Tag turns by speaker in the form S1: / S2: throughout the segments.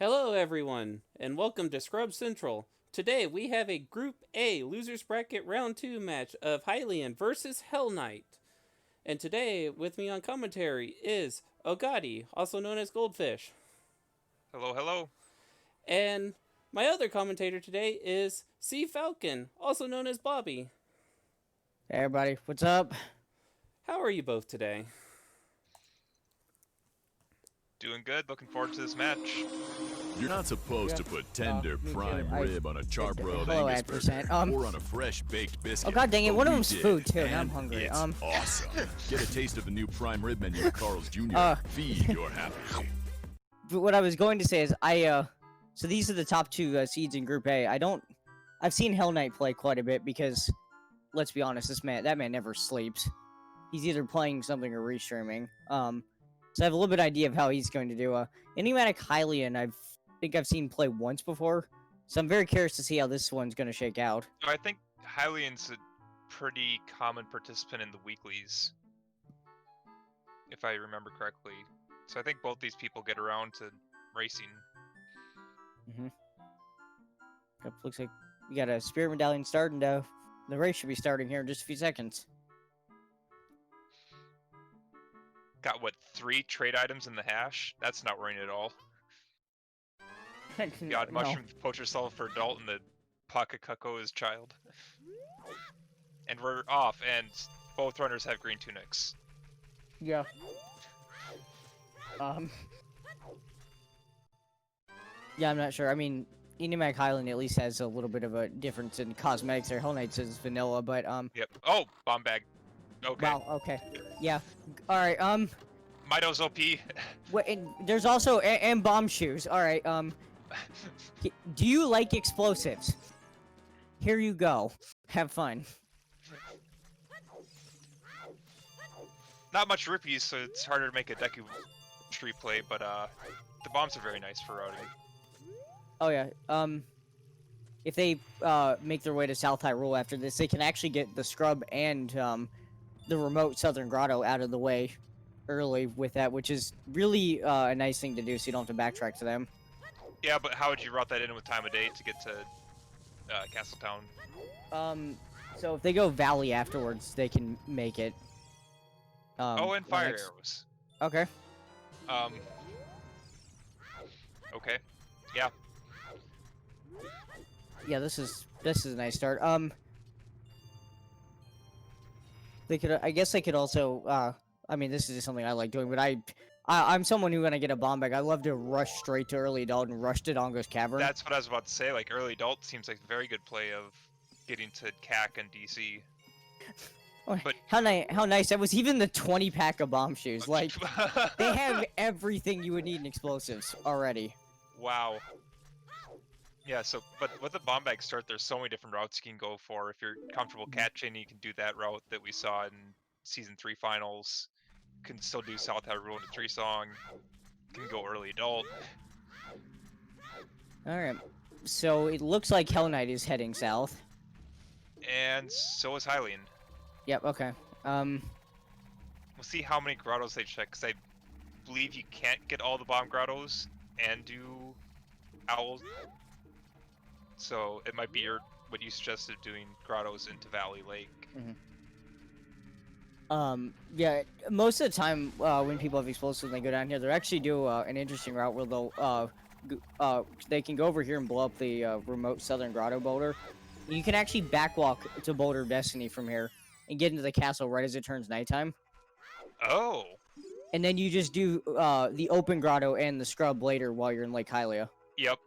S1: Hello, everyone, and welcome to Scrub Central. Today we have a Group A Losers Bracket Round 2 match of Hylian versus Hellknight. And today, with me on commentary is Ogati, also known as Goldfish.
S2: Hello, hello.
S1: And my other commentator today is C Falcon, also known as Bobby.
S3: Hey everybody, what's up?
S1: How are you both today?
S2: Doing good. Looking forward to this match.
S4: You're not supposed to put tender
S3: me too.
S4: prime rib on a char-broiled
S3: hello,
S4: Angus
S3: ad%.
S4: burger or on a fresh baked biscuit.
S3: Oh god dang it,
S4: but
S3: one of
S4: we
S3: them's
S4: did,
S3: food too. Now I'm
S4: and
S3: hungry.
S4: It's awesome. Get a taste of the new prime rib menu at Carl's Jr. Feed your habits.
S3: But what I was going to say is so these are the top two seeds in Group A. I've seen Hellknight play quite a bit because, let's be honest, that man never sleeps. He's either playing something or restreaming. So I have a little bit idea of how he's going to do. EnigmaticHylian, I've seen play once before, so I'm very curious to see how this one's going to shake out.
S2: I think Hylian's a pretty common participant in the weeklies, if I remember correctly. So I think both these people get around to racing.
S3: Looks like we got a spirit medallion starting. The race should be starting here in just a few seconds.
S2: Got what, 3 trade items in the hash? That's not worrying at all. God,
S3: No.
S2: mushroom poach yourself for adult and the pocket cuckoo is child. And we're off, and both runners have green tunics.
S3: Yeah. Yeah, I'm not sure. I mean, EnigmaticHylian at least has a little bit of a difference in cosmetics there. Hellknight says vanilla, but
S2: Yep. Oh, bomb bag. Okay.
S3: wow, okay. Yeah. Alright,
S2: Mido's OP.
S3: and there's also and bomb shoes. Alright, do you like explosives? Here you go. Have fun.
S2: Not much rippies, so it's harder to make a Deku tree play, but the bombs are very nice for routing.
S3: Oh yeah. If they make their way to South Hyrule after this, they can actually get the scrub and the remote Southern Grotto out of the way early with that, which is really a nice thing to do, so you don't have to backtrack to them.
S2: Yeah, but how would you route that in with time of day to get to Castletown?
S3: So if they go Valley afterwards, they can make it.
S2: Oh, and fire arrows.
S3: Okay.
S2: Okay. Yeah.
S3: Yeah, this is a nice start. They could, I guess, they could also. I mean, this is just something I like doing, but I'm someone who, when I get a bomb bag, I love to rush straight to early adult and rush to Dongo's Cavern.
S2: That's what I was about to say. Like early adult seems like a very good play of getting to CAC and DC.
S3: But how nice that was! Even the 20-pack of bomb shoes, like they have everything you would need in explosives already.
S2: Wow. Yeah, so, but with the bomb bag start, there's so many different routes you can go for. If you're comfortable catching, you can do that route that we saw in Season 3 finals. You can still do South Hyrule into 3 song. You can go early adult.
S3: Alright, so it looks like Hellknight is heading south.
S2: And so is Hylian.
S3: Yep, okay.
S2: We'll see how many grottos they check, because I believe you can't get all the bomb grottos and do owls. So it might be what you suggested, doing grottos into Valley Lake.
S3: Yeah, most of the time when people have explosives and they go down here, they actually do an interesting route where they can go over here and blow up the remote Southern Grotto boulder. You can actually backwalk to Boulder of Destiny from here and get into the castle right as it turns nighttime.
S2: Oh!
S3: And then you just do the open grotto and the scrub later while you're in Lake Hylia.
S2: Yep.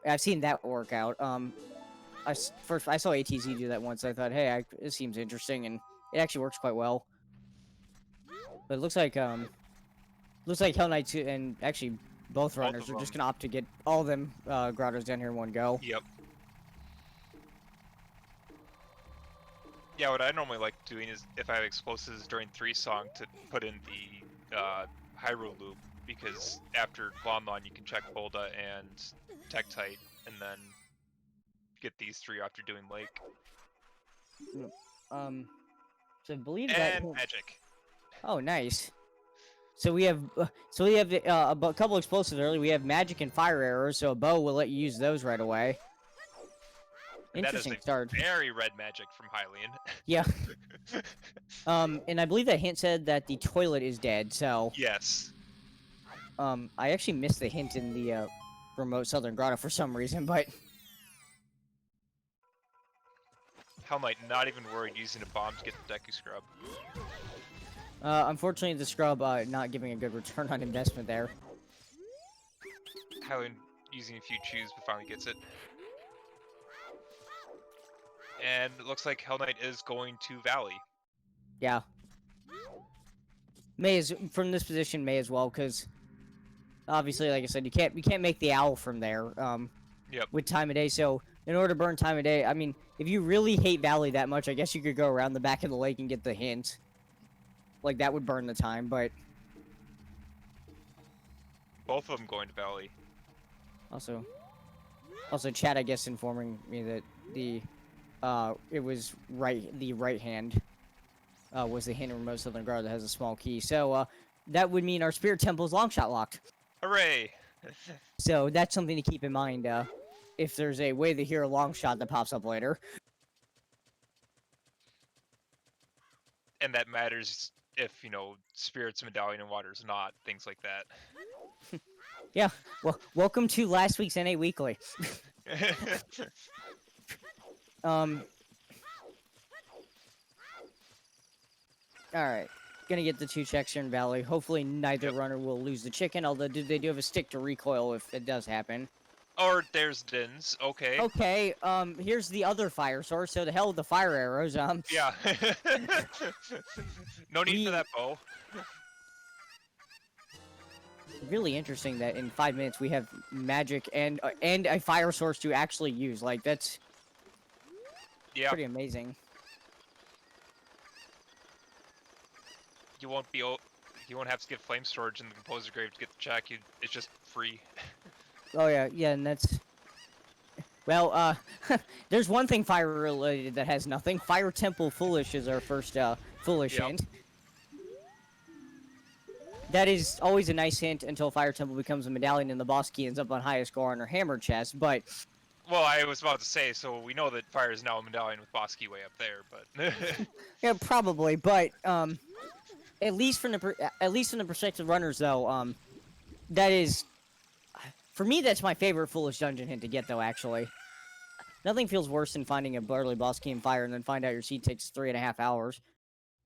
S3: I've seen that work out. I saw ATZ do that once. I thought, hey, this seems interesting, and it actually works quite well. But it looks like Hellknight and actually both runners are just gonna opt to get all them grottos down here in one go.
S2: Yep. Yeah, what I normally like doing is, if I have explosives during 3 song, to put in the Hyrule loop, because after Lon you can check Bolda and Tektite, and then get these 3 after doing Lake.
S3: So I believe
S2: and
S3: that.
S2: magic.
S3: Oh, nice. So we have a couple explosives early. We have magic and fire arrows, so a bow will let you use those right away.
S2: And that is
S3: Interesting
S2: a
S3: start.
S2: very red magic from Hylian.
S3: Yeah. And I believe that hint said that the toilet is dead. So
S2: Yes.
S3: I actually missed the hint in the remote southern grotto for some reason, but
S2: Hellknight not even worried using a bomb to get the Deku Scrub.
S3: unfortunately the scrub not giving a good return on investment there.
S2: Hylian using a few chews, but finally gets it. And it looks like Hellknight is going to Valley.
S3: Yeah. From this position may as well, because obviously, like I said, you can't make the owl from there.
S2: Yep.
S3: With time of day, so in order to burn time of day, I mean, if you really hate Valley that much, I guess you could go around the back of the lake and get the hint. Like that would burn the time, but
S2: Both of them going to Valley.
S3: also chat, I guess, informing me that the it was the right hand was the hint in remote southern guard that has a small key. So that would mean our spirit temple is long shot locked.
S2: Hooray!
S3: So that's something to keep in mind if there's a way to hear a long shot that pops up later.
S2: And that matters if, you know, Spirit's Medallion and Water's not, things like that.
S3: Yeah, well, welcome to last week's NA Weekly. Alright. Gonna get the 2 checks here in Valley. Hopefully neither runner will lose the chicken, although they do have a stick to recoil if it does happen.
S2: Or there's Dins, okay.
S3: Okay, here's the other fire source, so to hell with the fire arrows,
S2: Yeah. No need for that bow.
S3: Really interesting that in 5 minutes we have magic and a fire source to actually use. Like, that's pretty amazing.
S2: You won't have to get flame storage in the composer grave to get the check. It's just free.
S3: Oh yeah, and that's... Well, there's one thing fire-related that has nothing. Fire Temple Foolish is our first, Foolish hint. That is always a nice hint until Fire Temple becomes a medallion and the boss key ends up on highest score on her hammer chest, but...
S2: Well, I was about to say, so we know that fire is now a medallion with boss key way up there, but...
S3: Yeah, probably, but, at least from the perspective of runners, though, that is... For me, that's my favorite Foolish Dungeon hint to get, though, actually. Nothing feels worse than finding a early boss key in fire and then find out your seed takes 3.5 hours.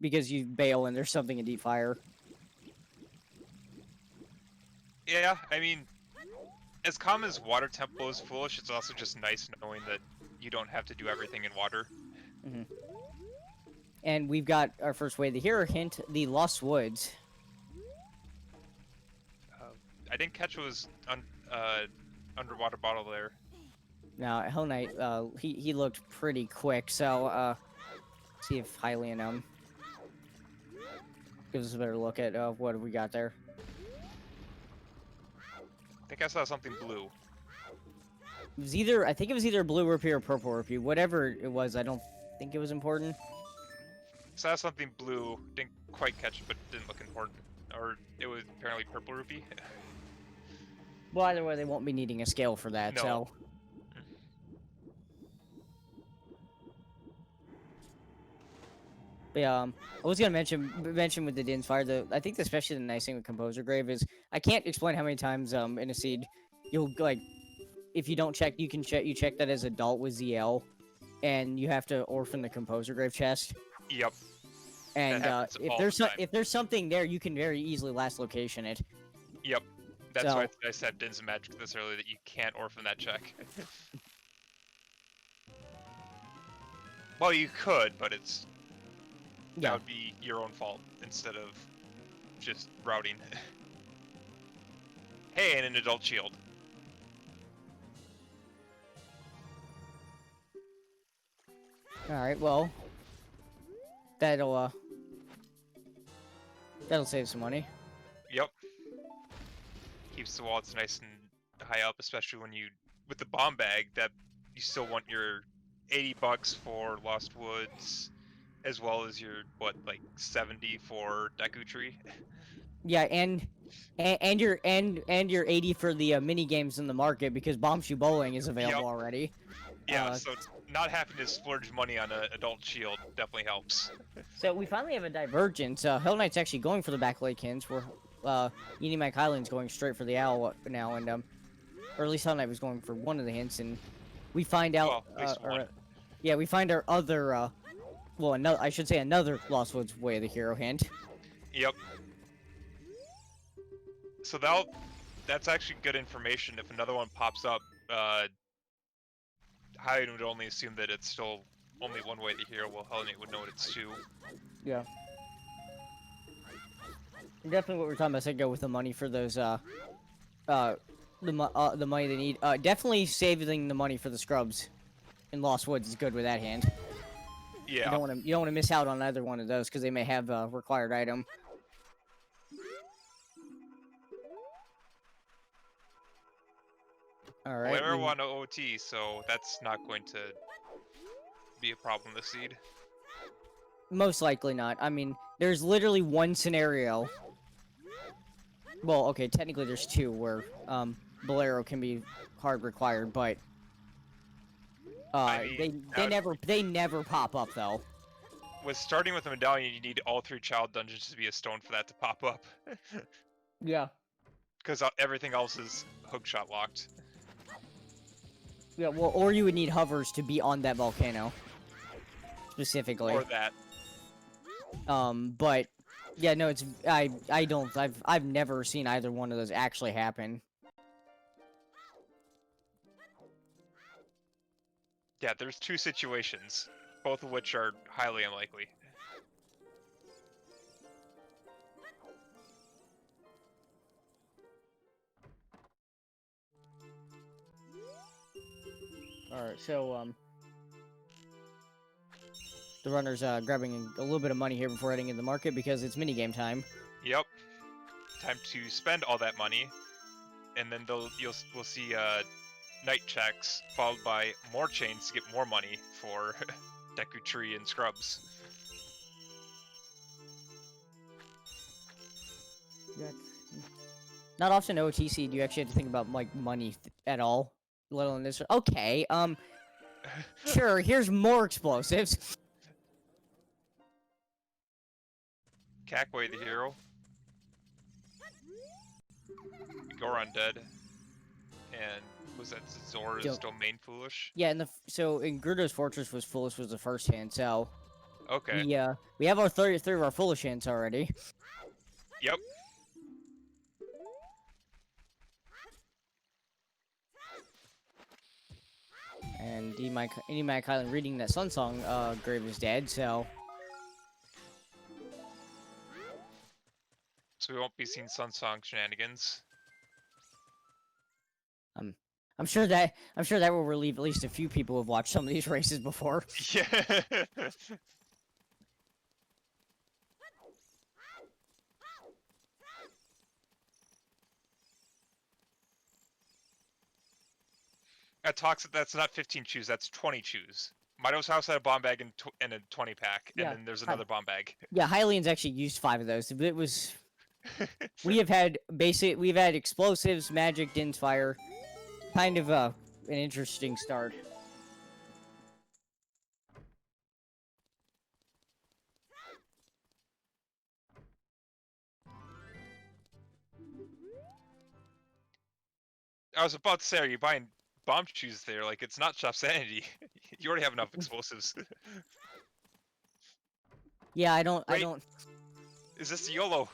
S3: Because you bail and there's something in deep fire.
S2: Yeah, I mean, as common as Water Temple is foolish, it's also just nice knowing that you don't have to do everything in water.
S3: Mm-hmm. And we've got our first way to hear a hint, the Lost Woods.
S2: I didn't catch what was underwater bottle there.
S3: Now, Hellknight, he looked pretty quick, so, see if Hylian, gives us a better look at, what we got there.
S2: I think I saw something blue.
S3: I think it was either blue rupee or purple rupee. Whatever it was, I don't think it was important.
S2: Saw something blue, didn't quite catch it, but didn't look important. Or it was apparently purple rupee.
S3: Well, either way, they won't be needing a scale for that,
S2: No.
S3: so... But, I was gonna mention with the Din's Fire, I think especially the nice thing with Composer Grave is, I can't explain how many times, in a seed, you'll, like, if you don't check, you check that as adult with ZL, and you have to orphan the Composer Grave chest.
S2: Yep.
S3: And, if there's something there, you can very easily last location it.
S2: Yep. That's why I said Dins of Magic this early, that you can't orphan that check. Well, you could, but it's...
S3: Yeah.
S2: That would be your own fault, instead of just routing. Hey, and an adult shield.
S3: Alright, well... That'll save some money.
S2: Yep. Keeps the wallets nice and high up, especially when you... With the bomb bag, that you still want your $80 for Lost Woods, as well as your, what, like 70 for Deku Tree?
S3: Yeah, and your 80 for the mini games in the market because Bombshoe Bowling is available
S2: Yep.
S3: already.
S2: Yeah, so not having to splurge money on an adult shield definitely helps.
S3: So we finally have a divergence. Hellknight's actually going for the back lake hints, where EnigmaticHylian's going straight for the owl now, and or at least Hellknight was going for one of the hints, and we find out,
S2: Well, at least one.
S3: yeah, we find our other, well, another, I should say another Lost Woods Way of the Hero hint.
S2: Yep. So that's actually good information. If another one pops up, Hylian would only assume that it's still only one way to hero, while Hellknight would know what it's two.
S3: Yeah. Definitely what we're talking about a second ago with the money for those, the money they need. Definitely saving the money for the scrubs in Lost Woods is good with that hand.
S2: Yeah.
S3: You don't want to miss out on either one of those because they may have a required item. All right.
S2: Well, they want to OT, so that's not going to be a problem this seed.
S3: Most likely not. I mean, there's literally one scenario. Well, okay, technically there's two where Bolero can be hard required, but
S2: I mean,
S3: they never pop up though.
S2: With starting with a medallion, you need all 3 child dungeons to be a stone for that to pop up.
S3: Yeah.
S2: Because everything else is hookshot locked.
S3: Yeah, well, or you would need hovers to be on that volcano. Specifically.
S2: Or that.
S3: But yeah, no, it's I've never seen either one of those actually happen.
S2: Yeah, there's 2 situations, both of which are highly unlikely.
S3: Alright, so, the runner's, grabbing a little bit of money here before heading in the market because it's minigame time.
S2: Yep. Time to spend all that money, and then we'll see night checks followed by more chains to get more money for Deku Tree and Scrubs.
S3: Not often OTC do you actually have to think about, like, money at all, let alone this. Okay, sure, here's more explosives.
S2: Cackway the hero. Goron dead. And was that Zora's domain foolish?
S3: Yeah, and so in Gerudo's Fortress was foolish was the first hint, so
S2: Okay.
S3: we have our three of our foolish hints already.
S2: Yep.
S3: And EnigmaticHylian reading that Sun Song grave is dead, so
S2: we won't be seeing Sun Song shenanigans.
S3: I'm sure that will relieve at least a few people who've watched some of these races before.
S2: Yeah. At Toxic, that's not 15 chews, that's 20 chews. Mido's house had a bomb bag and a 20 pack, and then there's another bomb bag.
S3: Yeah, Hylian's actually used 5 of those. It was we've had explosives, magic, Din's fire. Kind of an interesting start.
S2: I was about to say, are you buying bomb chews there? Like, it's not Shop Sanity. You already have enough explosives.
S3: Yeah, I don't.
S2: Is this YOLO?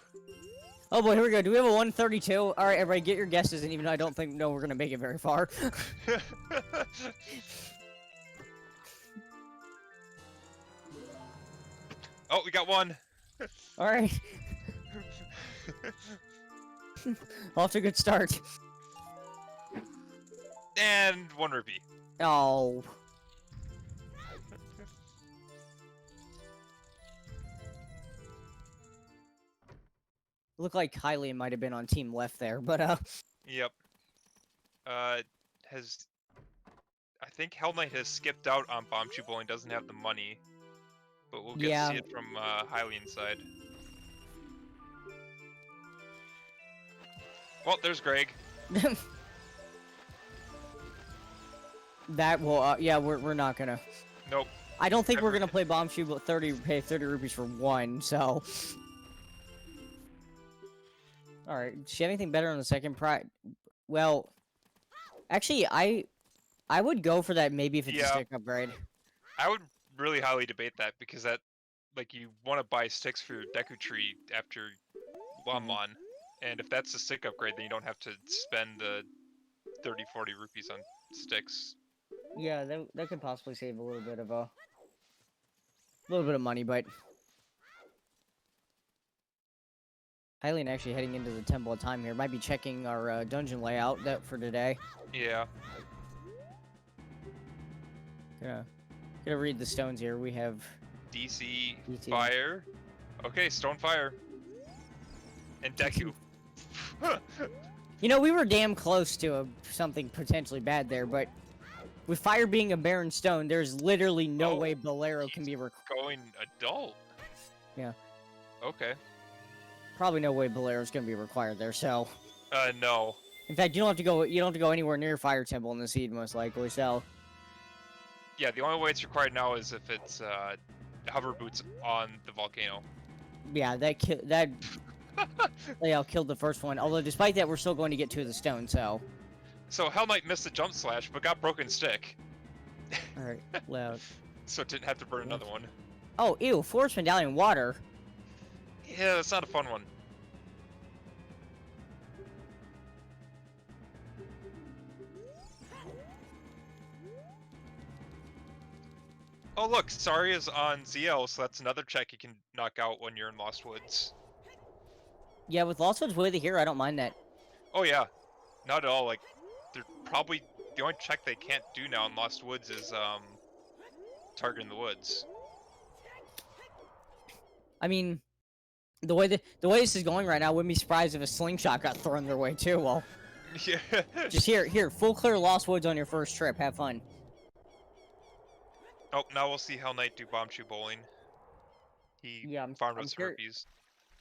S3: Oh boy, here we go. Do we have a 132? All right, everybody, get your guesses. And even though I don't think we're gonna make it very far.
S2: Oh, we got one.
S3: All right. Off to a good start.
S2: And 1 rupee.
S3: Oh. Looked like Hylian might have been on team left there, but
S2: Yep. I think Hellknight has skipped out on Bomb Chew Bowling, doesn't have the money. But we'll get to see it from Hylian's side. Well, there's Greg.
S3: That will, yeah, we're not gonna.
S2: Nope.
S3: I don't think we're gonna play Bomb Shoe, but pay 30 rupees for one, so. Alright, does she have anything better on the second prize? Well, actually, I would go for that maybe if it's a stick upgrade.
S2: I would really highly debate that because that, like, you want to buy sticks for your Deku Tree after Lon, and if that's a stick upgrade, then you don't have to spend the 30-40 rupees on sticks.
S3: Yeah, that could possibly save a little bit of money, but Hylian actually heading into the Temple of Time here. Might be checking our dungeon layout for today.
S2: Yeah.
S3: Gonna read the stones here. We have
S2: DC. Fire. Okay, Stone Fire. And Deku.
S3: You know, we were damn close to something potentially bad there, but with fire being a barren stone, there's literally no way Bolero can be
S2: going adult.
S3: Yeah.
S2: Okay.
S3: Probably no way Bolero's gonna be required there. So.
S2: No.
S3: In fact, you don't have to go. You don't have to go anywhere near Fire Temple in the seed, most likely. So.
S2: Yeah, the only way it's required now is if it's hover boots on the volcano.
S3: Yeah, that layout killed the first one. Although, despite that, we're still going to get 2 of the stones. So.
S2: So Hellknight missed the jump slash, but got broken stick.
S3: All right, loud.
S2: So it didn't have to burn another one.
S3: Oh, ew! Forest Medallion water.
S2: Yeah, that's not a fun one. Oh look, Saria's on ZL, so that's another check you can knock out when you're in Lost Woods.
S3: Yeah, with Lost Woods Way the Hero, I don't mind that.
S2: Oh yeah, not at all. Like, they're probably the only check they can't do now in Lost Woods is target in the woods.
S3: I mean, the way this is going right now, wouldn't be surprised if a slingshot got thrown their way too. Well,
S2: yeah.
S3: Just here, full clear Lost Woods on your first trip. Have fun.
S2: Oh, now we'll see Hellknight do bomb shoe bowling. He farmed with Harpies.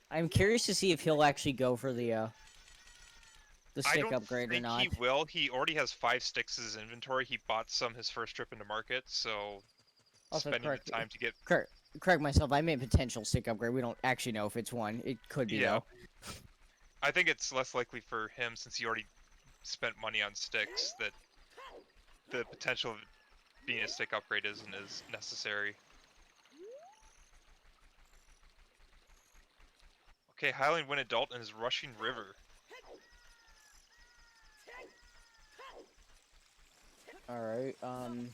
S3: I'm curious to see if he'll actually go for the stick upgrade or not.
S2: I don't think he will. He already has 5 sticks in his inventory. He bought some his first trip into market, so
S3: also,
S2: spending the time to get...
S3: Correct myself, I made potential stick upgrade. We don't actually know if it's one. It could be, though.
S2: I think it's less likely for him since he already spent money on sticks that the potential of being a stick upgrade isn't as necessary. Okay, Hylian went adult and is rushing river.
S3: Alright, I'm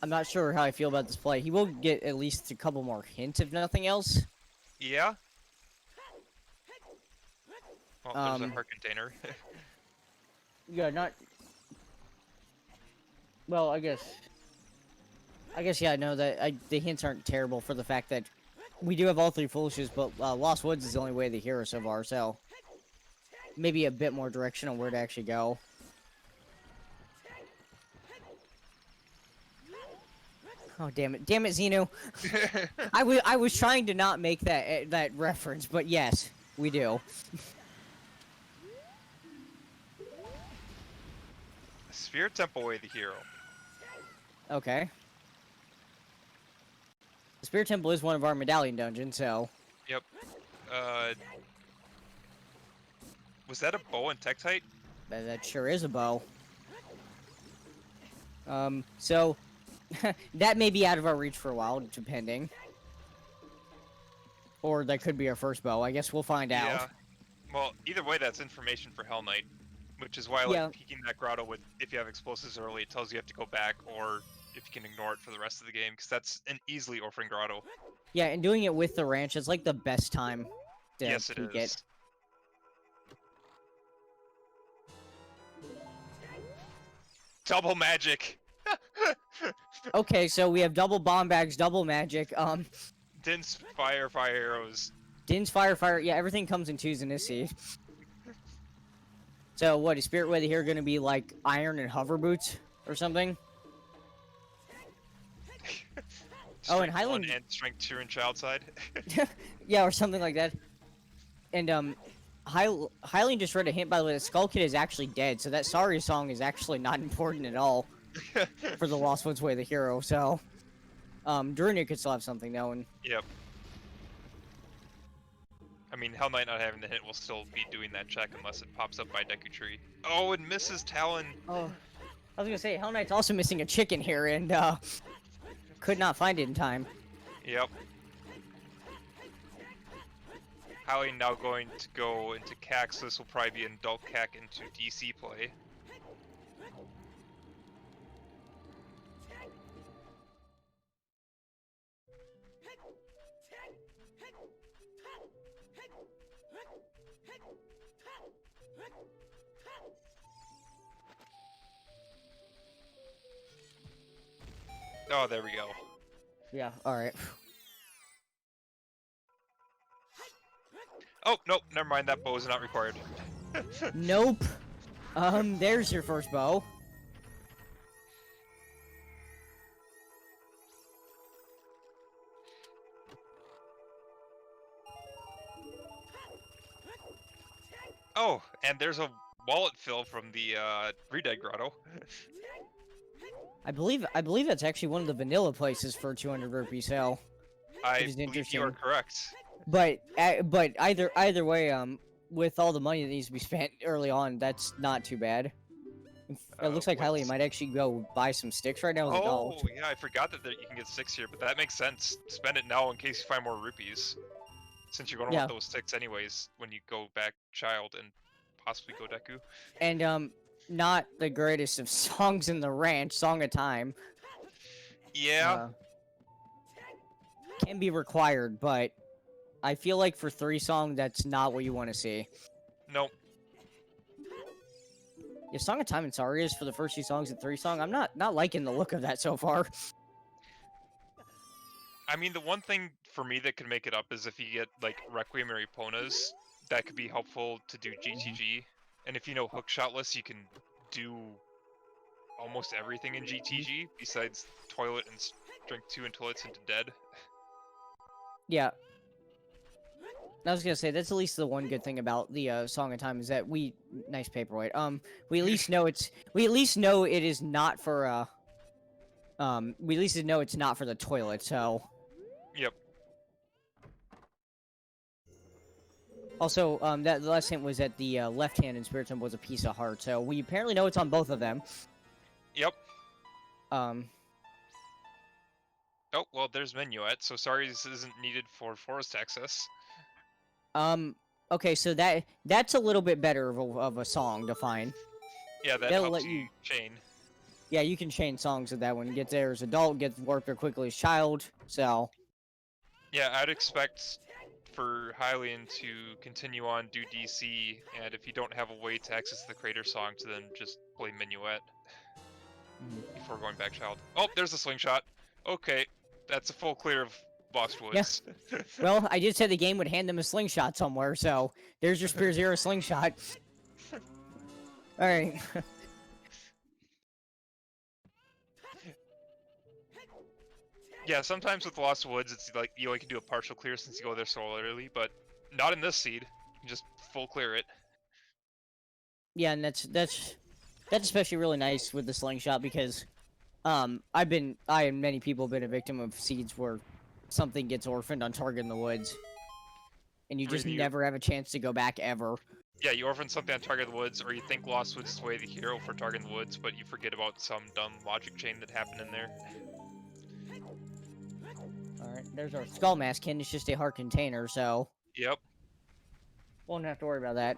S3: not sure how I feel about this play. He will get at least a couple more hints, if nothing else.
S2: Yeah? Well, there's a heart container.
S3: Yeah, not... Well, I guess, yeah, no, the hints aren't terrible for the fact that we do have all 3 foolishes, but Lost Woods is the only way the hero so far, so maybe a bit more direction on where to actually go. Oh, damn it, Xenu. I was trying to not make that reference, but yes, we do.
S2: Sphere Temple way the hero.
S3: Okay. The Spirit Temple is one of our medallion dungeons, so...
S2: Yep. Was that a bow and Tektite?
S3: That sure is a bow. So... that may be out of our reach for a while, depending. Or that could be our first bow. I guess we'll find out.
S2: Yeah. Well, either way, that's information for Hellknight. Which is why I like peeking that grotto with, if you have explosives early, it tells you have to go back, or if you can ignore it for the rest of the game, because that's an easily orphan grotto.
S3: Yeah, and doing it with the ranch is like the best time to peek it.
S2: Double magic!
S3: Okay, so we have double bomb bags, double magic,
S2: Din's fire arrows.
S3: Din's fire, yeah, everything comes in 2s in this seed. So, what, is Spirit Weather here gonna be like iron and hover boots or something? Oh, and Hylian...
S2: and strength 2 and child side?
S3: Yeah, or something like that. Hylian just read a hint, by the way, that Skull Kid is actually dead, so that Sorry song is actually not important at all for the Lost Woods Way of the Hero, so... Durnia could still have something, though, and...
S2: Yep. I mean, Hellknight not having the hit will still be doing that check unless it pops up by Deku Tree. Oh, and misses Talon!
S3: Oh, I was gonna say, Hell Knight's also missing a chicken here, and, could not find it in time.
S2: Yep. Howie now going to go into CAC, so this will probably be an adult CAC into DC play. Oh, there we go.
S3: Yeah, alright.
S2: Oh, nope, never mind, that bow is not required.
S3: Nope. There's your first bow.
S2: Oh, and there's a wallet fill from the Redead Grotto.
S3: I believe that's actually one of the vanilla places for 200 rupee sale.
S2: I
S3: is
S2: believe you are correct.
S3: But either way, with all the money that needs to be spent early on, that's not too bad. It looks like Hylian might actually go buy some sticks right now as a
S2: Oh,
S3: adult.
S2: yeah, I forgot that you can get 6 here, but that makes sense. Spend it now in case you find more rupees. Since you're going to want those 6 anyways when you go back child and possibly go Deku.
S3: And, not the greatest of songs in the ranch, Song of Time.
S2: Yeah.
S3: Can be required, but I feel like for 3 song, that's not what you want to see.
S2: Nope.
S3: Yeah, Song of Time and Sorry is for the first 2 songs and 3 song. I'm not liking the look of that so far.
S2: I mean, the one thing for me that could make it up is if you get, like, Requiem or Eponas, that could be helpful to do GTG. And if you know Hookshotless, you can do almost everything in GTG, besides Toilet and Drink 2 until it's into dead.
S3: Yeah. I was gonna say, that's at least the one good thing about the, Song of Time, is that nice paperweight, we at least know it is not for, we at least know it's not for the toilet, so...
S2: Yep.
S3: Also, that the last hint was that the left hand in Spirit Temple was a piece of heart, so we apparently know it's on both of them.
S2: Yep.
S3: Um.
S2: Oh, well, there's Minuet, so sorry this isn't needed for forest access.
S3: Okay, so that's a little bit better of a song to find.
S2: Yeah, that'll helps you chain.
S3: Yeah, you can chain songs with that one. Get there as adult, get warped there quickly as child, so...
S2: Yeah, I'd expect for Hylian to continue on, do DC, and if you don't have a way to access the Crater song, to then just play Minuet before going back child. Oh, there's a slingshot. Okay, that's a full clear of Lost Woods.
S3: Yeah. Well, I did say the game would hand them a slingshot somewhere, so there's your Spear Zero slingshot. Alright.
S2: Yeah, sometimes with Lost Woods, it's like you only can do a partial clear since you go there so early, but not in this seed. You can just full clear it.
S3: Yeah, and that's especially really nice with the slingshot because, I and many people have been a victim of seeds where something gets orphaned on Target in the Woods, and you just never have a chance to go back ever.
S2: Yeah, you orphan something on Target in the Woods, or you think Lost Woods is the way of the hero for Target in the Woods, but you forget about some dumb logic chain that happened in there.
S3: Alright, there's our Skull Maskin. It's just a heart container, so...
S2: Yep.
S3: Won't have to worry about that.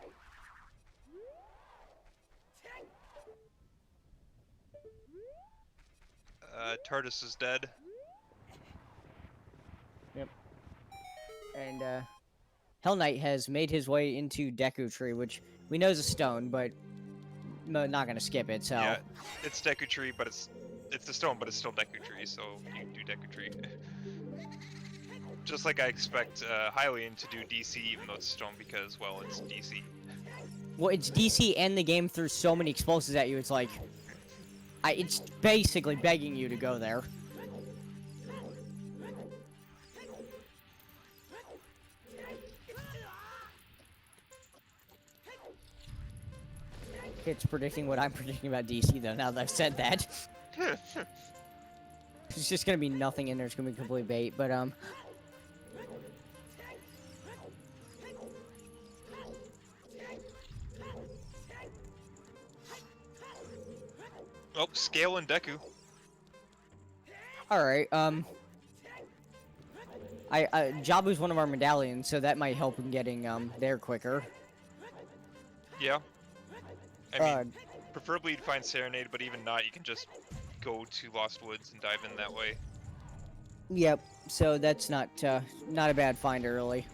S2: Tardis is dead.
S3: Yep. And, Hellknight has made his way into Deku Tree, which we know is a stone, but not gonna skip it, so...
S2: Yeah, it's Deku Tree, but it's a stone, but it's still Deku Tree, so you do Deku Tree. Just like I expect Hylian to do DC even though it's stone because, well, it's DC.
S3: Well, it's DC and the game threw so many explosives at you, it's like... it's basically begging you to go there. It's predicting what I'm predicting about DC, though, now that I've said that. It's just gonna be nothing in there. It's gonna be complete bait, but,
S2: Oh, Scale and Deku.
S3: alright, Jabu's one of our medallions, so that might help in getting, there quicker.
S2: Yeah. I mean, preferably you'd find Serenade, but even not, you can just go to Lost Woods and dive in that way.
S3: Yep, so that's not a bad find early.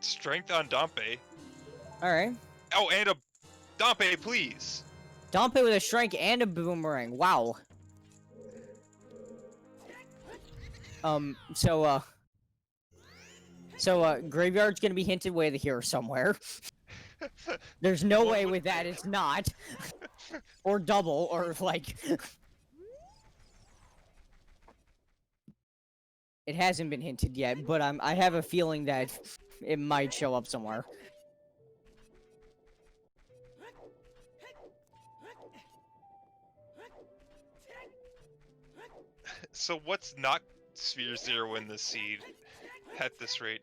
S2: Strength on Dompe.
S3: Alright.
S2: Oh, and a Dompe, please.
S3: Dompe with a strike and a boomerang. Wow. Graveyard's gonna be hinted way the hero somewhere. There's no way with that it's not. Or double, or like... It hasn't been hinted yet, but I have a feeling that it might show up somewhere.
S2: So what's not Sphere Zero in this seed at this rate?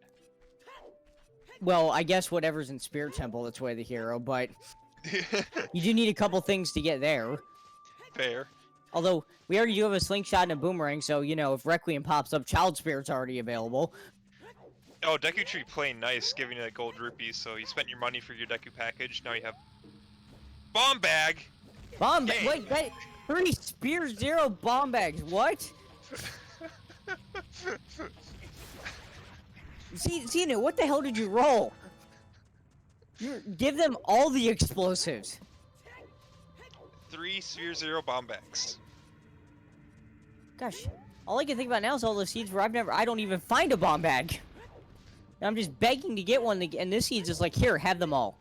S3: Well, I guess whatever's in Spirit Temple, that's way the hero, but... You do need a couple things to get there.
S2: Fair.
S3: Although, we already do have a slingshot and a boomerang, so, you know, if Requiem pops up, Child Spirit's already available.
S2: Oh, Deku Tree playing nice, giving you a gold rupee, so you spent your money for your Deku package, now you have... Bomb Bag!
S3: Bomb bag? Wait, that... 3 Spear 0 bomb bags, what? Xeno, what the hell did you roll? Give them all the explosives.
S2: 3 Sphere Zero bomb bags.
S3: Gosh, all I can think about now is all the seeds where I don't even find a bomb bag. And I'm just begging to get one, and this seed's just like, here, have them all.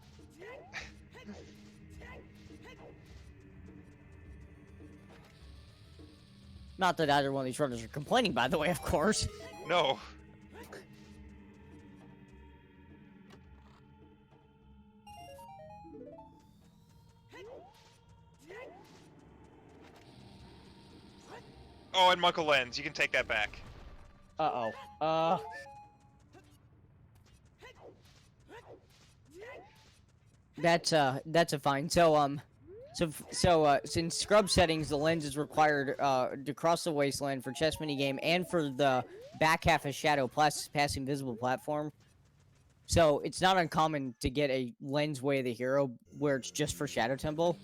S3: Not that either one of these runners are complaining, by the way, of course.
S2: No. Oh, and Muckle Lens, you can take that back.
S3: Uh-oh. That's a fine. So, since scrub settings, the lens is required, to cross the wasteland for chess minigame and for the back half of Shadow plus pass invisible platform. So, it's not uncommon to get a lens way of the hero where it's just for Shadow Temple.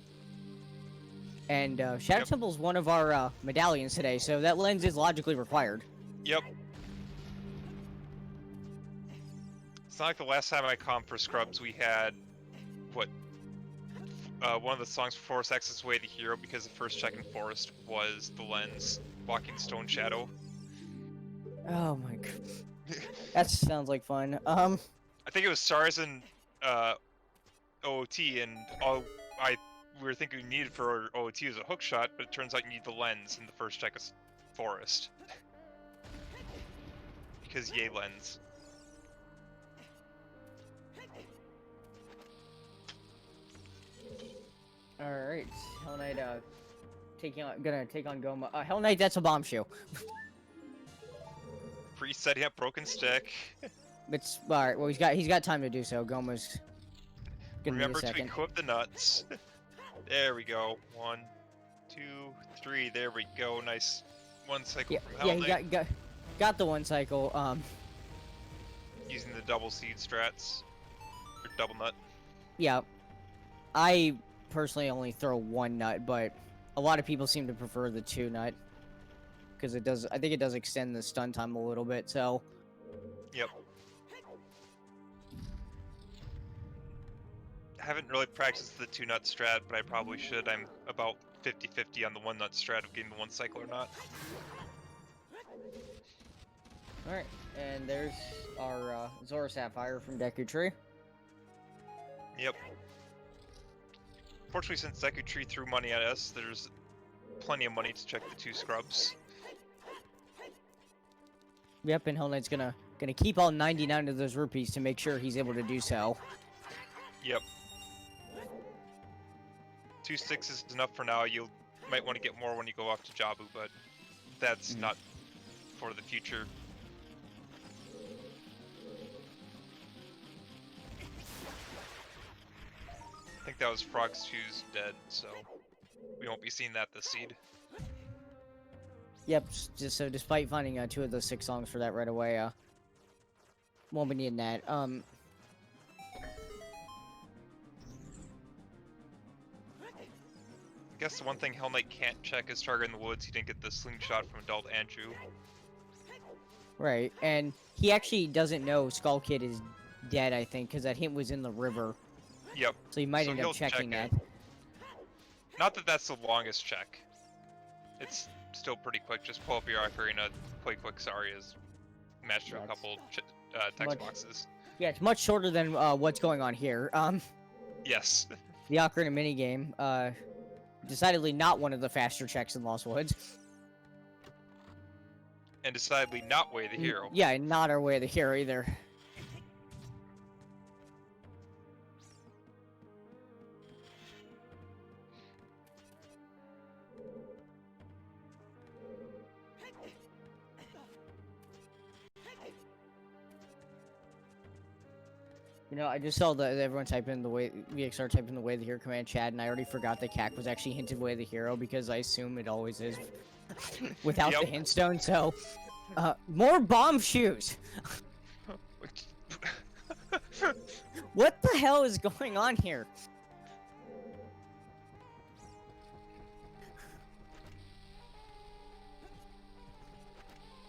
S3: And, Shadow Temple is one of our, medallions today, so that lens is logically required.
S2: Yep. It's not like the last time I comped for scrubs we had, what, one of the songs for Forest X's Way the Hero, because the first check in Forest was the lens, Walking Stone Shadow.
S3: Oh my god. That sounds like fun.
S2: I think it was SARS and OOT, and all we were thinking we needed for OOT was a hook shot, but it turns out you need the lens in the first check of Forest. Because yay lens.
S3: Alright, Hellknight, gonna take on Goma. Hellknight, that's a bomb shoe.
S2: Priest setting up Broken Stick.
S3: It's, alright, well, he's got time to do so. Goma's gonna
S2: Remember
S3: need a
S2: to
S3: second.
S2: equip the nuts. There we go. 1, 2, 3, there we go. Nice one cycle from
S3: Yeah,
S2: Hellknight.
S3: he got the one cycle,
S2: Using the double seed strats. Or double nut.
S3: yeah. I personally only throw one nut, but a lot of people seem to prefer the 2 nut. Because I think it does extend the stun time a little bit, so...
S2: Yep. I haven't really practiced the 2 nut strat, but I probably should. I'm about 50-50 on the 1 nut strat of getting the 1 cycle or not.
S3: Alright, and there's our Zora Sapphire from Deku Tree.
S2: Yep. Fortunately, since Deku Tree threw money at us, there's plenty of money to check the 2 scrubs.
S3: Yep, and Hellknight's gonna keep all 99 of those rupees to make sure he's able to do so.
S2: Yep. 2 sticks is enough for now. You might want to get more when you go off to Jabu, but that's not for the future. I think that was Frog's 2's dead, so we won't be seeing that this seed.
S3: Yep. Just so, despite finding 2 of those 6 songs for that right away, won't be needing that.
S2: I guess the one thing Hellknight can't check is Target in the Woods. He didn't get the slingshot from adult Andrew.
S3: Right, and he actually doesn't know Skull Kid is dead, I think, because that hint was in the river.
S2: Yep.
S3: So he might end
S2: he'll
S3: up checking
S2: check
S3: that.
S2: it. Not that that's the longest check. It's still pretty quick. Just pull up your ocarina, play quick Sarias, match to a couple text boxes.
S3: Yeah, it's much shorter than what's going on here.
S2: Yes.
S3: The Ocarina minigame, decidedly not one of the faster checks in Lost Woods.
S2: And decidedly not Way the Hero.
S3: Yeah, and not our Way of the Hero either. You know, I just saw that everyone type in the way VXR type in the Way of the Hero command chat, and I already forgot that CAC was actually hinted Way of the Hero because I assume it always is without the hint stone. So, more bomb shoes. What the hell is going on here?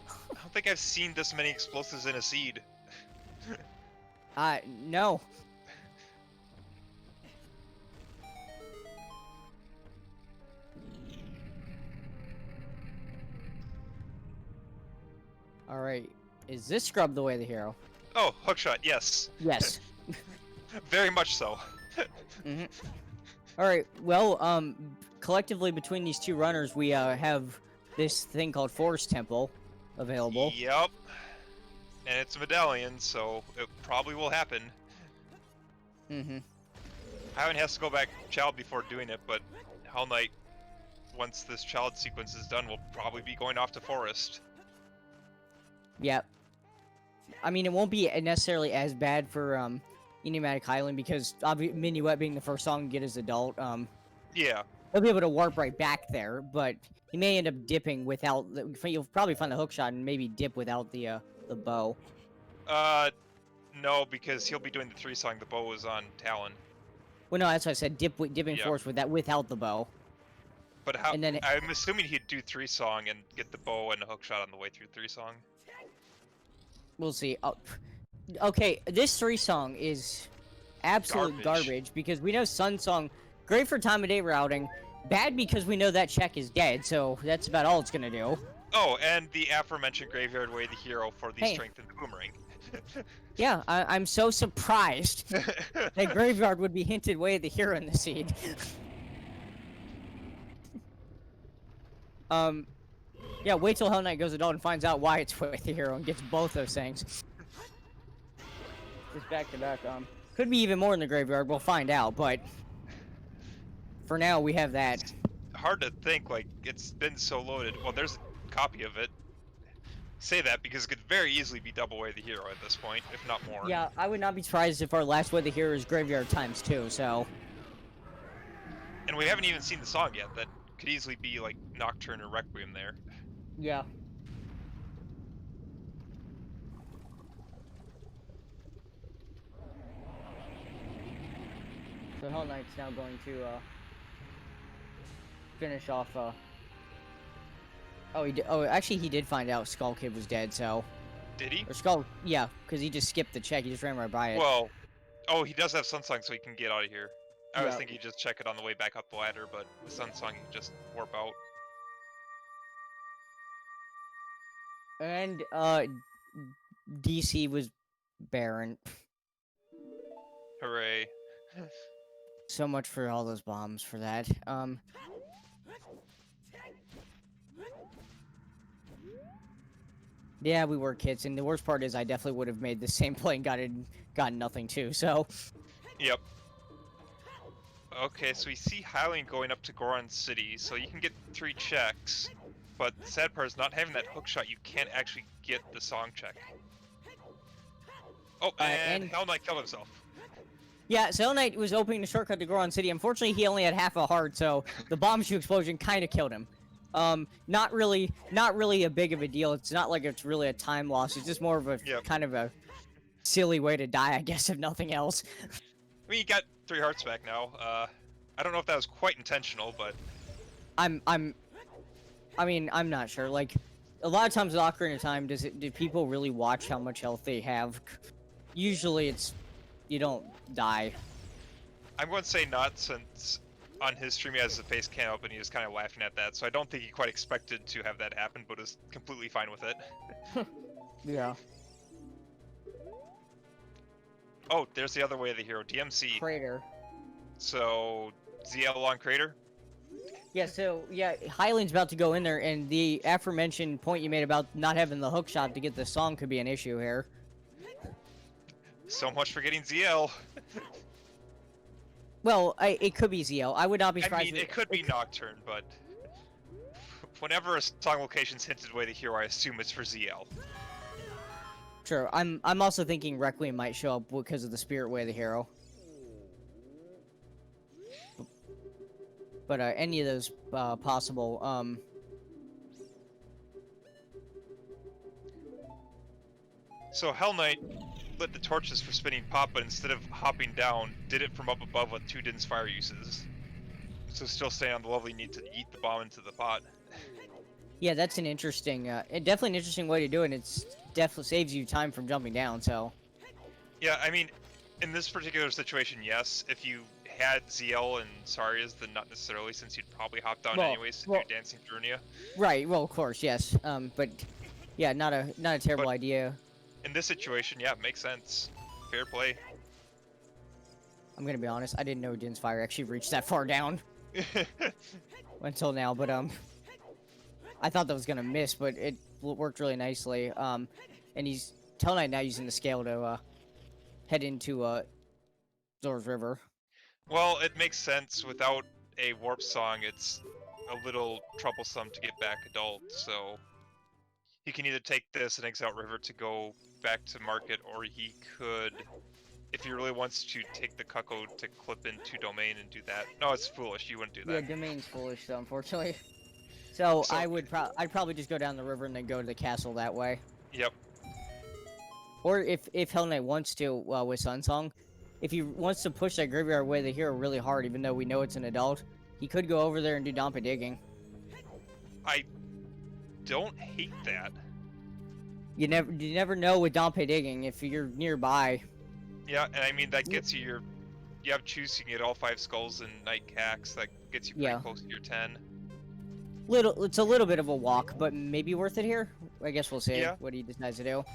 S2: I don't think I've seen this many explosives in a seed.
S3: No. Alright. Is this scrub the Way of the Hero?
S2: Oh, hookshot, yes.
S3: Yes.
S2: Very much so.
S3: Alright, well, collectively between these 2 runners, we, have this thing called Forest Temple available.
S2: Yep. And it's a medallion, so it probably will happen. Ivan has to go back child before doing it, but Hellknight, once this child sequence is done, will probably be going off to Forest.
S3: Yep. I mean, it won't be necessarily as bad for, EnigmaticHylian because Minuet being the first song to get his adult,
S2: Yeah.
S3: he'll be able to warp right back there, but he may end up dipping without, you'll probably find the hookshot and maybe dip without the bow.
S2: No, because he'll be doing the 3 song. The bow is on Talon.
S3: Well, no, that's what I said. Dipping
S2: Yep.
S3: force with that without the bow.
S2: But how?
S3: And then
S2: I'm assuming he'd do 3 song and get the bow and a hookshot on the way through 3 song.
S3: we'll see. Okay, this 3 song is absolute garbage because we know Sun Song, great for time of day routing, bad because we know that check is dead, so that's about all it's gonna do.
S2: Oh, and the aforementioned Graveyard Way the Hero for the
S3: Hey.
S2: strength and the boomerang.
S3: Yeah, I'm so surprised that Graveyard would be hinted Way of the Hero in the seed. Yeah, wait till Hellknight goes adult and finds out why it's Way of the Hero and gets both those things. Just back to back. Could be even more in the Graveyard, we'll find out, but for now we have that.
S2: It's hard to think, like, it's been so loaded. Well, there's a copy of it. Say that because it could very easily be double Way the Hero at this point, if not more.
S3: Yeah, I would not be surprised if our last Way of the Hero is Graveyard times 2, so.
S2: And we haven't even seen the song yet. That could easily be like Nocturne or Requiem there.
S3: Yeah. So Hellknight's now going to finish off. Oh, he did. Oh, actually, he did find out Skull Kid was dead. So.
S2: Did he?
S3: Or Skull, yeah, because he just skipped the check. He just ran right by it.
S2: Well, oh, he does have Sunsong, so he can get out of here. I was
S3: Yeah.
S2: thinking he'd just check it on the way back up the ladder, but with Sunsong, he can just warp out.
S3: And DC was barren.
S2: Hooray.
S3: So much for all those bombs for that. Yeah, we were kids, and the worst part is I definitely would have made the same play and gotten nothing too. So
S2: Yep. Okay, so we see Hylian going up to Goron City, so you can get 3 checks, but the sad part is not having that hook shot, you can't actually get the song check. Oh, and Hellknight killed himself.
S3: Yeah, so Hellknight was opening the shortcut to Goron City. Unfortunately, he only had half a heart, so the bomb shoe explosion kind of killed him. Not really a big of a deal. It's not like it's really a time loss. It's just more of a kind of a silly way to die, I guess, if nothing else.
S2: I mean, you got 3 hearts back now. I don't know if that was quite intentional, but
S3: I mean, I'm not sure. Like, a lot of times, with Ocarina of Time, do people really watch how much health they have? Usually, it's you don't die.
S2: I'm going to say not, since on his stream he has the face cam up and he was kind of laughing at that, so I don't think he quite expected to have that happen, but is completely fine with it.
S3: Yeah.
S2: Oh, there's the other way of the hero, DMC.
S3: Crater.
S2: So, ZL on Crater?
S3: Yeah, so, yeah, Hylian's about to go in there, and the aforementioned point you made about not having the hook shot to get the song could be an issue here.
S2: So much for getting ZL.
S3: Well, it could be ZL. I would not be surprised.
S2: I mean, it could be Nocturne, but whenever a song location's hinted way the hero, I assume it's for ZL.
S3: Sure. I'm also thinking Requiem might show up because of the Spirit Way of the hero. But any of those possible.
S2: So Hellknight lit the torches for spinning pop, but instead of hopping down, did it from up above with 2 Din's fire uses. So still staying on the level you need to eat the bomb into the pot.
S3: Yeah, that's an interesting, definitely an interesting way to do it. It's definitely saves you time from jumping down. So.
S2: Yeah, I mean, in this particular situation, yes. If you had ZL and Saria's, then not necessarily, since you'd probably hop down anyways if you're dancing through Runia.
S3: Right. Well, of course, yes. But yeah, not a terrible idea.
S2: In this situation, yeah, it makes sense. Fair play.
S3: I'm gonna be honest, I didn't know Din's fire actually reached that far down. Until now, but I thought that was gonna miss, but it worked really nicely. And he's Hellknight now using the scale to head into Zora's River.
S2: Well, it makes sense. Without a warp song, it's a little troublesome to get back adult, so he can either take this and exit River to go back to market, or he could, if he really wants to, take the Cucko to clip into Domain and do that. No, it's foolish. You wouldn't do that.
S3: Yeah, Domain's foolish, though, unfortunately. So I'd probably just go down the river and then go to the castle that way.
S2: Yep.
S3: Or if Hellknight wants to, with Sunsong, if he wants to push that Graveyard Way of the Hero really hard, even though we know it's an adult, he could go over there and do Dompa Digging.
S2: I don't hate that.
S3: You never know with Dompa Digging if you're nearby.
S2: Yeah, and I mean that gets you you have choose, you can get all 5 skulls and Night Cax. That gets you pretty close to your 10.
S3: It's a little bit of a walk, but maybe worth it here. I guess we'll see what he decides to do.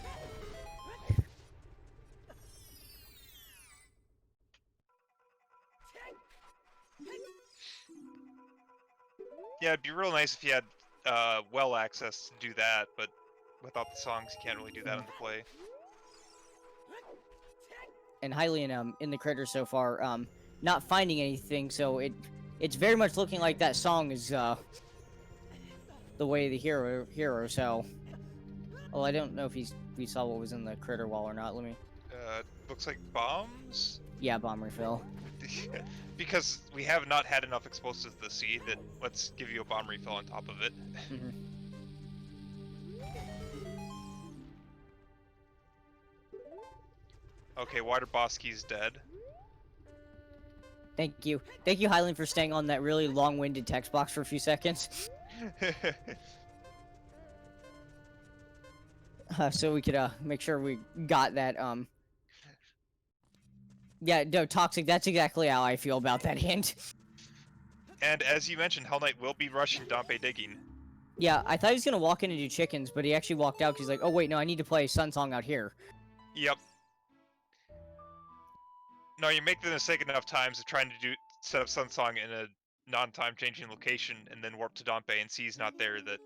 S2: Yeah, it'd be real nice if you had well access to do that, but without the songs, you can't really do that on the play.
S3: And Hylian in the crater so far, not finding anything, so it's very much looking like that song is the way of the hero. So, well, I don't know if we saw what was in the crater wall or not. Let me.
S2: Looks like bombs.
S3: Yeah, bomb refill.
S2: Because we have not had enough explosives to see that. Let's give you a bomb refill on top of it.
S3: Mm-hmm.
S2: Okay, Water Bosky's dead.
S3: Thank you, Hylian, for staying on that really long-winded text box for a few seconds. So we could make sure we got that. Yeah, no, Toxic. That's exactly how I feel about that hint.
S2: And as you mentioned, Hellknight will be rushing Dompa Digging.
S3: Yeah, I thought he was gonna walk in and do chickens, but he actually walked out because he's like, oh wait, no, I need to play Sun Song out here.
S2: Yep. No, you make the mistake enough times of trying to set up Sun Song in a non-time changing location and then warp to Dompa and see he's not there that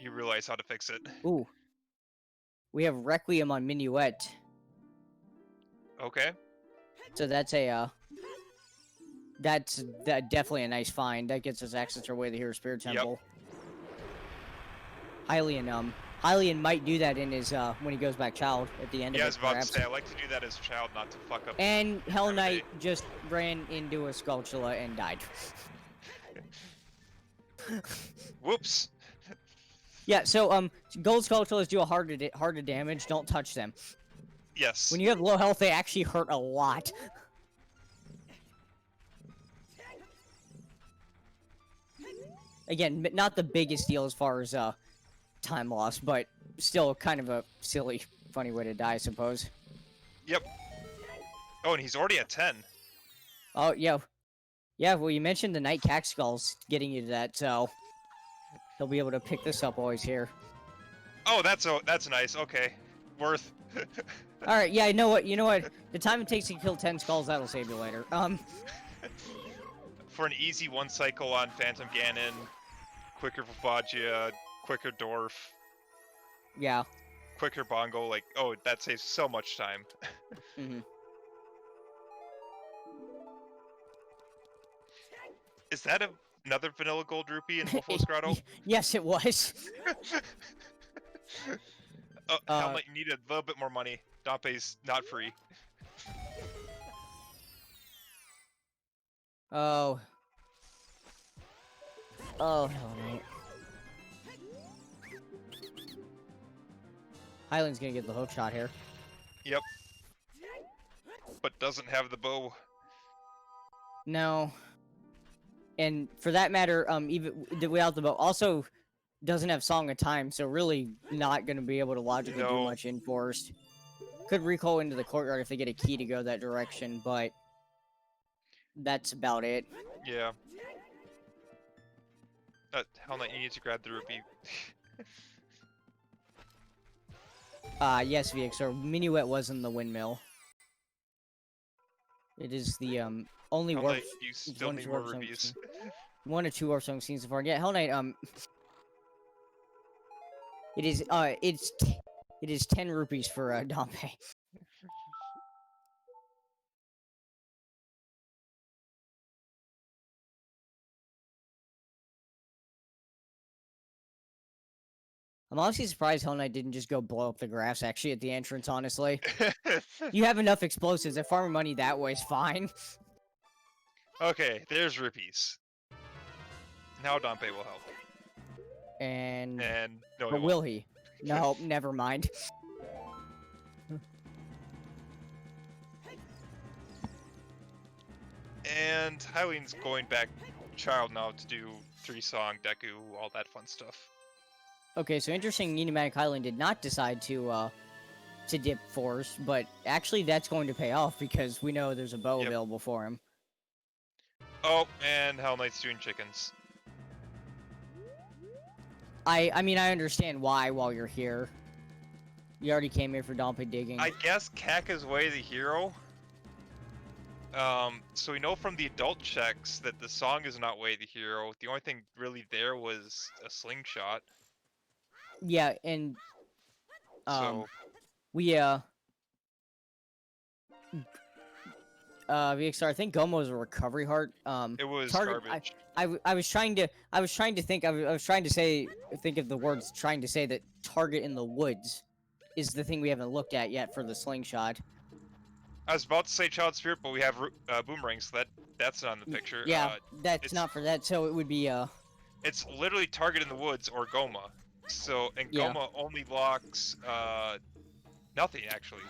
S2: you realize how to fix it.
S3: Ooh. We have Requiem on Minuet.
S2: Okay.
S3: So that's a That's definitely a nice find. That gets us access to our way to the Hero Spirit Temple. Hylian might do that in his when he goes back child at the end
S2: Yeah, I
S3: of
S2: was
S3: it,
S2: about
S3: perhaps.
S2: to say, I like to do that as a child, not to fuck up.
S3: And Hellknight just ran into a Skulltula and died.
S2: Whoops.
S3: Yeah, so gold Skulltulas do a harder damage. Don't touch them.
S2: Yes.
S3: When you have low health, they actually hurt a lot. Again, not the biggest deal as far as time loss, but still kind of a silly, funny way to die, I suppose.
S2: Yep. Oh, and he's already at 10.
S3: Oh, yeah. Yeah, well, you mentioned the Night Cack Skulls getting you to that, so he'll be able to pick this up while he's here.
S2: Oh, that's nice. Okay. Worth.
S3: Alright, yeah, you know what? The time it takes to kill 10 skulls, that'll save you later.
S2: For an easy one cycle on Phantom Ganon, quicker Fafagia, quicker Dwarf,
S3: Yeah.
S2: quicker Bongo, like, oh, that saves so much time.
S3: Mhm.
S2: Is that another vanilla gold rupee in Wolfo's Grotto?
S3: Yes, it was.
S2: Oh, Hellknight, you need a little bit more money. Dompe's not free.
S3: Oh. Oh, Hellknight. Hylian's gonna get the hook shot here.
S2: Yep. But doesn't have the bow.
S3: No. And for that matter, even without the bow, also doesn't have Song of Time, so really not gonna be able to logically do much in Forest. Could recoil into the courtyard if they get a key to go that direction, but that's about it.
S2: Yeah. Hellknight, you need to grab the rupee.
S3: Yes, VXR. Minuet was in the windmill. It is the only warp.
S2: Hellknight, you still need more rupees.
S3: One or two warp songs seen so far. Yeah, Hellknight. It is 10 rupees for Dompe. I'm honestly surprised Hellknight didn't just go blow up the grass actually at the entrance, honestly. You have enough explosives, if farming money that way is fine.
S2: Okay, there's rupees. Now Dompe will help.
S3: And
S2: no,
S3: but will he? No, never mind.
S2: And Hylian's going back child now to do 3-song, Deku, all that fun stuff.
S3: Okay, so interesting, EnigmaticHylian did not decide to dip Force, but actually that's going to pay off because we know there's a bow available for him.
S2: Oh, and Hellknight's doing chickens.
S3: I mean, I understand why while you're here. You already came here for Dompe digging.
S2: I guess Kaka's way the hero. So we know from the adult checks that the song is not way the hero. The only thing really there was a slingshot.
S3: Yeah, and
S2: So
S3: we VXR, I think Gomo's a recovery heart.
S2: it was
S3: target,
S2: garbage.
S3: I was trying to think think of the words trying to say that target in the woods is the thing we haven't looked at yet for the slingshot.
S2: I was about to say Child Spirit, but we have boomerangs, so that's not in the picture.
S3: Yeah, that's not for that, so it would be
S2: It's literally target in the woods or Goma. So and Goma only locks nothing actually.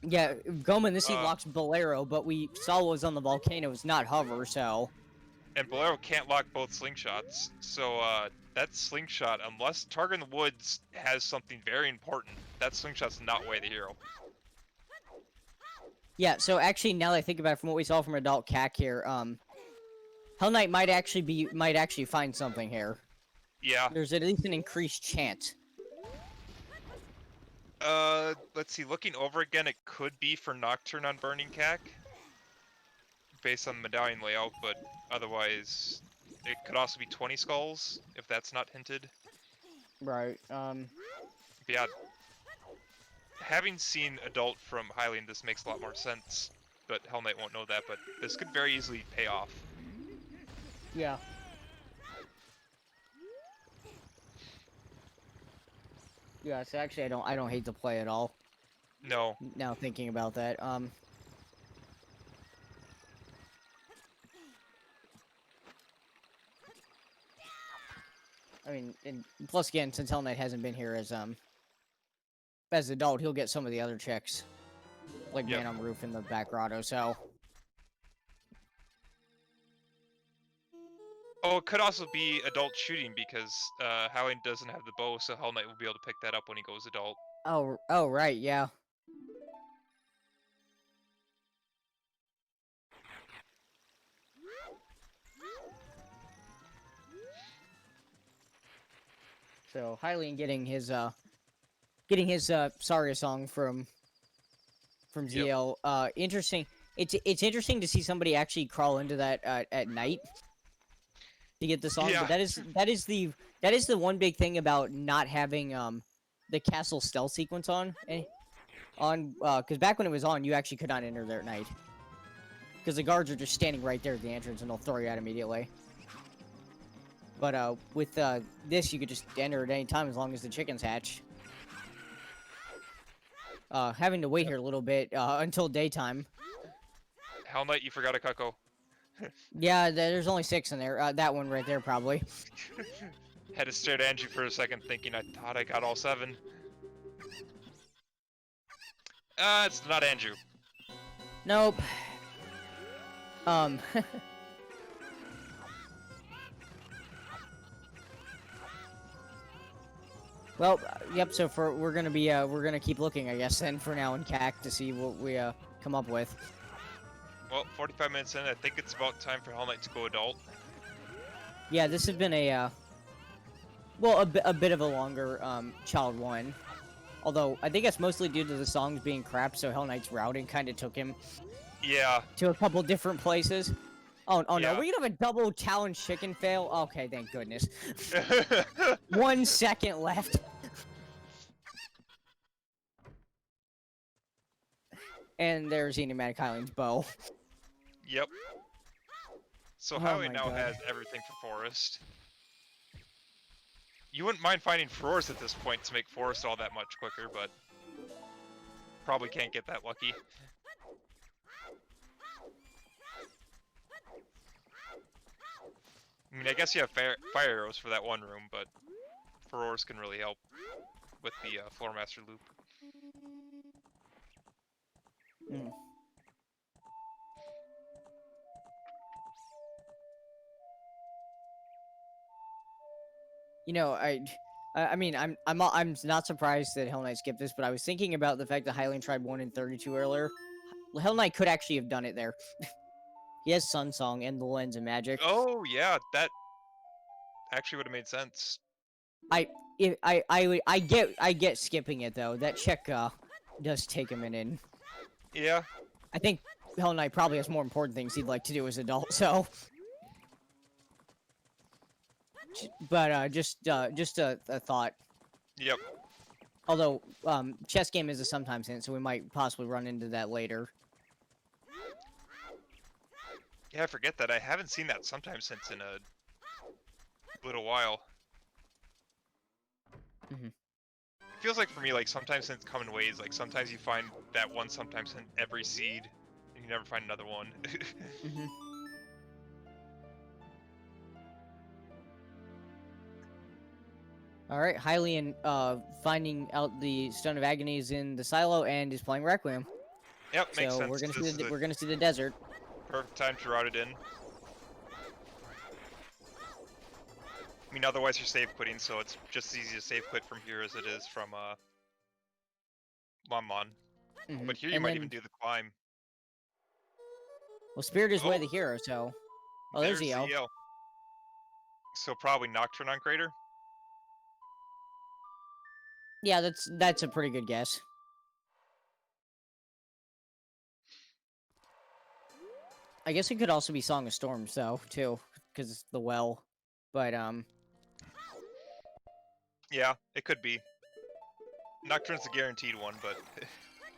S3: Yeah, Goma in this scene locks Bolero, but we saw what was on the volcano was not hover, so.
S2: And Bolero can't lock both slingshots, so that slingshot, unless target in the woods has something very important, that slingshot's not way the hero.
S3: Yeah, so actually, now that I think about it, from what we saw from Adult Cack here, Hellknight might actually find something here.
S2: Yeah.
S3: There's at least an increased chance.
S2: Let's see, looking over again, it could be for Nocturne on Burning Cack, based on the medallion layout, but otherwise, it could also be 20 skulls, if that's not hinted.
S3: Right,
S2: But yeah, having seen Adult from Hylian, this makes a lot more sense, but Hellknight won't know that, but this could very easily pay off.
S3: Yeah. Yeah, so actually I don't hate the play at all.
S2: No.
S3: Now thinking about that. I mean, and plus again, since Hellknight hasn't been here as an adult, he'll get some of the other checks. Like
S2: Yep.
S3: Man on Roof in the back grotto, so
S2: Oh, it could also be adult shooting because Hylian doesn't have the bow, so Hellknight will be able to pick that up when he goes adult.
S3: oh right, yeah. So Hylian getting his Saria song from
S2: Yep.
S3: ZL. Interesting. It's interesting to see somebody actually crawl into that at night to get the song.
S2: Yeah.
S3: But that is the one big thing about not having the castle stealth sequence because back when it was on, you actually could not enter there at night because the guards are just standing right there at the entrance and they'll throw you out immediately. But with this, you could just enter at any time as long as the chickens hatch. Having to wait here a little bit until daytime.
S2: Hellknight, you forgot a cucko.
S3: Yeah, there's only 6 in there. That one right there, probably.
S2: Had to stare at Angie for a second, thinking I thought I got all 7. It's not Andrew.
S3: Nope. Well, yep. So we're gonna keep looking, I guess, then for now in CAC to see what we come up with.
S2: Well, 45 minutes in, I think it's about time for Hellknight to go adult.
S3: Yeah, this has been a well, a bit of a longer child one. Although I think that's mostly due to the songs being crap, so Hellknight's routing kind of took him
S2: Yeah.
S3: to a couple different places. Oh
S2: Yeah.
S3: no, we're gonna have a double challenge chicken fail. Okay, thank goodness. 1 second left. And there's EnigmaticHylian's bow.
S2: Yep. So
S3: Oh
S2: Hylian
S3: my
S2: now
S3: God.
S2: has everything for Forest. You wouldn't mind finding Forest at this point to make Forest all that much quicker, but probably can't get that lucky. I mean, I guess you have fire arrows for that one room, but Forest can really help with the Floormaster loop.
S3: Mm. You know, I mean, I'm not surprised that Hellknight skipped this, but I was thinking about the fact that Hylian tried 1 in 32 earlier. Hellknight could actually have done it there. He has Sun Song and the Lens of Magic.
S2: Oh yeah, that actually would have made sense.
S3: I get skipping it though. That check does take a minute.
S2: Yeah.
S3: I think Hellknight probably has more important things he'd like to do as an adult. So, but just a thought.
S2: Yep.
S3: Although chess game is a sometimes hint, so we might possibly run into that later.
S2: Yeah, I forget that. I haven't seen that sometime since in a little while.
S3: Mhm.
S2: It feels like for me, like sometimes hints come in waves. Like sometimes you find that one, sometimes hint every seed, and you never find another one.
S3: Mhm. All right, Hylian finding out the Stone of Agony is in the silo and is playing Requiem.
S2: Yep, makes
S3: So
S2: sense.
S3: we're gonna
S2: This
S3: see
S2: is
S3: we're gonna see the desert.
S2: perfect time to route it in. I mean, otherwise you're save quitting, so it's just as easy to save quit from here as it is from Mon Mon.
S3: Mhm.
S2: But here you
S3: And
S2: might
S3: then-
S2: even do the climb.
S3: Well, Spirit is way
S2: Oh.
S3: the hero, so. Oh, there's EO.
S2: EO. So probably Nocturne on Crater.
S3: Yeah, that's a pretty good guess. I guess it could also be Song of Storms though, too, because it's the well. But
S2: Yeah, it could be. Nocturne's a guaranteed one, but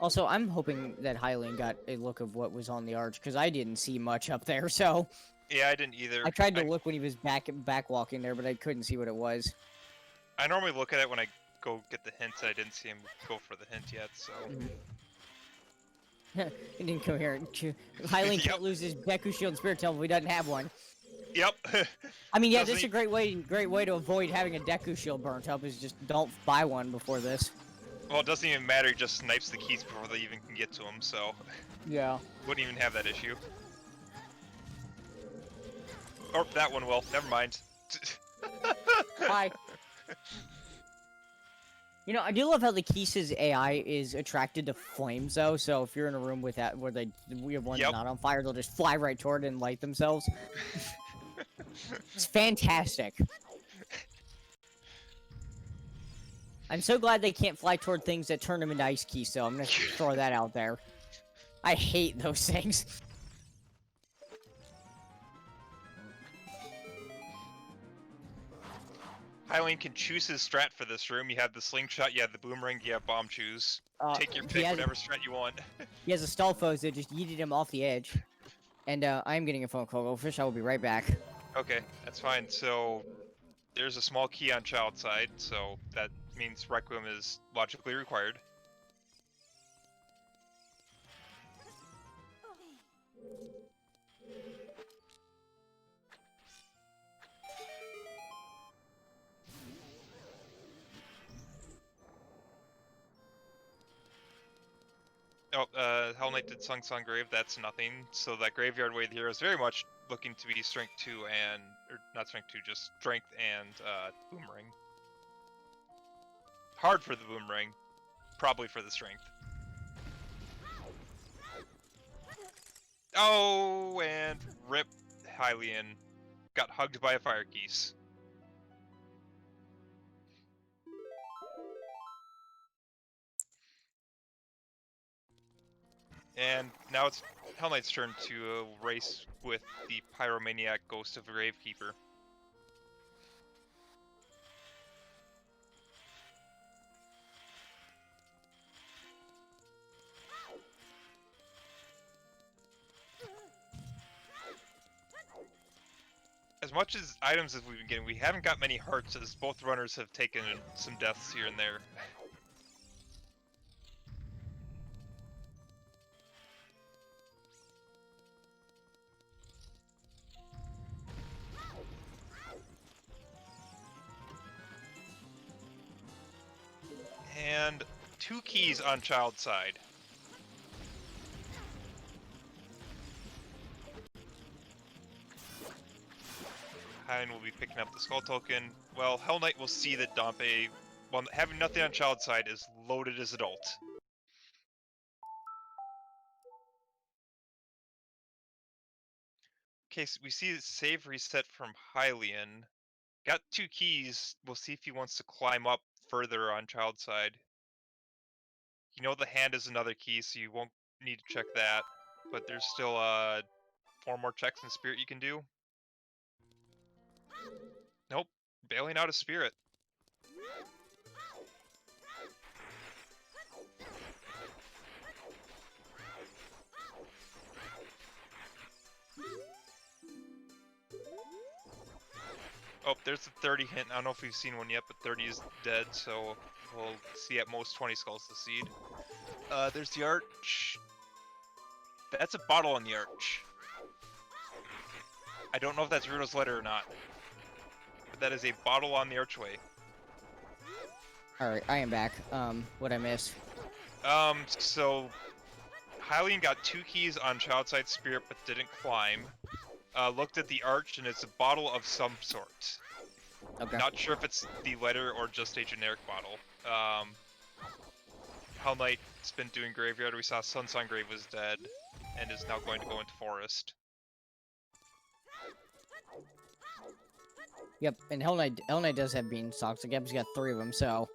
S3: also I'm hoping that Hylian got a look of what was on the arch because I didn't see much up there. So
S2: Yeah, I didn't either.
S3: I tried to look when he was back walking there, but I couldn't see what it was.
S2: I normally look at it when I go get the hints. I didn't see him go for the hint yet, so.
S3: It didn't come here. Hylian can't lose his Deku Shield and Spirit Temple if he doesn't have one.
S2: Yep.
S3: I mean, yeah, this is a great way to avoid having a Deku Shield burnt up. Is just don't buy one before this.
S2: Well, it doesn't even matter. He just snipes the keys before they even can get to him, so.
S3: Yeah.
S2: Wouldn't even have that issue. Or that one will. Never mind.
S3: Hi. You know, I do love how the Kisa's AI is attracted to flames, though. So if you're in a room with that where we have one not on fire, they'll just fly right toward it and light themselves. It's fantastic. I'm so glad they can't fly toward things that turn them into ice keys, so I'm gonna throw that out there. I hate those things.
S2: Hylian can choose his strat for this room. You have the slingshot, you have the boomerang, you have bomb choose. Take your pick, whatever strat you want.
S3: He has a stall foes that just yeeted him off the edge. And I'm getting a phone call, Goldfish. I will be right back.
S2: Okay, that's fine. So there's a small key on child side, so that means Requiem is logically required. Oh, Hellknight did Sung Song Grave, that's nothing. So that Graveyard Way here is very much looking to be Strength 2 and... or not Strength 2, just Strength and, Boomerang. Hard for the Boomerang, probably for the Strength. Oh, and rip Hylian. Got hugged by a Fire Geese. And now it's Hellknight's turn to race with the Pyromaniac Ghost of Gravekeeper. As much as items as we've been getting, we haven't got many hearts as both runners have taken some deaths here and there. And 2 keys on child side. Hylian will be picking up the skull token. Well, Hellknight will see that Dompe, while having nothing on child side, is loaded as adult. Okay, so we see save reset from Hylian. Got 2 keys. We'll see if he wants to climb up further on child side. You know the hand is another key, so you won't need to check that. But there's still 4 more checks in spirit you can do. Nope, bailing out of spirit. Oh, there's the 30 hint. I don't know if we've seen one yet, but 30 is dead, so we'll see at most 20 skulls to seed. There's the arch. That's a bottle on the arch. I don't know if that's Rudo's letter or not. But that is a bottle on the archway.
S3: Alright, I am back. What I missed?
S2: So Hylian got 2 keys on child side spirit but didn't climb. Looked at the arch and it's a bottle of some sort.
S3: Okay.
S2: Not sure if it's the letter or just a generic bottle. Hellknight's been doing graveyard. We saw Sunsong Grave was dead and is now going to go into forest.
S3: Yep, and Hellknight does have beanstalks. The Gab's got 3 of them, so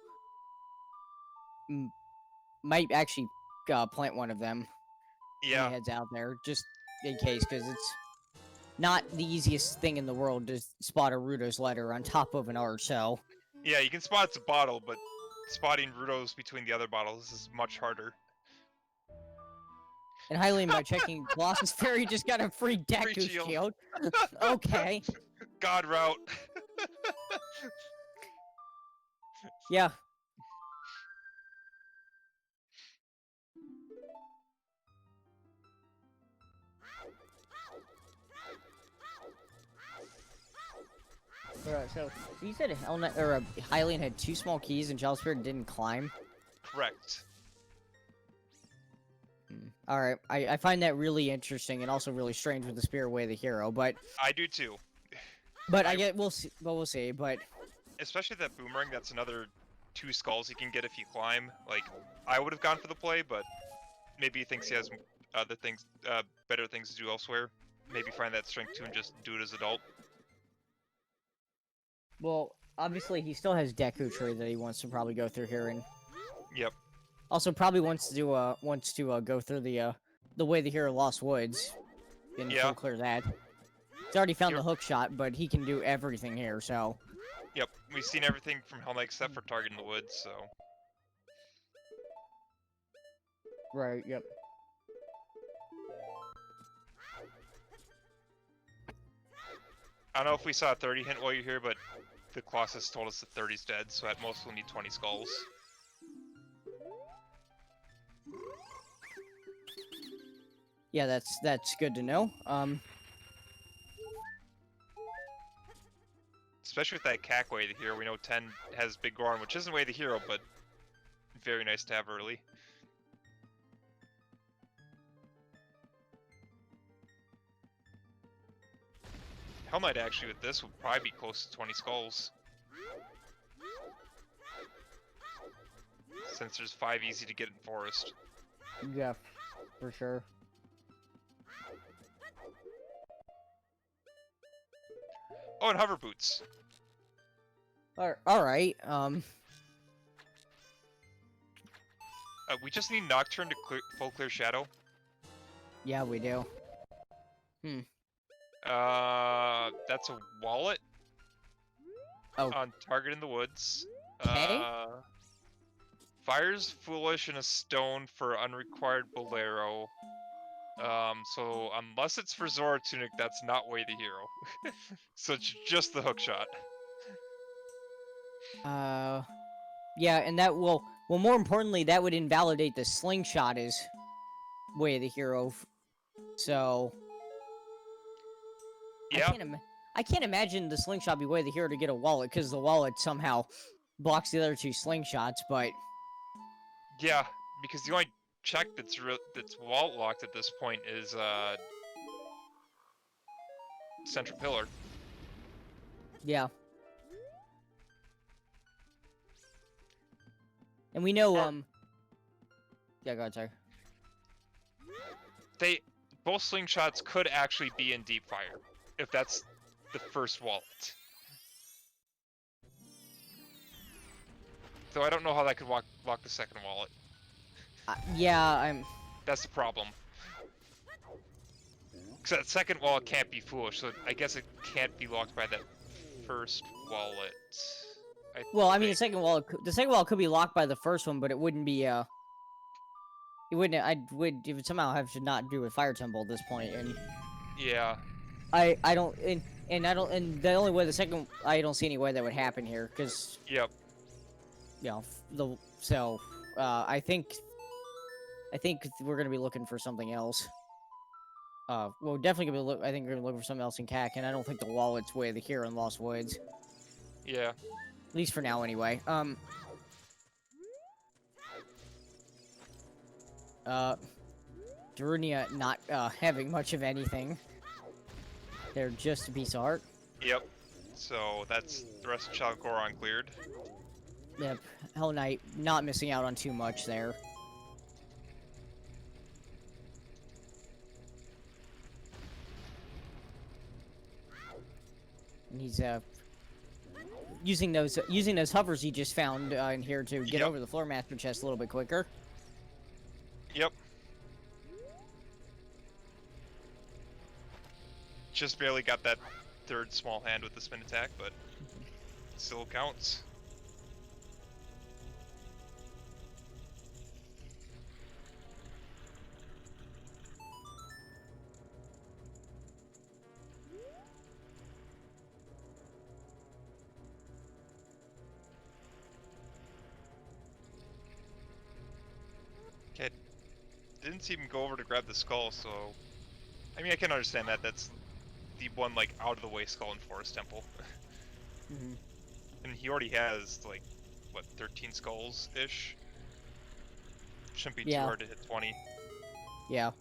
S3: might actually plant one of them.
S2: Yeah.
S3: When he heads out there, just in case, because it's not the easiest thing in the world to spot a Rudo's letter on top of an arch, so...
S2: Yeah, you can spot it's a bottle, but spotting Rudo's between the other bottles is much harder.
S3: And Hylian, by checking Colossus Fairy, just got a free Deku
S2: shield.
S3: shield. Okay.
S2: God route.
S3: Yeah. So you said Hellknight or Hylian had 2 small keys and Child Spirit didn't climb.
S2: Correct.
S3: All right, I find that really interesting and also really strange with the Spirit Way of the hero, but
S2: I do too.
S3: I get we'll see. Well, we'll see. But
S2: Especially that boomerang. That's another 2 skulls he can get if you climb. Like, I would have gone for the play, but maybe he thinks he has other things, better things to do elsewhere. Maybe find that strength 2 and just do it as adult.
S3: well, obviously he still has Deku Tree that he wants to probably go through here, and
S2: Yep.
S3: also probably wants to go through the way the hero Lost Woods and
S2: Yeah.
S3: full clear that. He's already found
S2: Here-
S3: the hook shot, but he can do everything here. So
S2: Yep. We've seen everything from Hellknight except for Target in the Woods, so.
S3: right, yep.
S2: I don't know if we saw a 30 hint while you're here, but the Colossus told us that 30's dead, so at most we'll need 20 skulls.
S3: Yeah, that's good to know.
S2: Especially with that Cack Way of the Hero, we know 10 has Big Goron, which isn't Way of the Hero, but very nice to have early. Hellknight actually with this would probably be close to 20 skulls. Since there's 5 easy to get in Forest.
S3: Yeah, for sure.
S2: Oh, and Hover Boots.
S3: All right.
S2: We just need Nocturne to full clear Shadow.
S3: Yeah, we do.
S2: That's a wallet.
S3: Oh.
S2: On Target in the Woods.
S3: Okay.
S2: Fires Foolish and a stone for unrequired Bolero. So unless it's for Zora Tunic, that's not Way the Hero. So it's just the hook shot.
S3: Yeah, and that will. Well, more importantly, that would invalidate the slingshot as Way of the Hero. So.
S2: Yeah.
S3: I can't imagine the slingshot be Way of the Hero to get a wallet because the wallet somehow blocks the other 2 slingshots. But
S2: Yeah, because the only check that's wallet locked at this point is Central Pillar.
S3: yeah. And we know, yeah, go ahead, sorry.
S2: Both slingshots could actually be in Deep Fire, if that's the first wallet. Though I don't know how that could lock the second wallet.
S3: Yeah,
S2: That's the problem. Because that second wallet can't be foolish, so I guess it can't be locked by that first wallet.
S3: Well, I mean, the second wallet could be locked by the first one, but it wouldn't be, it would somehow have to not do with Fire Temple at this point, and
S2: Yeah.
S3: I don't, and the only way I don't see any way that would happen here, because,
S2: Yep.
S3: you know, I think we're gonna be looking for something else. Well, definitely I think we're gonna be looking for something else in CAC, and I don't think the wallet's Way of the Hero in Lost Woods.
S2: Yeah.
S3: At least for now, anyway. Darunia not having much of anything. They're just a piece of art.
S2: Yep. So that's the rest of Child Goron cleared.
S3: Yep. Hellknight not missing out on too much there. And he's using those hovers he just found in here to get
S2: Yep.
S3: over the floor master chest a little bit quicker.
S2: Yep. Just barely got that third small hand with the spin attack, but still counts. Okay, didn't see him go over to grab the skull, so... I mean, I can understand that. That's the one, like, out-of-the-way skull in Forest Temple.
S3: Mm-hmm.
S2: And he already has, like, what, 13 skulls-ish? Shouldn't be too
S3: Yeah.
S2: hard to hit 20.
S3: Yeah.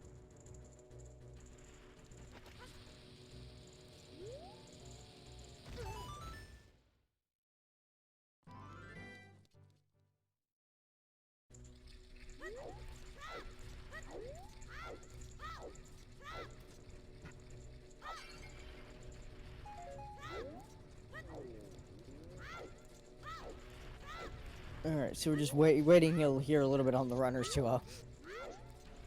S3: Alright, so we're just waiting here a little bit on the runners to,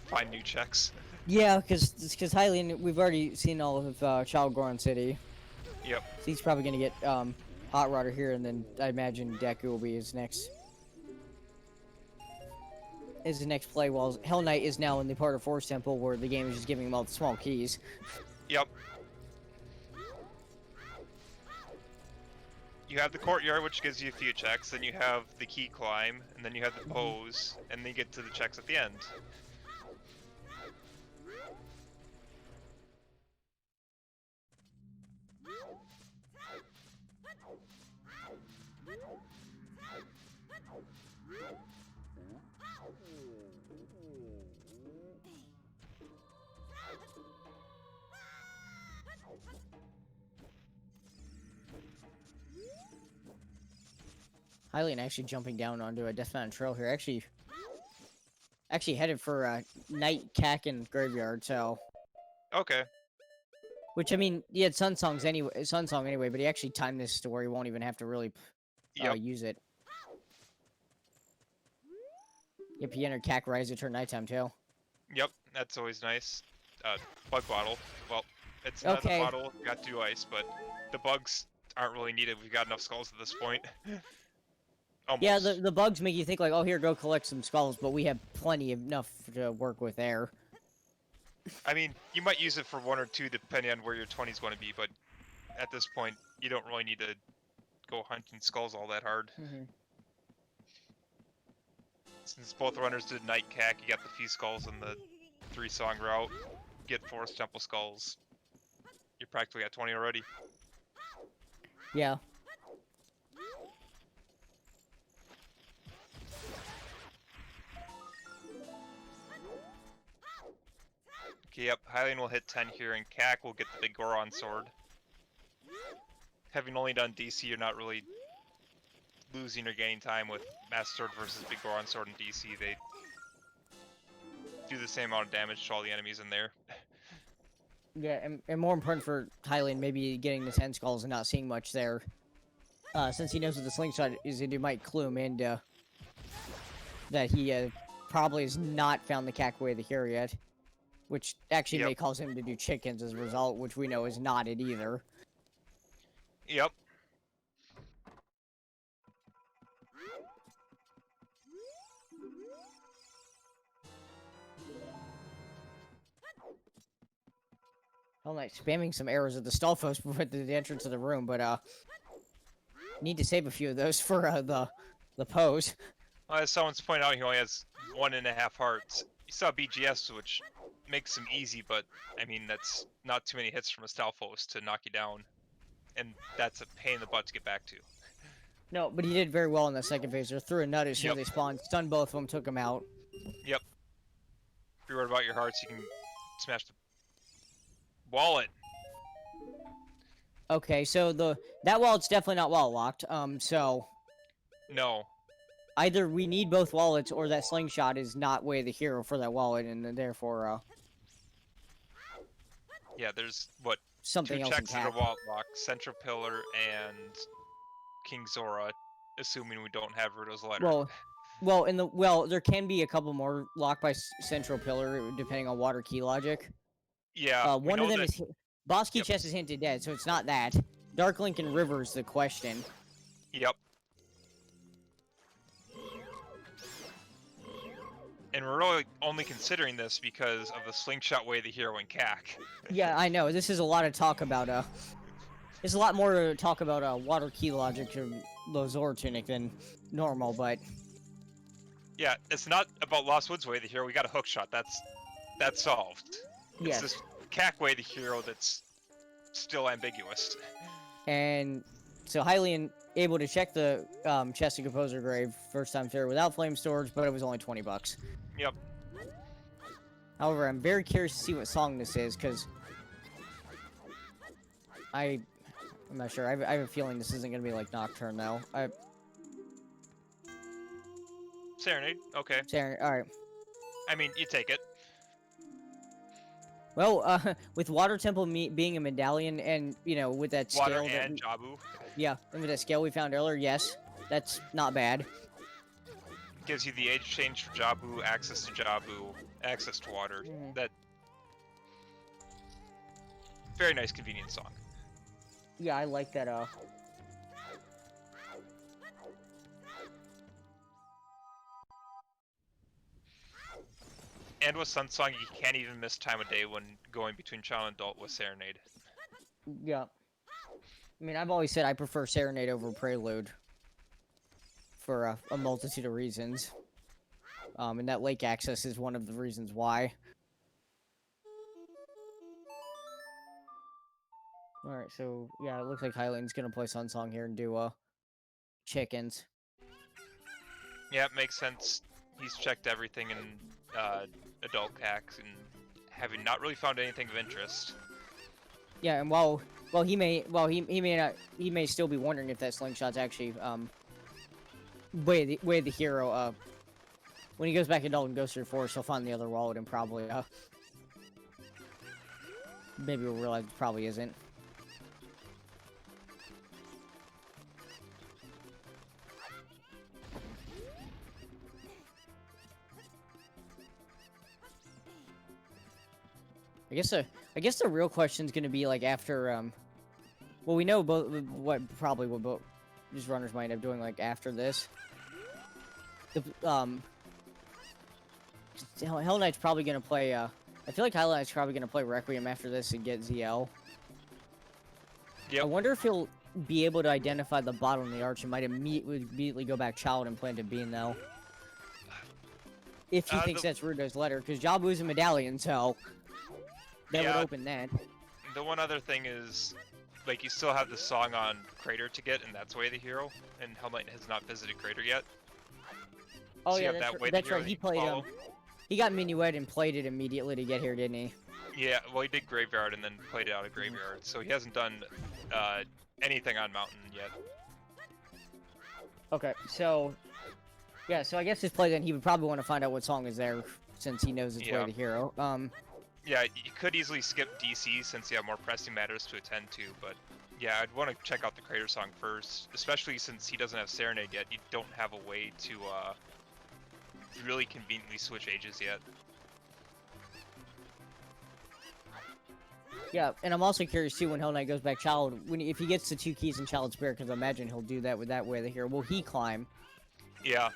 S2: Find new checks.
S3: Yeah, because Hylian, we've already seen all of Child City.
S2: Yep.
S3: So he's probably gonna get Hot Rodder here, and then I imagine Deku will be his next play. While Hellknight is now in the part of Force Temple where the game is just giving him all the small keys.
S2: Yep. You have the courtyard, which gives you a few checks, then you have the key climb, and then you have the pose, and then you get to the checks at the end.
S3: Hylian actually jumping down onto a Death Mountain Trail here. Actually headed for Night Cack and Graveyard. So,
S2: Okay.
S3: which I mean, he had Sun Song anyway, but he actually timed this to where he won't even have to really use it. Yep, he entered Cack right as it turned nighttime too.
S2: Yep, that's always nice. Bug bottle. Well, it's not
S3: Okay.
S2: a bottle, you got to do ice, but the bugs aren't really needed. We've got enough skulls at this point. Almost.
S3: Yeah, the bugs make you think like, oh, here, go collect some skulls, but we have plenty enough to work with there.
S2: I mean, you might use it for one or two depending on where your 20 is going to be, but at this point, you don't really need to go hunting skulls all that hard.
S3: Mm-hmm.
S2: Since both runners did Night Cack, you got the few skulls in the 3-song route. Get Forest Temple skulls. You're practically at 20 already.
S3: Yeah.
S2: Okay, yep, Hylian will hit 10 here, and Cack will get the big Goron sword. Having only done DC, you're not really losing or gaining time with Master Sword versus Big Goron Sword in DC. They do the same amount of damage to all the enemies in there.
S3: Yeah, and more important for Hylian, maybe getting the 10 skulls and not seeing much there. Since he knows what the slingshot is, it might clue him into that he probably has not found the Cackway of the Hero yet. Which actually may cause him to do chickens as a result, which we know is not it either.
S2: Yep.
S3: Hellknight spamming some arrows at the Stalfos before the entrance of the room, but need to save a few of those for the pose.
S2: Well, as someone's pointed out, he only has 1.5 hearts. You saw BGS, which makes him easy, but I mean that's not too many hits from a Stalfos to knock you down, and that's a pain in the butt to get back to.
S3: No, but he did very well in the second phase. They threw a nut as soon as they spawned, stunned both of them, took them out.
S2: Yep. If you're worried about your hearts, you can smash the wallet.
S3: Okay, so that wallet's definitely not wallet locked. So
S2: No.
S3: either we need both wallets, or that slingshot is not Way of the Hero for that wallet, and then therefore
S2: Yeah, there's what
S3: something
S2: two
S3: else in
S2: checks that are
S3: Cack.
S2: wallet lock: Central Pillar and King Zora, assuming we don't have Ruto's letter.
S3: There can be a couple more locked by Central Pillar, depending on water key logic.
S2: Yeah,
S3: One of them is Boss Key Chest is hinted dead, so it's not that. Dark Link and River is the question.
S2: Yep. And we're really only considering this because of the slingshot Way of the Hero and Cack.
S3: Yeah, I know. This is a lot of talk about there's a lot more to talk about water key logic to the Zora Tunic than normal, but
S2: Yeah, it's not about Lost Woods Way the hero. We got a hook shot. That's solved.
S3: Yes.
S2: It's this Cack Way the hero that's still ambiguous.
S3: And so Hylian able to check the chest of Composer Grave first time through without flame storage, but it was only 20 bucks.
S2: Yep.
S3: However, I'm very curious to see what song this is, because I'm not sure. I have a feeling this isn't going to be like Nocturne, though.
S2: Serenade. Okay.
S3: Alright.
S2: I mean, you take it.
S3: Well, with Water Temple being a medallion, and, you know, with that
S2: Water
S3: scale...
S2: and Jabu.
S3: Yeah, and with that scale we found earlier, yes. That's not bad.
S2: Gives you the age change for Jabu, access to Jabu, access to water. That very nice, convenient song.
S3: Yeah, I like that,
S2: And with Sun Song, you can't even miss time of day when going between child and adult with Serenade.
S3: Yeah. I mean, I've always said I prefer Serenade over Prelude. For a multitude of reasons. And that lake access is one of the reasons why. Alright, so, yeah, it looks like Hylian's gonna play Sun Song here and do, chickens.
S2: Yeah, it makes sense. He's checked everything in adult CACs and having not really found anything of interest.
S3: Yeah, and he may still be wondering if that slingshot's actually, way the hero, when he goes back adult and goes through forest, he'll find the other wallet and probably, maybe we'll realize it probably isn't. I guess the real question's gonna be like after well, we know what both these runners might end up doing like after this. The Hell Knight's probably gonna play I feel like Hell Knight's probably gonna play Requiem after this and get ZL.
S2: Yep.
S3: I wonder if he'll be able to identify the bottom of the arch and might immediately go back Child and plan to Bean though. If he thinks that's Rudo's letter, because Jabu's a medallion, so that would open that.
S2: The one other thing is, like, you still have the song on Crater to get, and that's Way the Hero, and Hellknight has not visited Crater yet.
S3: Oh
S2: so
S3: yeah, that's
S2: right.
S3: He played he got Minuet and played it immediately to get here, didn't he?
S2: Yeah, well, he did Graveyard and then played it out of Graveyard, so he hasn't done anything on Mountain yet.
S3: Okay, so yeah, so I guess his play then he would probably want to find out what song is there since he knows it's Way the Hero.
S2: Yeah, you could easily skip DC since you have more pressing matters to attend to, but yeah, I'd want to check out the Crater song first, especially since he doesn't have Serenade yet. You don't have a way to really conveniently switch ages yet.
S3: Yeah, and I'm also curious too when Hell Knight goes back Child, if he gets the 2 keys in Child Spirit, because I imagine he'll do that with that Way the Hero. Will he climb?
S2: Yeah.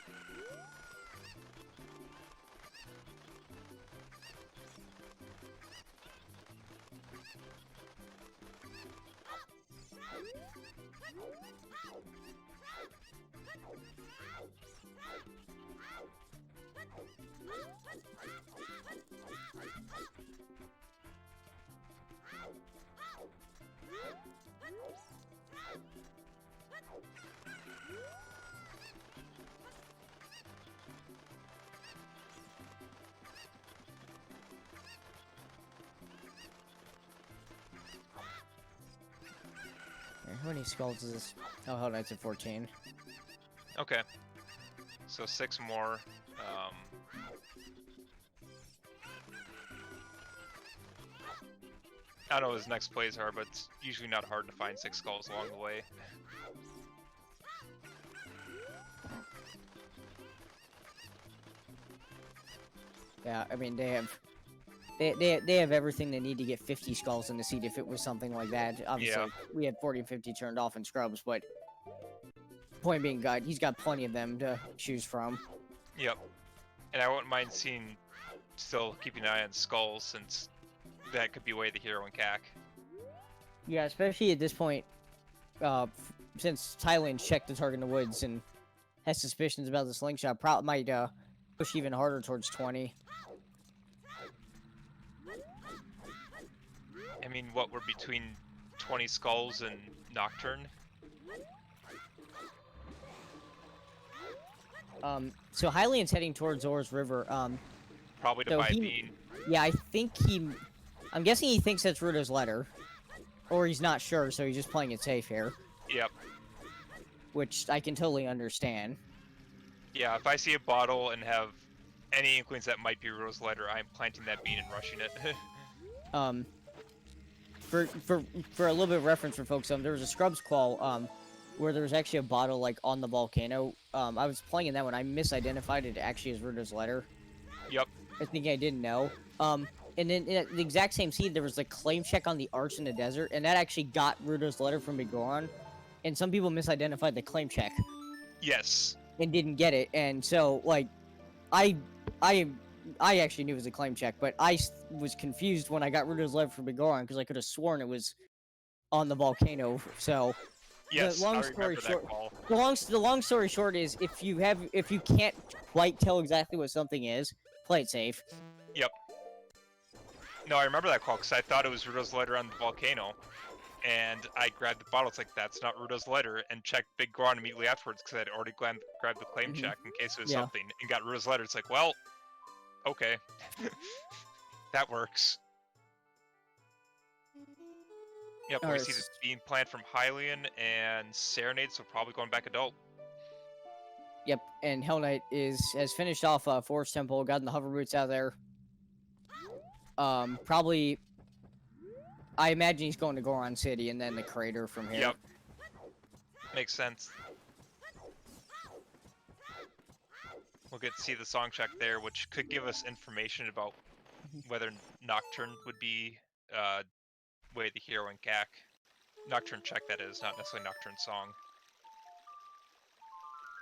S3: How many skulls is this? Oh, Hell Knight's at 14.
S2: Okay. So 6 more. I don't know what his next plays are, but it's usually not hard to find 6 skulls along the way.
S3: Yeah, I mean they have everything they need to get 50 skulls in the seat if it was something like that. Obviously, we had 40 and 50 turned off in scrubs, but point being, God, he's got plenty of them to choose from.
S2: Yep. And I wouldn't mind still keeping an eye on skulls since that could be Way the Hero and CAC.
S3: Yeah, especially at this point, since Thailand checked the target in the woods and has suspicions about the slingshot, might push even harder towards 20.
S2: I mean, what, we're between 20 Skulls and Nocturne?
S3: So Hylian's heading towards Zor's River.
S2: Probably to
S3: So
S2: buy
S3: he-
S2: Bean.
S3: Yeah, I think I'm guessing he thinks that's Ruto's letter. Or he's not sure, so he's just playing it safe here.
S2: Yep.
S3: Which I can totally understand.
S2: Yeah, if I see a bottle and have any inklings that might be Ruto's letter, I'm planting that bean and rushing it.
S3: For a little bit of reference for folks, there was a Scrubs call, where there was actually a bottle, like, on the volcano. I was playing in that one. I misidentified it actually as Ruto's letter.
S2: Yep.
S3: I think I didn't know. And then in the exact same scene, there was a claim check on the arch in the desert, and that actually got Ruto's letter from Big Goron. And some people misidentified the claim check
S2: Yes.
S3: and didn't get it. And so, like, I actually knew it was a claim check, but was confused when I got Ruto's letter from Big Goron because I could have sworn it was on the volcano. So,
S2: Yes,
S3: long
S2: I
S3: story
S2: remember
S3: short-
S2: that call.
S3: the long story short is, if you can't quite tell exactly what something is, play it safe.
S2: Yep. No, I remember that call because I thought it was Ruto's letter on the volcano. And I grabbed the bottle. It's like, that's not Ruto's letter. And checked Big Goron immediately afterwards because I'd already grabbed the claim check in case it was
S3: Yeah.
S2: something. And got Ruto's letter. It's like, well, okay. That works. Yep, we
S3: Alright,
S2: see the bean plant from Hylian and Serenade, so probably going back adult.
S3: Yep, and Hellknight has finished off Forest Temple, gotten the hover boots out of there. Probably, I imagine he's going to Goron City and then the crater from here.
S2: Yep. Makes sense. We'll get to see the song check there, which could give us information about whether Nocturne would be Way of the Hero and CAC. Nocturne check, that is, not necessarily Nocturne song.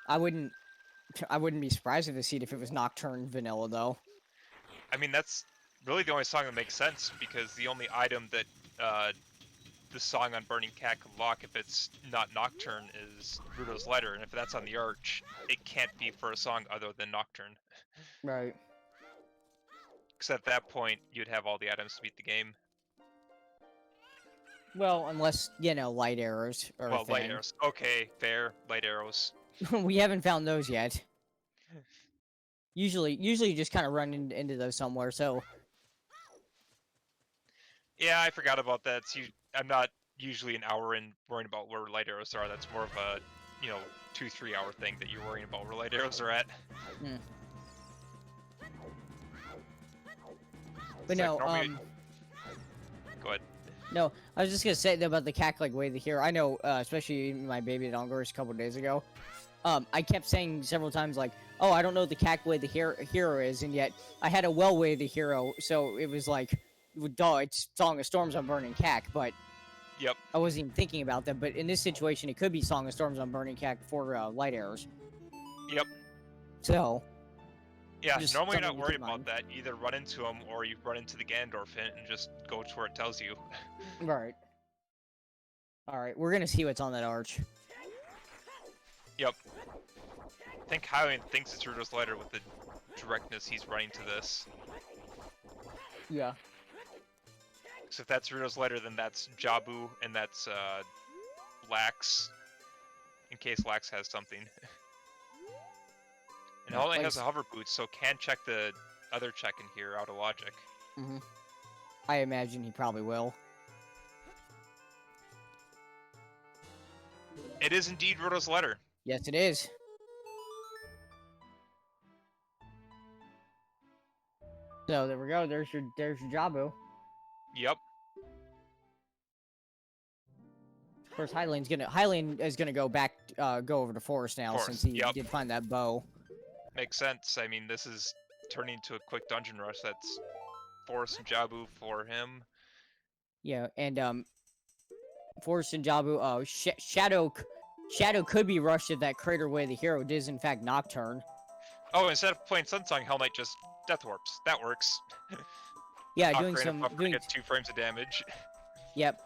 S3: I wouldn't be surprised if they see it if it was Nocturne vanilla though.
S2: I mean, that's really the only song that makes sense, because the only item that the song on Burning Cat could lock, if it's not Nocturne, is Ruto's letter, and if that's on the Arch, it can't be for a song other than Nocturne.
S3: Right.
S2: Because at that point, you'd have all the items to beat the game.
S3: Well, unless, light arrows or
S2: Well, light arrows. Okay, fair. Light arrows.
S3: We haven't found those yet. Usually you just kind of run into those somewhere, so...
S2: Yeah, I forgot about that. I'm not usually an hour in worrying about where light arrows are. That's more of a, 2-3 hour thing that you're worrying about where light arrows are at.
S3: But
S2: It's
S3: no,
S2: like, Go ahead.
S3: No, I was just gonna say about the CAC like way of the hero. I know, especially my baby at Ongorish a couple days ago. I kept saying several times like, "Oh, I don't know what the CAC way the hero is," and yet I had a well way of the hero, so it was like, duh, it's Song of Storms on Burning CAC, but
S2: Yep.
S3: I wasn't even thinking about that. But in this situation, it could be Song of Storms on Burning CAC for light arrows.
S2: Yep.
S3: So.
S2: Yeah,
S3: Just
S2: normally you're not
S3: something to
S2: worried
S3: keep in
S2: about that. You either run into them or you run into the Ganondorf hint and just go to where it tells you.
S3: Right. All right, we're gonna see what's on that arch.
S2: Yep. I think Hylian thinks it's Ruto's letter with the directness he's running to this.
S3: Yeah.
S2: So if that's Ruto's letter, then that's Jabu, and that's Lax, in case Lax has something. And
S3: Yeah,
S2: Hylian
S3: like
S2: has a hover boot, so can check the other check in here out of logic.
S3: I imagine he probably will.
S2: It is indeed Ruto's letter.
S3: Yes, it is. So there we go. There's your Jabu.
S2: Yep.
S3: Of course, Hylian is gonna go back, go over to Forest now
S2: Forest,
S3: since he
S2: yep.
S3: did find that bow.
S2: Makes sense. I mean, this is turning into a quick dungeon rush. That's Forest and Jabu for him.
S3: Yeah, and Forest and Jabu. Shadow could be rushed if that Crater Way of the Hero is in fact Nocturne.
S2: Oh, instead of playing Sunsong, Hellknight just Death Warps. That works.
S3: Yeah,
S2: Ocarina
S3: doing some
S2: of Buffer gets 2 frames of damage.
S3: Yep.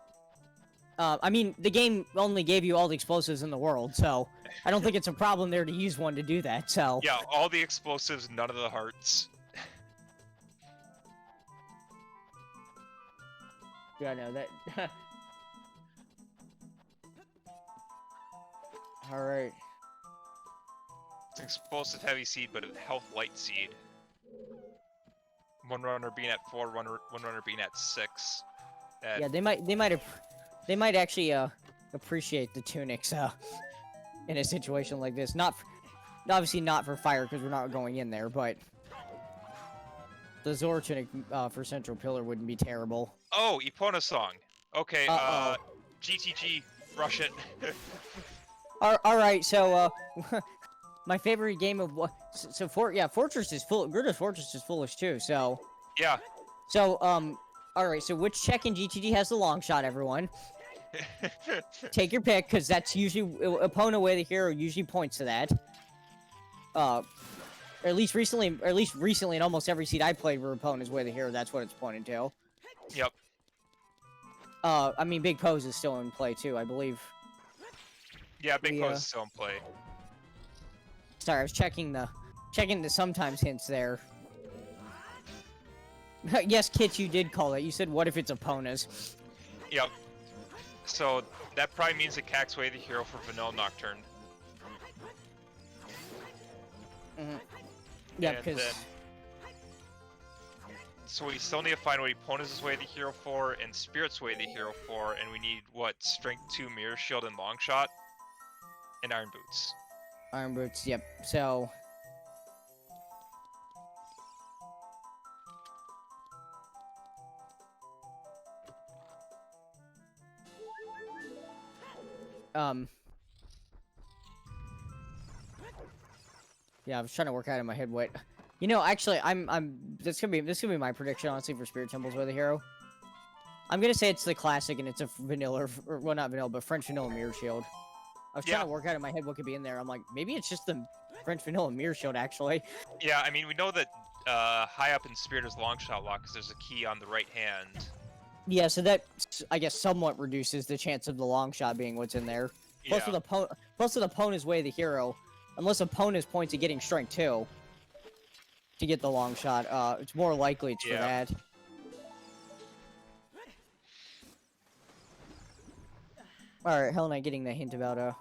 S3: I mean, the game only gave you all the explosives in the world, so I don't think it's a problem there to use one to do that, so...
S2: Yeah, all the explosives, none of the hearts.
S3: Yeah, no, that... Alright.
S2: It's an explosive heavy seed, but a health light seed. One runner being at 4, one runner being at 6.
S3: Yeah, they might actually appreciate the tunics in a situation like this. Obviously not for fire because we're not going in there, but the Zora tunic for Central Pillar wouldn't be terrible.
S2: Oh, Epona song. Okay,
S3: Uh-oh.
S2: GTG, rush it.
S3: All right, so my favorite game of Fortress is full. Gerda's Fortress is foolish too. So
S2: Yeah.
S3: So all right. So which check in GTD has the long shot? Everyone, take your pick because that's usually opponent way the hero usually points to that. Or at least recently in almost every seed I played where opponent's way the hero, that's what it's pointing to.
S2: Yep.
S3: I mean, Big Pose is still in play too, I believe.
S2: Yeah, Big Pose is still in play.
S3: Sorry, I was checking the sometimes hints there. Yes, Kit, you did call it. You said, what if it's Epona's?
S2: Yep. So, that probably means that Cac's way the hero for Vanilla Nocturne.
S3: Mm-hmm. Yeah,
S2: And
S3: because...
S2: then- So we still need to find what Epona's way the hero for, and Spirit's way the hero for, and we need, what, Strength 2 Mirror Shield and Long Shot? And Iron Boots.
S3: Iron Boots, yep. So... Yeah, I was trying to work out in my head what... You know, actually, this could be my prediction, honestly, for Spirit Temples with a hero. I'm gonna say it's the classic, and it's a vanilla, or, well, not vanilla, but French vanilla mirror shield. I was trying to work out in my head what could be in there. I'm like, maybe it's just the French vanilla mirror shield, actually.
S2: Yeah, I mean, we know that high up in Spirit is Long Shot lock, because there's a key on the right hand.
S3: Yeah, so that, I guess, somewhat reduces the chance of the long shot being what's in there. Plus,
S2: Yeah.
S3: with opponent's way the hero, unless opponent's points to getting strength 2 to get the long shot, it's more likely it's for that. Alright, Hellknight getting the hint about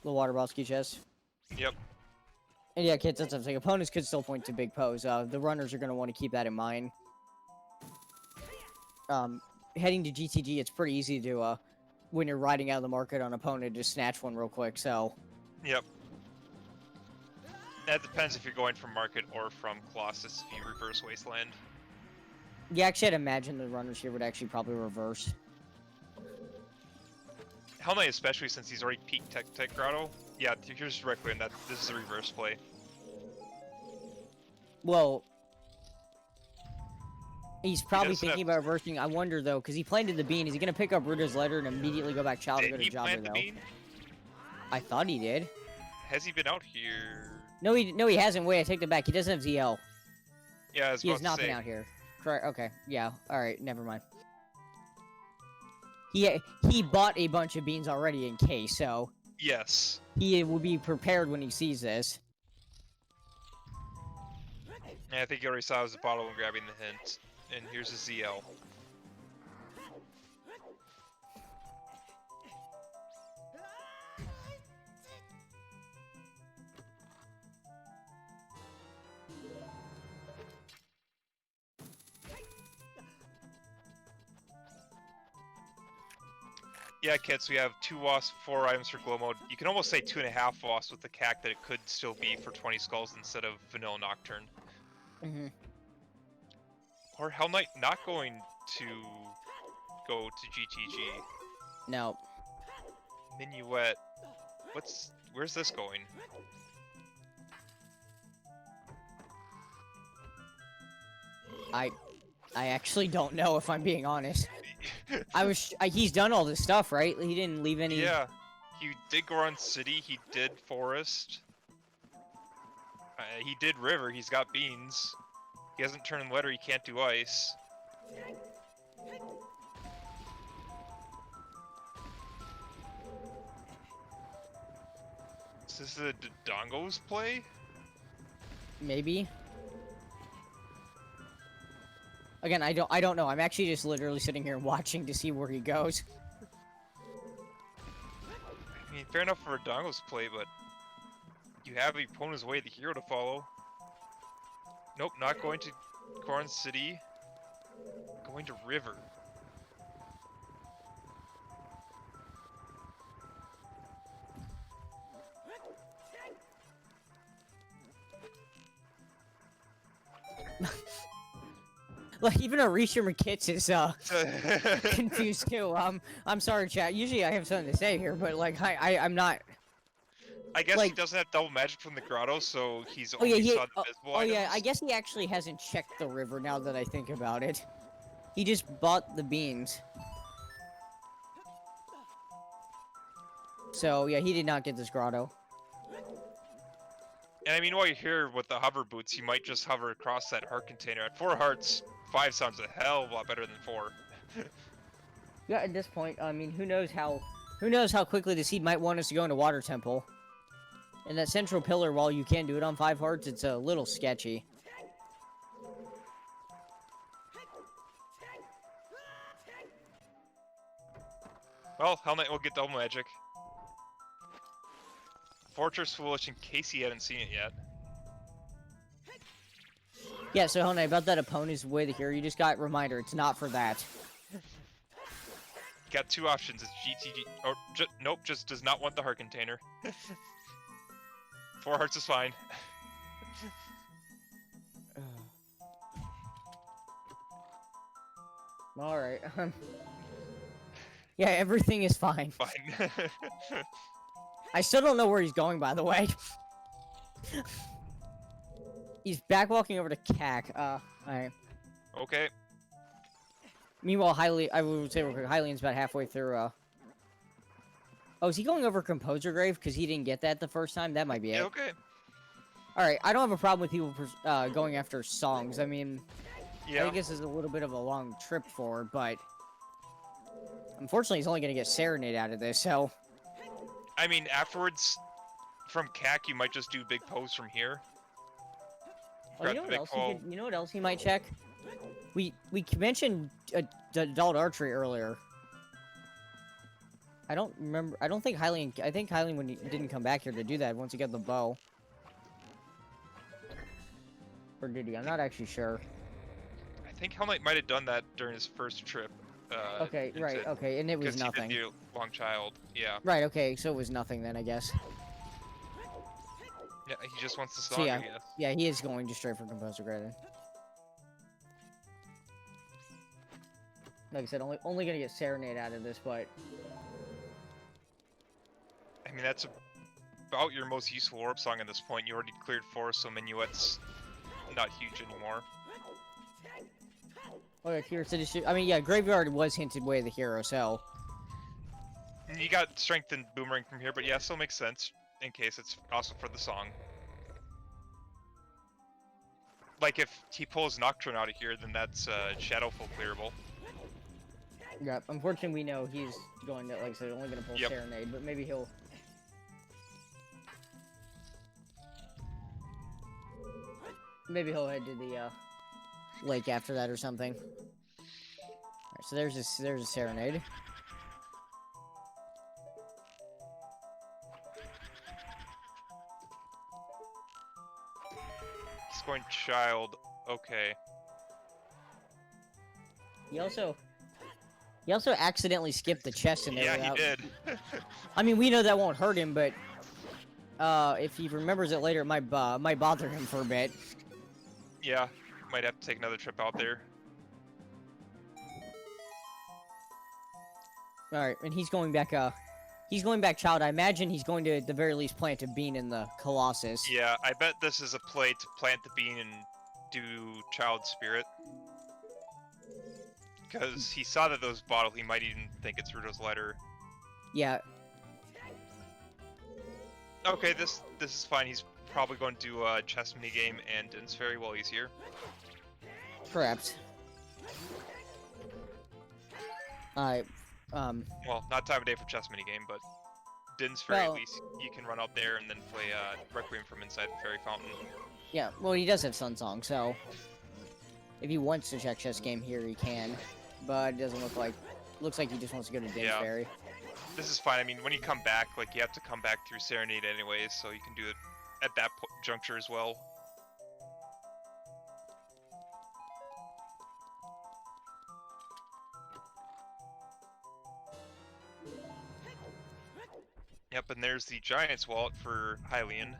S3: the water bosky chest.
S2: Yep.
S3: And yeah, kids, that's what I'm saying. Opponents could still point to Big Pose. The runners are going to want to keep that in mind. Heading to GTG, it's pretty easy to, when you're riding out of the market on opponent, just snatch one real quick, so...
S2: Yep. That depends if you're going from Market or from Colossus if you reverse Wasteland.
S3: Yeah, actually, I'd imagine the runners here would actually probably reverse.
S2: Hellknight especially, since he's already peaked Tech Grotto. Yeah, here's Requiem, that this is a reverse play.
S3: Well... He's probably
S2: doesn't
S3: thinking about reversing. I wonder, though, because he planted the bean. Is he going to pick up Ruda's letter and immediately go back child to go
S2: Did
S3: to
S2: he
S3: Jobber,
S2: plant the
S3: though?
S2: bean?
S3: I thought he did.
S2: Has he been out here?
S3: No, he hasn't. Wait, I take that back. He doesn't have ZL.
S2: Yeah, I was
S3: He
S2: about
S3: has
S2: to
S3: not
S2: say.
S3: been out here. Correct. Okay. Yeah. All right. Never mind. He bought a bunch of beans already in case, so
S2: Yes.
S3: he will be prepared when he sees this.
S2: And I think he already saw his bottle when grabbing the hint. And here's his ZL. Yeah, kids, we have 2 wasps, 4 items for glow mode. You can almost say 2.5 wasps with the cac that it could still be for 20 skulls instead of Vanilla Nocturne.
S3: Mm-hmm.
S2: Or Hellknight not going to go to GTG.
S3: No.
S2: Minuet. Where's this going?
S3: I actually don't know if I'm being honest. He's done all this stuff, right? He didn't leave any...
S2: Yeah. He did Goron City, he did Forest. He did River, he's got beans. He hasn't turned letter, he can't do ice. Is this a Dodongo's play?
S3: Maybe. Again, I don't know. I'm actually just literally sitting here watching to see where he goes.
S2: I mean, fair enough for a Dodongo's play, but you have your opponent's way the hero to follow. Nope, not going to Corn City. Going to River.
S3: Like, even Arisha McKitts is, confused too. I'm sorry, chat. Usually I have something to say here, but, like, I'm not...
S2: I guess
S3: like,
S2: he doesn't have double magic from the grotto, so he's
S3: Oh, yeah,
S2: only
S3: he...
S2: saw the visible
S3: oh, yeah,
S2: items.
S3: I guess he actually hasn't checked the river now that I think about it. He just bought the beans. So, yeah, he did not get this grotto.
S2: And I mean, while you're here with the hover boots, you might just hover across that heart container. At 4 hearts, 5 sounds a hell of a lot better than 4.
S3: Yeah, at this point, I mean, who knows how quickly the seed might want us to go into Water Temple. And that central pillar, while you can do it on 5 hearts, it's a little sketchy.
S2: Well, Hellknight will get double magic. Fortress Foolish, in case he hadn't seen it yet.
S3: Yeah, so Hellknight, about that opponent's way to hero, you just got reminder, it's not for that.
S2: Got 2 options, it's GTG, or, nope, just does not want the heart container. 4 hearts is fine.
S3: Alright, yeah, everything is fine.
S2: Fine.
S3: I still don't know where he's going, by the way. He's back walking over to CAC. Alright.
S2: Okay.
S3: Meanwhile, I would say Hylian's about halfway through, Oh, is he going over Composer Grave? Because he didn't get that the first time? That might be it.
S2: Yeah, okay.
S3: Alright, I don't have a problem with people going after songs. I mean,
S2: Yeah.
S3: I guess it's a little bit of a long trip forward, but... Unfortunately, he's only going to get Serenade out of this, so...
S2: I mean, afterwards, from CAC, you might just do big pose from here.
S3: Oh, you know what else he might check? We mentioned adult archery earlier. I don't remember. I don't think Hylian. I think Hylian when he didn't come back here to do that once he got the bow. Or did he? I'm not actually sure.
S2: I think Hellknight might have done that during his first trip.
S3: Okay, right. Okay, and it was nothing.
S2: He did the long child. Yeah.
S3: Right. Okay, so it was nothing then, I guess.
S2: Yeah, he just wants the
S3: So
S2: song,
S3: yeah,
S2: I guess.
S3: yeah, he is going just straight for Composer Grade. Like I said, only gonna get Serenade out of this, but
S2: I mean, that's about your most useful orb song at this point. You already cleared 4, so Minuet's not huge anymore.
S3: okay, here's the issue. I mean, yeah, Graveyard was hinted way the hero, so
S2: And you got Strength and Boomerang from here, but yeah, still makes sense in case it's also for the song. Like, if he pulls Nocturne out of here, then that's Shadowful clearable.
S3: yeah. Unfortunately, we know he's going to, like I said, only gonna pull Serenade, but maybe he'll. Maybe he'll head to the lake after that or something. Alright, so there's a Serenade.
S2: He's going Child. Okay.
S3: He also accidentally skipped the chest in there.
S2: Yeah, he did.
S3: I mean, we know that won't hurt him, but if he remembers it later, it might bother him for a bit.
S2: Yeah, might have to take another trip out there.
S3: Alright, and he's going back, Child. I imagine he's going to, at the very least, plant a bean in the Colossus.
S2: Yeah, I bet this is a play to plant the bean and do Child Spirit. Because he saw that those bottle, he might even think it's Ruto's letter.
S3: Yeah.
S2: Okay, this is fine. He's probably going to do a chess minigame and Din's Fairy while he's here.
S3: Perhaps. Alright,
S2: Well, not time of day for chess minigame, but... Din's Ferry,
S3: Well-
S2: at least you can run out there and then play Requiem from inside the Fairy Fountain.
S3: Yeah, well, he does have Sun Song, so if he wants to check chess game here, he can. But it doesn't look like. Looks like he just wants to go to Din's
S2: Yeah.
S3: Ferry.
S2: This is fine. I mean, when you come back, like, you have to come back through Serenade anyways, so you can do it at that juncture as well. Yep, and there's the Giant's Wallet for Hylian.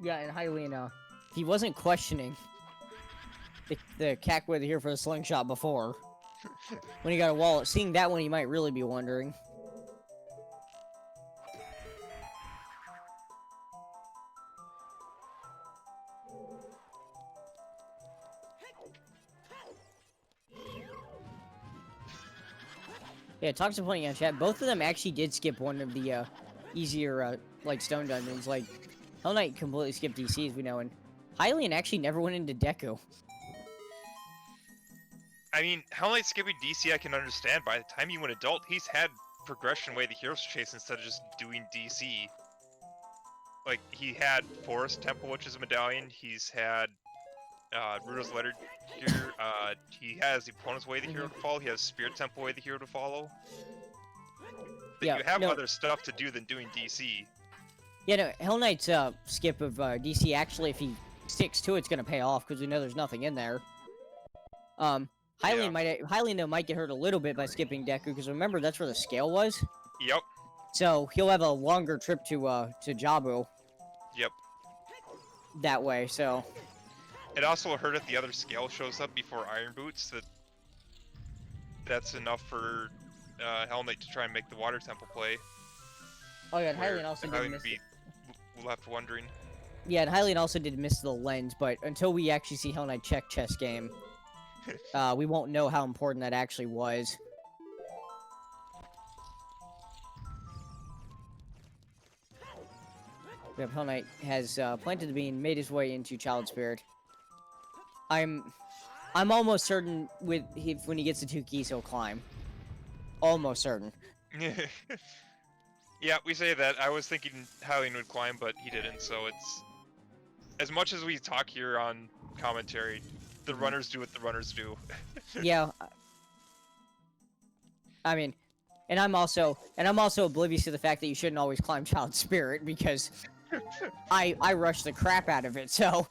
S3: Yeah, and Hylian, he wasn't questioning the cack with here for the slingshot before. When he got a wallet, seeing that one, he might really be wondering. Yeah, talks to playing on chat. Both of them actually did skip one of the easier like stone dungeons. Like Hellknight completely skipped DC, as we know, and Hylian actually never went into Deku.
S2: I mean, Hellknight skipping DC I can understand. By the time he went adult, he's had progression way the heroes chase instead of just doing DC. Like, he had Forest Temple, which is a medallion. He's had Rudo's Letter here. He has the opponent's way the hero to follow. He has Spirit Temple way the hero to follow. But
S3: Yeah,
S2: you have
S3: no.
S2: other stuff to do than doing DC.
S3: Yeah, no, Hellknight's skip of DC, actually, if he sticks to it's gonna pay off, because we know there's nothing in there. Hylian
S2: Yeah.
S3: might get hurt a little bit by skipping Deku, because remember, that's where the scale was.
S2: Yep.
S3: So, he'll have a longer trip to Jabu
S2: Yep.
S3: that way, so...
S2: It also hurt if the other scale shows up before Iron Boots. That's enough for Hellknight to try and make the Water Temple play.
S3: Oh yeah, and
S2: where
S3: Hylian also did
S2: Hylian
S3: miss...
S2: would be left wondering.
S3: Yeah, and Hylian also did miss the lens, but until we actually see Hellknight check chess game, we won't know how important that actually was. Yep, Hellknight has planted the bean, made his way into Child Spirit. I'm almost certain when he gets the 2 keys, he'll climb. Almost certain.
S2: Yeah, we say that. I was thinking Hylian would climb, but he didn't, so it's... As much as we talk here on commentary, the runners do what the runners do.
S3: Yeah. I mean, and I'm also oblivious to the fact that you shouldn't always climb Child Spirit, because I rush the crap out of it, so...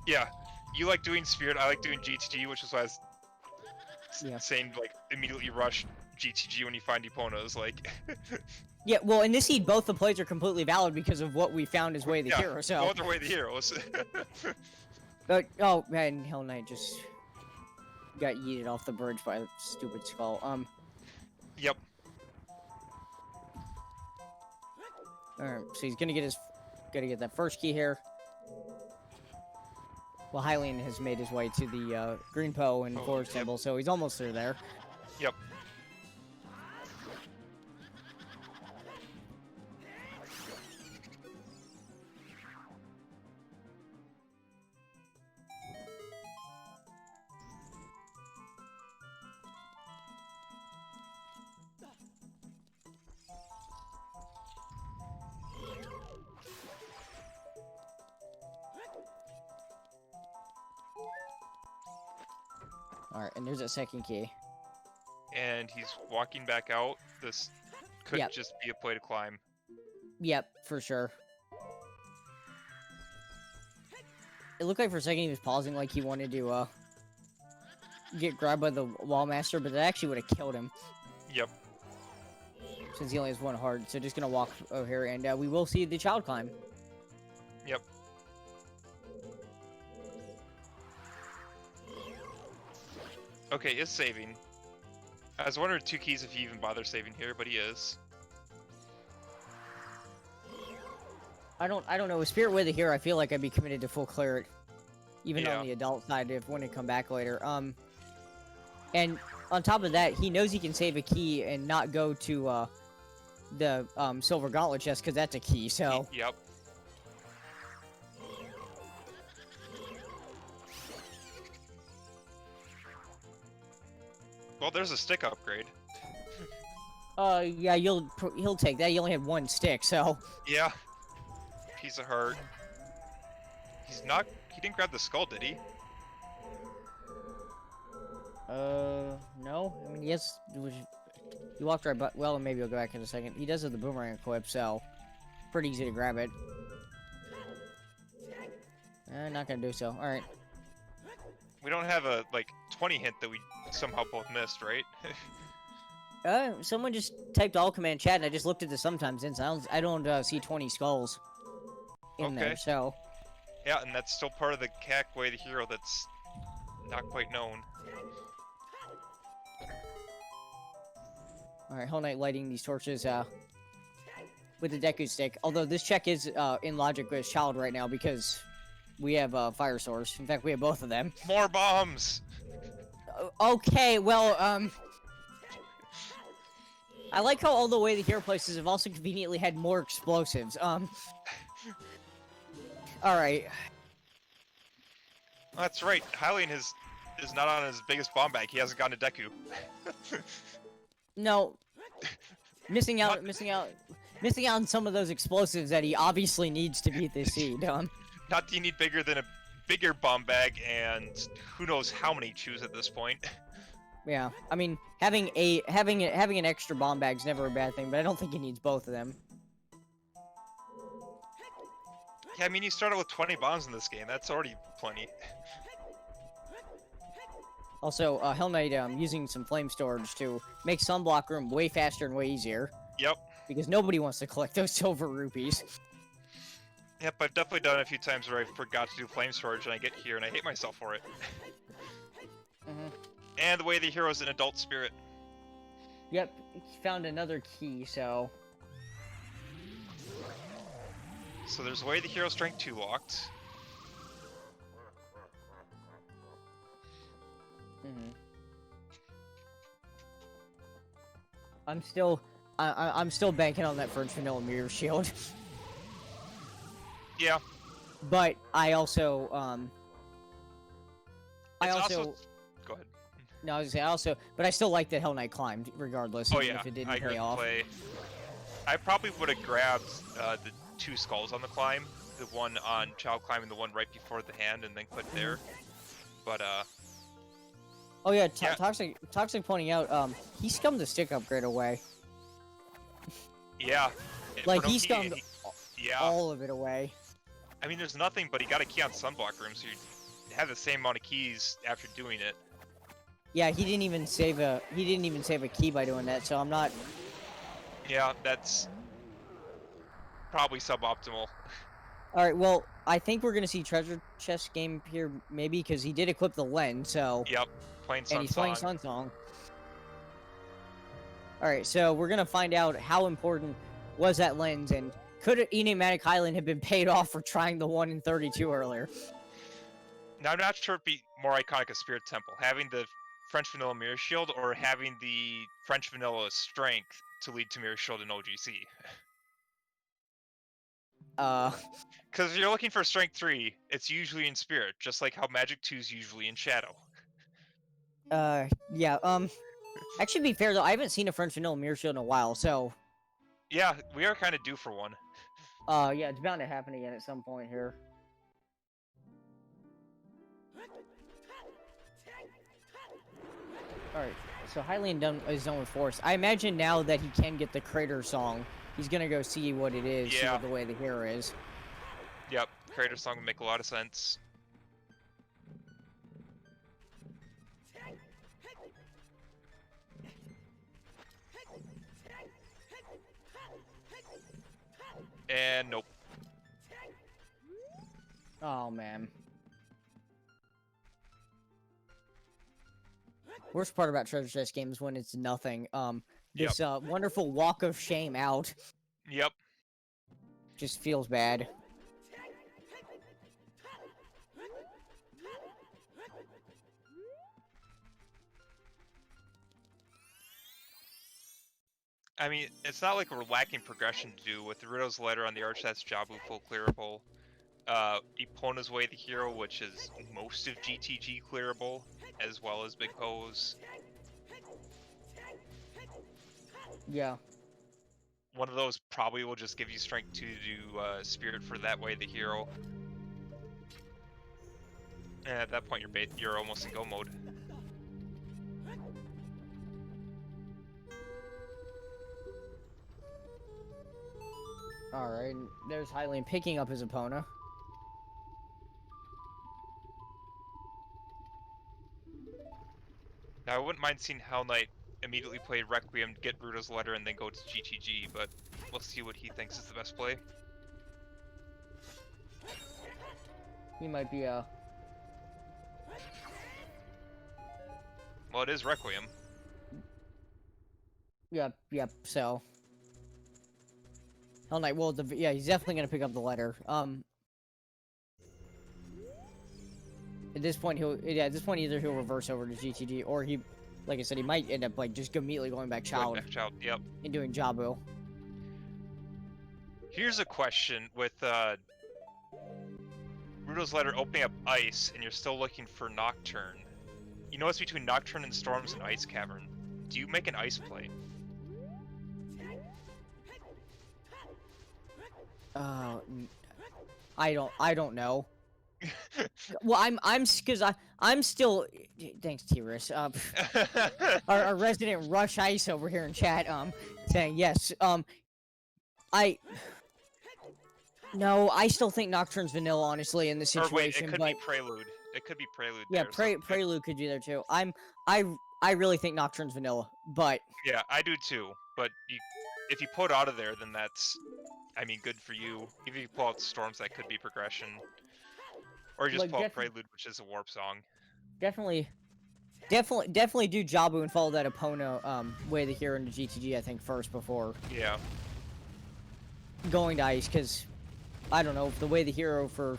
S2: Yeah, you like doing Spirit, I like doing GTG, which is why I was
S3: Yeah.
S2: saying, like, immediately rush GTG when you find Eponas, like...
S3: Yeah, well, in this seed, both the plays are completely valid because of what we found as way the
S2: yeah,
S3: hero, so...
S2: both are way the heroes.
S3: But, oh, man, Hellknight just got yeeted off the bridge by a stupid skull.
S2: Yep.
S3: Alright, so he's gonna get that first key here. Well, Hylian has made his way to the Green Poe and Forest
S2: yep.
S3: Temple, so he's almost through there.
S2: Yep.
S3: Alright, and there's that second key.
S2: And he's walking back out. This could
S3: Yep.
S2: just be a play to climb.
S3: Yep, for sure. It looked like for a second he was pausing like he wanted to, get grabbed by the Wall Master, but that actually would have killed him.
S2: Yep.
S3: Since he only has one heart, so just gonna walk over here, and we will see the child climb.
S2: Yep. Okay, is saving. I was wondering 2 keys if he even bothers saving here, but he is.
S3: I don't know. With Spirit with it here, I feel like I'd be committed to full clear it, even
S2: Yeah.
S3: on the adult side if when it come back later. And on top of that, he knows he can save a key and not go to the Silver Gauntlet chest because that's a key. So
S2: Yep. Well, there's a stick upgrade.
S3: Yeah, he'll take that. He only had one stick, so.
S2: Yeah. Piece of heart. He didn't grab the skull, did he?
S3: No. I mean, yes. He walked right, but well, maybe he'll go back in a second. He does have the boomerang equipped, so pretty easy to grab it. Not gonna do so. All right.
S2: We don't have a, like, 20 hint that we somehow both missed, right?
S3: Someone just typed all command chat, and I just looked at the sometimes hints. I don't see 20 skulls in there, so.
S2: Yeah, and that's still part of the CAC way the hero that's not quite known.
S3: Alright, Hellknight lighting these torches, with the Deku stick. Although this check is, in logic with Child right now, because we have, Fire Source. In fact, we have both of them.
S2: More bombs!
S3: Okay, well, I like how all the way the hero places have also conveniently had more explosives. Alright.
S2: That's right, Hylian is not on his biggest bomb bag. He hasn't gotten a Deku.
S3: No. Missing out on some of those explosives that he obviously needs to beat this seed.
S2: Not do you need bigger than a bigger bomb bag and who knows how many chews at this point.
S3: Yeah, I mean, having an extra bomb bag's never a bad thing, but I don't think he needs both of them.
S2: Yeah, I mean, you started with 20 bombs in this game. That's already plenty.
S3: Also, Hellknight using some flame storage to make sunblock room way faster and way easier.
S2: Yep.
S3: Because nobody wants to collect those silver rupees.
S2: Yep, I've definitely done it a few times where I forgot to do flame storage and I get here and I hate myself for it. And the way the hero's an adult spirit.
S3: Yep, he found another key, so...
S2: So there's Way the Hero Strength 2 locked.
S3: I'm still banking on that French vanilla mirror shield.
S2: Yeah.
S3: But I also,
S2: Go ahead.
S3: No, I was gonna say but I still like that Hellknight climbed, regardless, even if it didn't pay off.
S2: I probably would have grabbed the 2 skulls on the climb, the one on Child Climb and the one right before the hand, and then click there. But
S3: oh yeah, Toxic pointing out, he scummed the stick upgrade away.
S2: Yeah.
S3: Like he scummed
S2: yeah.
S3: all of it away.
S2: I mean, there's nothing, but he got a key on Sunblock Room, so you have the same amount of keys after doing it.
S3: Yeah, he didn't even save a key by doing that, so I'm not.
S2: Yeah, that's probably suboptimal.
S3: All right, well, I think we're gonna see treasure chest game here, maybe because he did equip the lens, so.
S2: Yep, playing Sun
S3: and he's
S2: Song.
S3: playing Sun Song. All right, so we're gonna find out how important was that lens, and could EnigmaticHylian have been paid off for trying the 1 in 32 earlier?
S2: Now, I'm not sure it'd be more iconic as Spirit Temple, having the French Vanilla Mirror Shield or having the French Vanilla Strength to lead to Mirror Shield in OGC. Because if you're looking for Strength 3, it's usually in Spirit, just like how Magic 2 is usually in Shadow.
S3: Yeah, actually, to be fair, though, I haven't seen a French Vanilla Mirror Shield in a while, so...
S2: Yeah, we are kind of due for one.
S3: Yeah, it's bound to happen again at some point here. Alright, so Hylian is done with Force. I imagine now that he can get the Crater Song, he's gonna go see what it is, see what the way the hero is.
S2: Yep, Crater Song would make a lot of sense. And nope.
S3: Oh, man. Worst part about treasure chest games when it's nothing. This wonderful walk of shame out.
S2: Yep.
S3: Just feels bad.
S2: I mean, it's not like we're lacking progression to do with the Riddle's Letter on the Arch, that's Jabu full clearable. Epona's Way the Hero, which is most of GTG clearable, as well as Big Pose.
S3: Yeah.
S2: One of those probably will just give you strength 2 to do spirit for that way the hero. And at that point you're almost in go mode.
S3: Alright, there's Hylian picking up his opponent.
S2: Now I wouldn't mind seeing Hellknight immediately play Requiem, get Bruto's letter, and then go to GTG, but we'll see what he thinks is the best play.
S3: He might be,
S2: Well, it is Requiem.
S3: Yep, so... Hellknight, well, yeah, he's definitely gonna pick up the letter. At this point, either he'll reverse over to GTG, or he, like I said, he might end up, like, just immediately going back Child.
S2: Yep.
S3: And doing Jabu.
S2: Here's a question with, Bruto's letter opening up Ice, and you're still looking for Nocturne. You know what's between Nocturne and Storms and Ice Cavern? Do you make an Ice play?
S3: I don't know. Well, I'm still. Thanks, T-Riss. Our resident Rush Ice over here in chat, saying yes. No, I still think Nocturne's vanilla, honestly, in this situation.
S2: Or wait, it could be Prelude. It could be Prelude.
S3: Yeah,
S2: there,
S3: Prelude could be there too. I really think Nocturne's vanilla, but
S2: yeah, I do too. But if you pull it out of there, then that's, I mean, good for you. Even if you pull out Storms, that could be progression. Or you just pull out Prelude, which is a warp song.
S3: Definitely do Jabu and follow that Epona way the hero into GTG, I think, first before going to Ice, because I don't know, if the way the hero for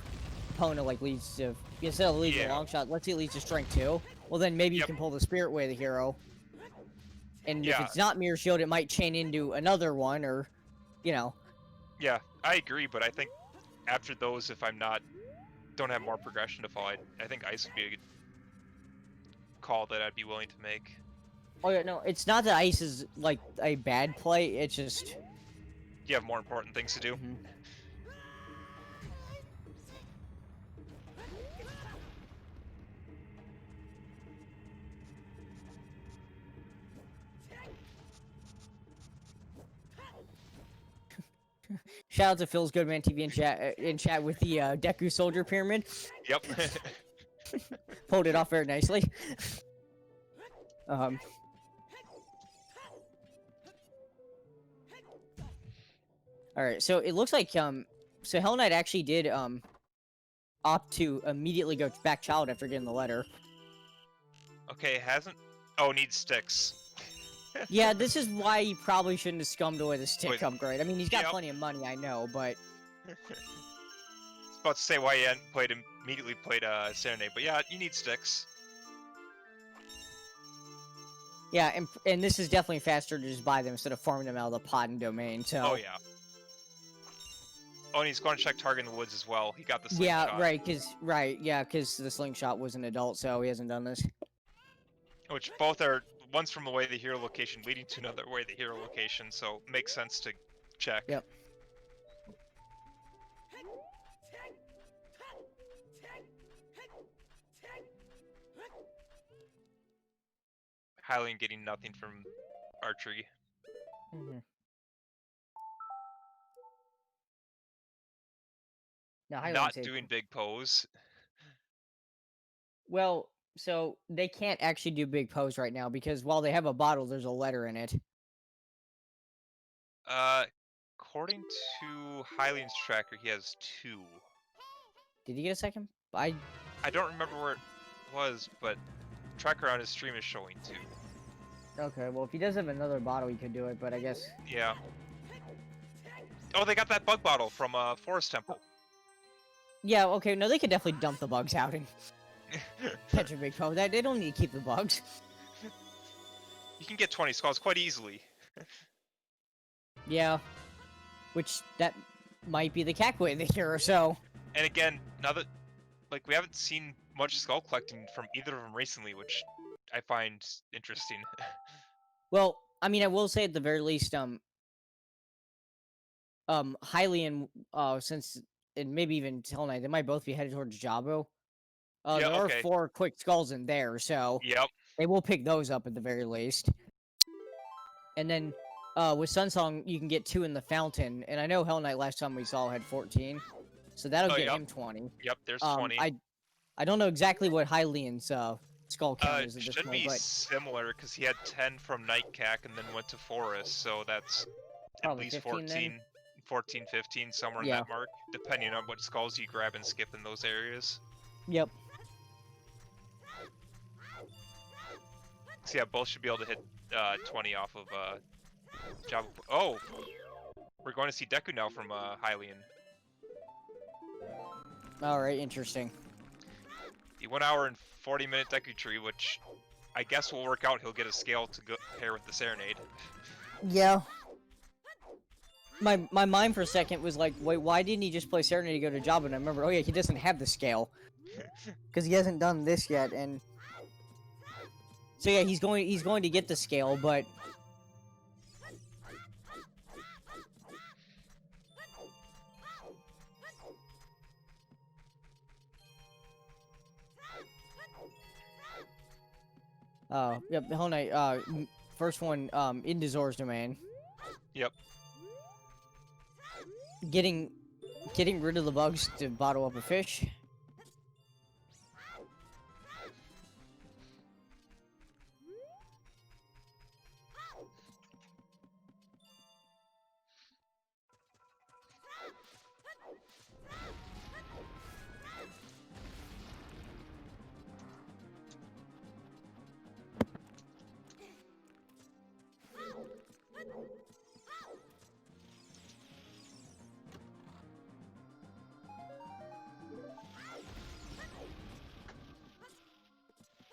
S3: Epona like leads to, instead of leading a long shot, let's say it leads to strength 2. Well, then maybe you can pull the Spirit way the hero. And if it's not Mirror Shield, it might chain into another one, or, you know.
S2: Yeah, I agree, but I think after those, if I'm don't have more progression to follow, I think Ice would be a good call that I'd be willing to make.
S3: Oh yeah, no, it's not that Ice is, like, a bad play, it's just...
S2: You have more important things to do.
S3: Mm-hmm. Shout out to Phil's Goodman TV in chat with the Deku Soldier Pyramid.
S2: Yep.
S3: Pulled it off very nicely. All right, so it looks like so Hellknight actually did opt to immediately go back Child after getting the letter.
S2: Okay, hasn't. Oh, needs sticks.
S3: Yeah, this is why he probably shouldn't have scummed away the stick upgrade. I mean, he's got plenty of money, I know, but...
S2: I was about to say why he hadn't immediately played Serenade, but yeah, you need sticks.
S3: Yeah, and this is definitely faster to just buy them instead of farming them out of the pod and domain, so...
S2: Oh, yeah. Oh, and he's going to check target in the woods as well. He got the slingshot.
S3: Yeah, because the slingshot was an adult, so he hasn't done this.
S2: Which both are... One's from the way the hero location leading to another way the hero location, so makes sense to check.
S3: Yep.
S2: Hylian getting nothing from archery.
S3: Mm-hmm. No,
S2: not doing big pose.
S3: Well, so they can't actually do big pose right now because while they have a bottle, there's a letter in it.
S2: According to Hylian's tracker, he has 2.
S3: Did he get a second?
S2: I don't remember where it was, but tracker on his stream is showing 2.
S3: Okay, well if he does have another bottle, he could do it, but I guess.
S2: Yeah. Oh, they got that bug bottle from Forest Temple.
S3: Yeah. Okay. No, they could definitely dump the bugs out and catch a big pose. They don't need to keep the bugs.
S2: You can get 20 skulls quite easily.
S3: Yeah. Which, that might be the Cackway this year or so.
S2: And again, now that, like, we haven't seen much skull collecting from either of them recently, which I find interesting.
S3: Well, I mean, I will say at the very least, Hylian, since and maybe even Hellknight, they might both be headed towards Jabo.
S2: Yeah,
S3: There are
S2: okay.
S3: 4 quick skulls in there, so
S2: Yep.
S3: they will pick those up at the very least. And then, with Sunsong, you can get 2 in the fountain, and I know Hellknight last time we saw had 14, so that'll
S2: Oh,
S3: get
S2: yep.
S3: him 20.
S2: Yep, there's 20.
S3: I don't know exactly what Hylian's skull count is at this
S2: Should
S3: point,
S2: be
S3: but
S2: similar, because he had 10 from Nightcack and then went to Forest, so that's at
S3: probably
S2: least
S3: 15 then.
S2: 14, 15, somewhere in
S3: Yeah.
S2: that mark, depending on what skulls you grab and skip in those areas.
S3: Yep.
S2: So yeah, both should be able to hit 20 off of Java. Oh! We're going to see Deku now from Hylian.
S3: Alright, interesting.
S2: The 1 hour and 40-minute Deku tree, which I guess will work out. He'll get a scale to go pair with the Serenade.
S3: Yeah. My mind for a second was like, wait, why didn't he just play Serenade to go to Jabba? And I remember, oh yeah, he doesn't have the scale. Because he hasn't done this yet, and... So yeah, he's going to get the scale, but... Yep, Hellknight, first one, into Zor's domain.
S2: Yep.
S3: Getting rid of the bugs to bottle up a fish.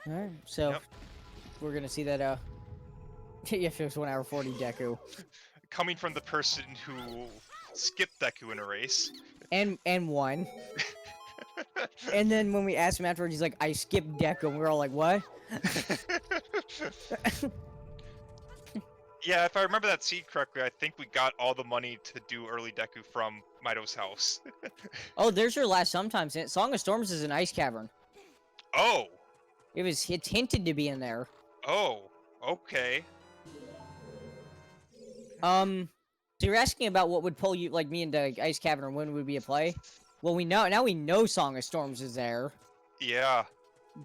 S3: Alright, so
S2: Yep.
S3: we're gonna see that yeah, it was 1 hour 40 Deku.
S2: Coming from the person who skipped Deku in a race.
S3: And won. And then when we asked him afterwards, he's like, I skipped Deku, and we were all like, what?
S2: Yeah, if I remember that seed correctly, I think we got all the money to do early Deku from Mido's house.
S3: Oh, there's your last sometimes. Song of Storms is an ice cavern.
S2: Oh!
S3: It's hinted to be in there.
S2: Oh, okay.
S3: So you're asking about what would pull you, like me, into like, Ice Cavern, or when would be a play? Well, now we know Song of Storms is there.
S2: Yeah.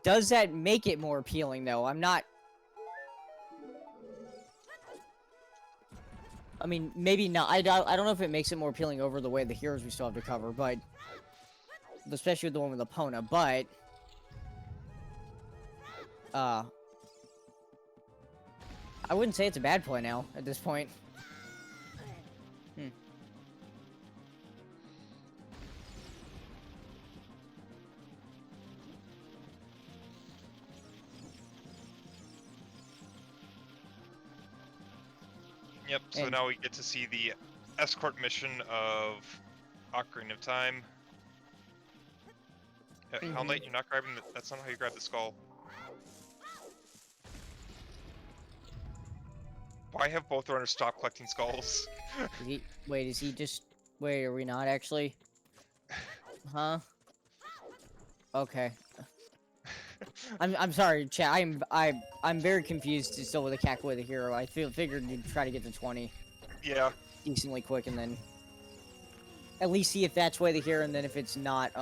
S3: Does that make it more appealing, though? I'm not... I mean, maybe not. I don't know if it makes it more appealing over the way the heroes we still have to cover, but... Especially with the one with Epona, but... I wouldn't say it's a bad play now, at this point.
S2: Yep, so
S3: And-
S2: now we get to see the escort mission of Ocarina of Time. Hellknight, you're not grabbing the... That's not how you grab the skull. Why have both runners stopped collecting skulls?
S3: Wait, is he just... Wait, are we not actually? Huh? Okay. I'm sorry, chat. I'm very confused still with the Kakaway the hero. I figured you'd try to get to 20
S2: Yeah.
S3: decently quick, and then at least see if that's way the hero, and then if it's not,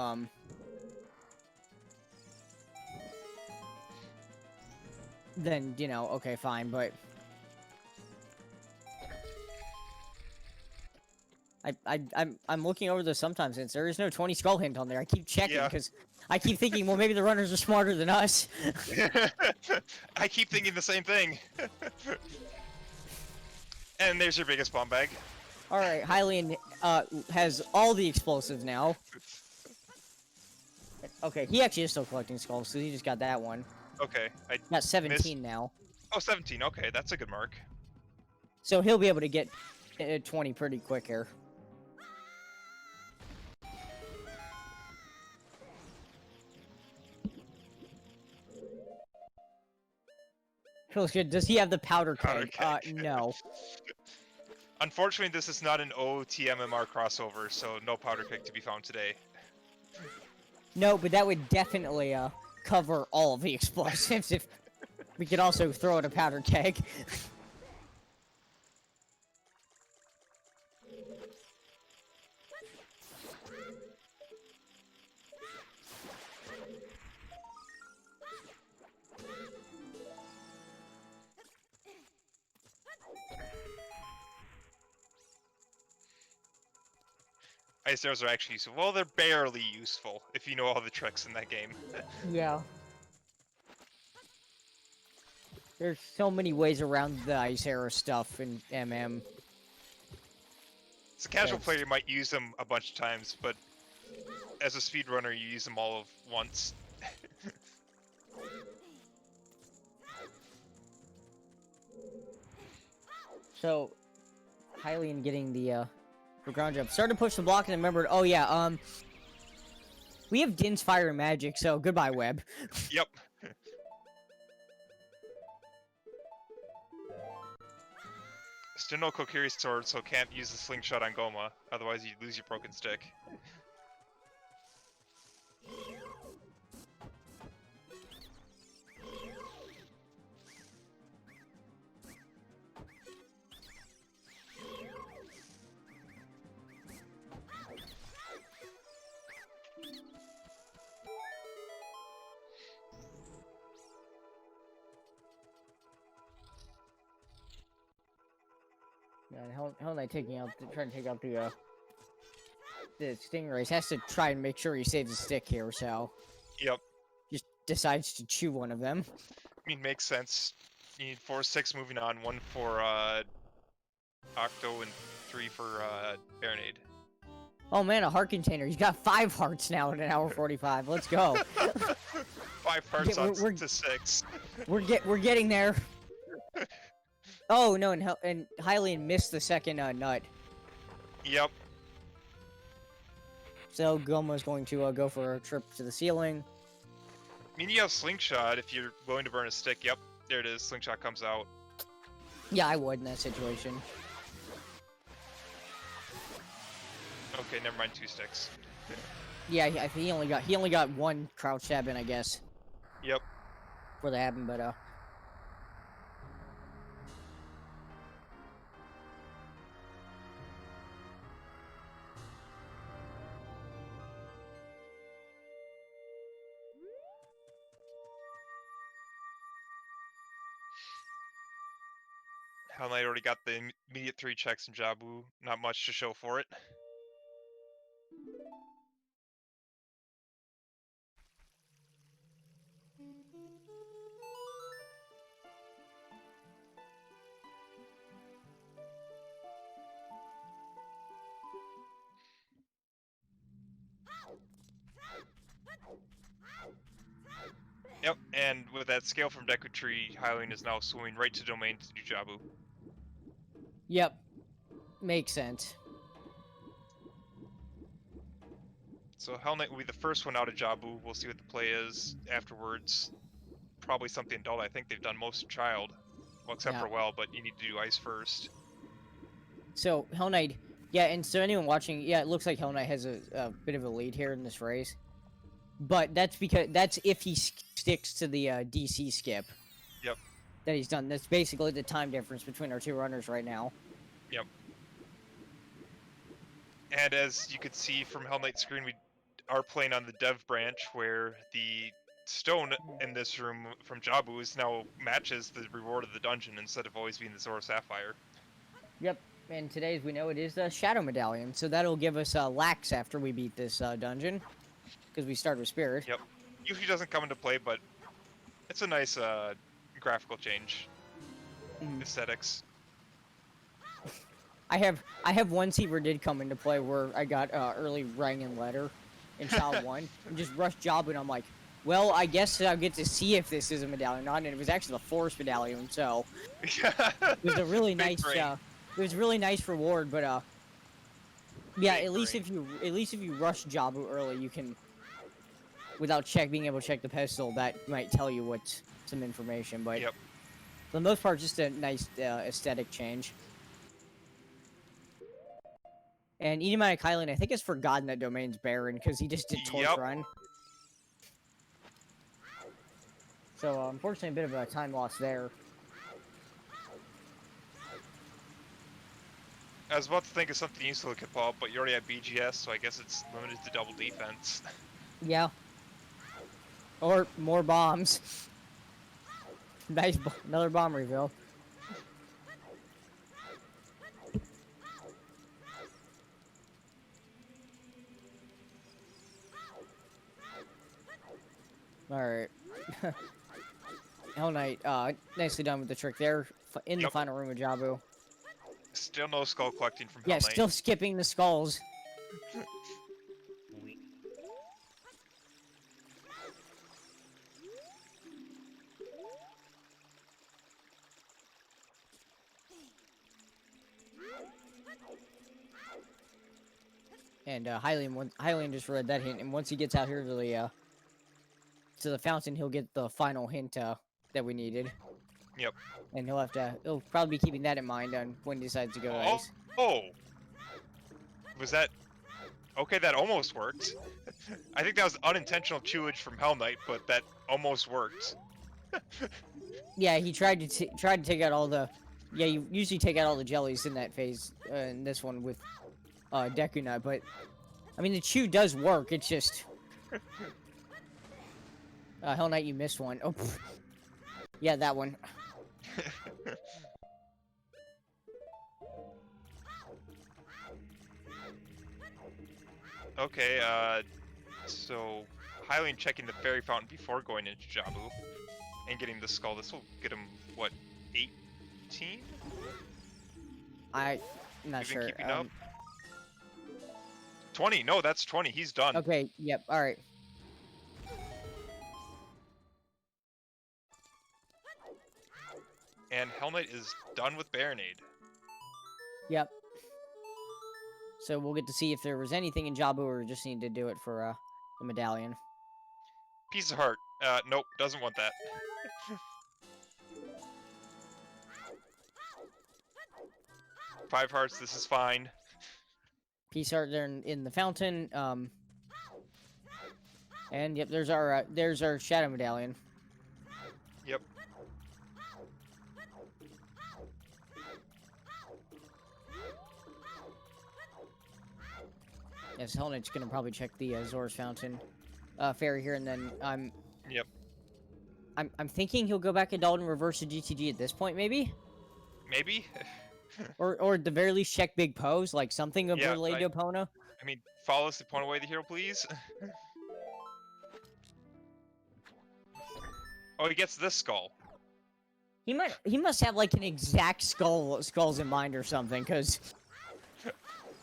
S3: then you know, okay, fine. But I'm looking over this sometimes, and there is no 20 skull hint on there. I keep checking
S2: Yeah.
S3: because I keep thinking, well, maybe the runners are smarter than us.
S2: I keep thinking the same thing. And there's your biggest bomb bag.
S3: All right, Hylian has all the explosives now. Okay, he actually is still collecting skulls, so he just got that one.
S2: Okay, I
S3: Got 17 now,
S2: Oh, 17. Okay, that's a good mark.
S3: so he'll be able to get 20 pretty quick here. Feels good. Does he have the powder
S2: Powder
S3: keg?
S2: keg.
S3: No.
S2: Unfortunately, this is not an OTMMR crossover, so no powder keg to be found today.
S3: No, but that would definitely cover all of the explosives if we could also throw in a powder keg.
S2: Ice arrows are actually useful. Well, they're barely useful if you know all the tricks in that game.
S3: Yeah. There's so many ways around the ice arrow stuff in MM.
S2: As a casual
S3: Yes.
S2: player, you might use them a bunch of times, but as a speedrunner, you use them all of once.
S3: So, Hylian getting the ground jump. Started to push the block and remembered, oh yeah, we have Din's Fire and Magic, so goodbye, Web.
S2: Yep. Still no Kokiri sword, so can't use the slingshot on Goma, otherwise you'd lose your broken stick.
S3: Yeah, Hellknight trying to take out the Stingrays. Has to try and make sure he saves a stick here, so
S2: Yep.
S3: just decides to chew one of them.
S2: I mean, makes sense. You need 4, 6 moving on, 1 for Octo, and 3 for Baronade.
S3: Oh man, a heart container. He's got 5 hearts now in an hour 45. Let's go.
S2: 5 hearts
S3: Yeah,
S2: on
S3: we're-
S2: to 6.
S3: We're getting there. Oh no, and Hylian missed the second nut.
S2: Yep.
S3: So Goma's going to go for a trip to the ceiling.
S2: I mean, you have Slingshot if you're willing to burn a stick. Yep, there it is. Slingshot comes out.
S3: Yeah, I would in that situation.
S2: Okay, never mind, 2 sticks.
S3: Yeah, he only got 1 crouch stab in, I guess,
S2: Yep.
S3: before that happened. But
S2: Hellknight already got the immediate 3 checks in Jabu. Not much to show for it. Yep, and with that scale from Deku Tree, Hylian is now swimming right to Domain to do Jabu.
S3: yep, makes sense.
S2: So Hellknight will be the first one out of Jabu. We'll see what the play is afterwards. Probably something adult. I think they've done most child. Well, except
S3: Yeah.
S2: for Well, but you need to do Ice first.
S3: So Hellknight, yeah, and so anyone watching, yeah, it looks like Hellknight has a bit of a lead here in this race. But that's if he sticks to the DC skip.
S2: Yep.
S3: That he's done. That's basically the time difference between our 2 runners right now.
S2: Yep. And as you could see from Hellknight's screen, we are playing on the dev branch where the stone in this room from Jabu is now matches the reward of the dungeon instead of always being the Zora Sapphire.
S3: Yep. And today, as we know, it is the Shadow Medallion. So that'll give us Lax after we beat this dungeon. Because we start with Spirit.
S2: Yep. Usually doesn't come into play, but it's a nice graphical change.
S3: Mhm.
S2: Aesthetics.
S3: I have one seat where it did come into play where I got early rang and letter in Child 1 and just rushed Job and I'm like, well, I guess I'll get to see if this is a medallion or not, and it was actually the Forest Medallion, so it was a really
S2: Big
S3: nice
S2: brain.
S3: it was a really nice reward, but yeah,
S2: Big
S3: at least if you rush Jabu early, you can without being able to check the pedestal, that might tell you what some information, but
S2: Yep.
S3: For the most part, just a nice aesthetic change. And EnigmaticHylian, I think, has forgotten that domain's barren because he just did Torch
S2: Yep.
S3: Run. So, unfortunately, a bit of a time loss there.
S2: I was about to think of something useful that could pop, but you already have BGS, so I guess it's limited to double defense.
S3: Yeah. Or more bombs. Nice, another bomb reveal. Alright. Hellknight, nicely done with the trick there. In the
S2: Yep.
S3: final room of Jabu.
S2: Still no skull collecting from
S3: Yeah,
S2: Hellknight.
S3: still skipping the skulls. And Hylian just read that hint, and once he gets out here to the fountain, he'll get the final hint that we needed.
S2: Yep.
S3: And he'll probably be keeping that in mind on when he decides to go
S2: Oh,
S3: ice.
S2: oh! Was that... Okay, that almost worked. I think that was unintentional chewage from Hellknight, but that almost worked.
S3: Yeah, he tried to take out all the. Yeah, you usually take out all the jellies in that phase. In this one with Deku Nut, but I mean the chew does work. It's just Hellknight, you missed one. Oh, pfft. Yeah, that one.
S2: Okay, so Hylian checking the fairy fountain before going into Jabu and getting the skull. This will get him, what, 18?
S3: I'm not
S2: You've been
S3: sure.
S2: keeping up? 20, no, that's 20, he's done.
S3: Okay, yep, alright.
S2: And Hellknight is done with Baronade.
S3: Yep. So we'll get to see if there was anything in Jabu or just need to do it for the medallion.
S2: Piece of heart. Nope, doesn't want that. 5 hearts, this is fine.
S3: Piece art there in the fountain. And yep, there's our shadow medallion.
S2: Yep.
S3: Yes, Hellknight's gonna probably check the Zora's fountain fairy here, and then
S2: Yep.
S3: I'm thinking he'll go back adult and reverse the GTG at this point, maybe,
S2: Maybe?
S3: or at the very least check Big Pose, like something of
S2: Yeah,
S3: related to Epona.
S2: I mean, follow us to point away the hero, please. Oh, he gets this skull.
S3: He must have like an exact skulls in mind or something, because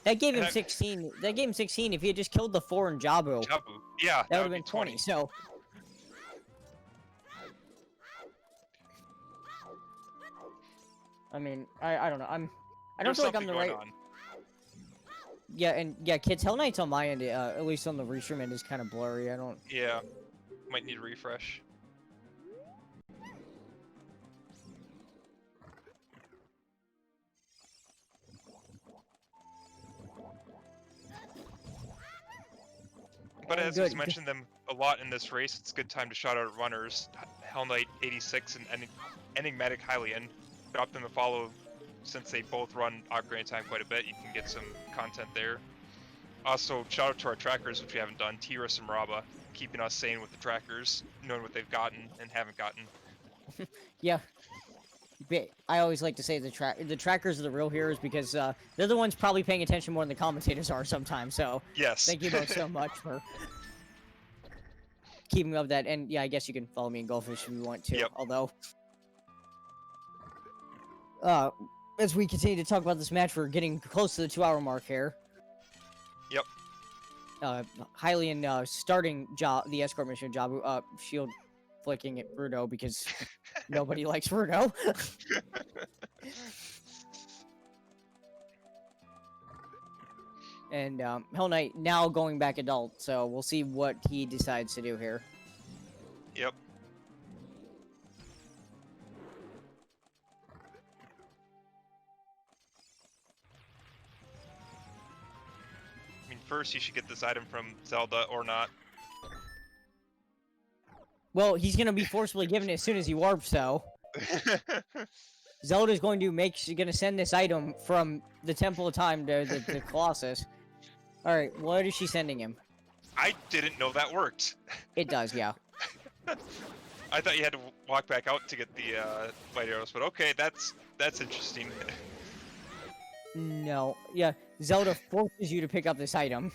S3: that gave him 16. That gave him 16. If he had just killed the 4 in Jabu,
S2: Jabu. Yeah,
S3: that would have been 20. So. I mean, I don't know. I don't
S2: There's
S3: feel like I'm
S2: something
S3: the right.
S2: going on.
S3: Yeah, and yeah, kids, Hellknight's on my end. At least on the restream end is kind of blurry. I don't.
S2: Yeah. Might need a refresh. But as
S3: Good.
S2: we've mentioned them a lot in this race, it's a good time to shout out runners. Hellknight 86 and EnigmaticHylian. Drop them a follow since they both run Ocarina of Time quite a bit. You can get some content there. Also, shout out to our trackers, which we haven't done. Tiras and Raba, keeping us sane with the trackers, knowing what they've gotten and haven't gotten.
S3: Yeah. I always like to say the trackers are the real heroes because they're the ones probably paying attention more than the commentators are sometimes. So
S2: Yes.
S3: thank you both so much for keeping up that. And yeah, I guess you can follow me in Goldfish if you want to.
S2: Yep.
S3: Although, as we continue to talk about this match, we're getting close to the 2-hour mark here.
S2: Yep.
S3: Hylian starting the escort mission job. Shield flicking at Rudo because nobody likes Rudo. And Hellknight now going back adult, so we'll see what he decides to do here.
S2: Yep. first, you should get this item from Zelda or not.
S3: Well, he's gonna be forcibly given it as soon as he warps, so Zelda's gonna send this item from the Temple of Time to the Colossus. All right, what is she sending him?
S2: I didn't know that worked.
S3: It does, yeah.
S2: I thought you had to walk back out to get the light arrows, but okay, that's interesting.
S3: No, yeah. Zelda forces you to pick up this item.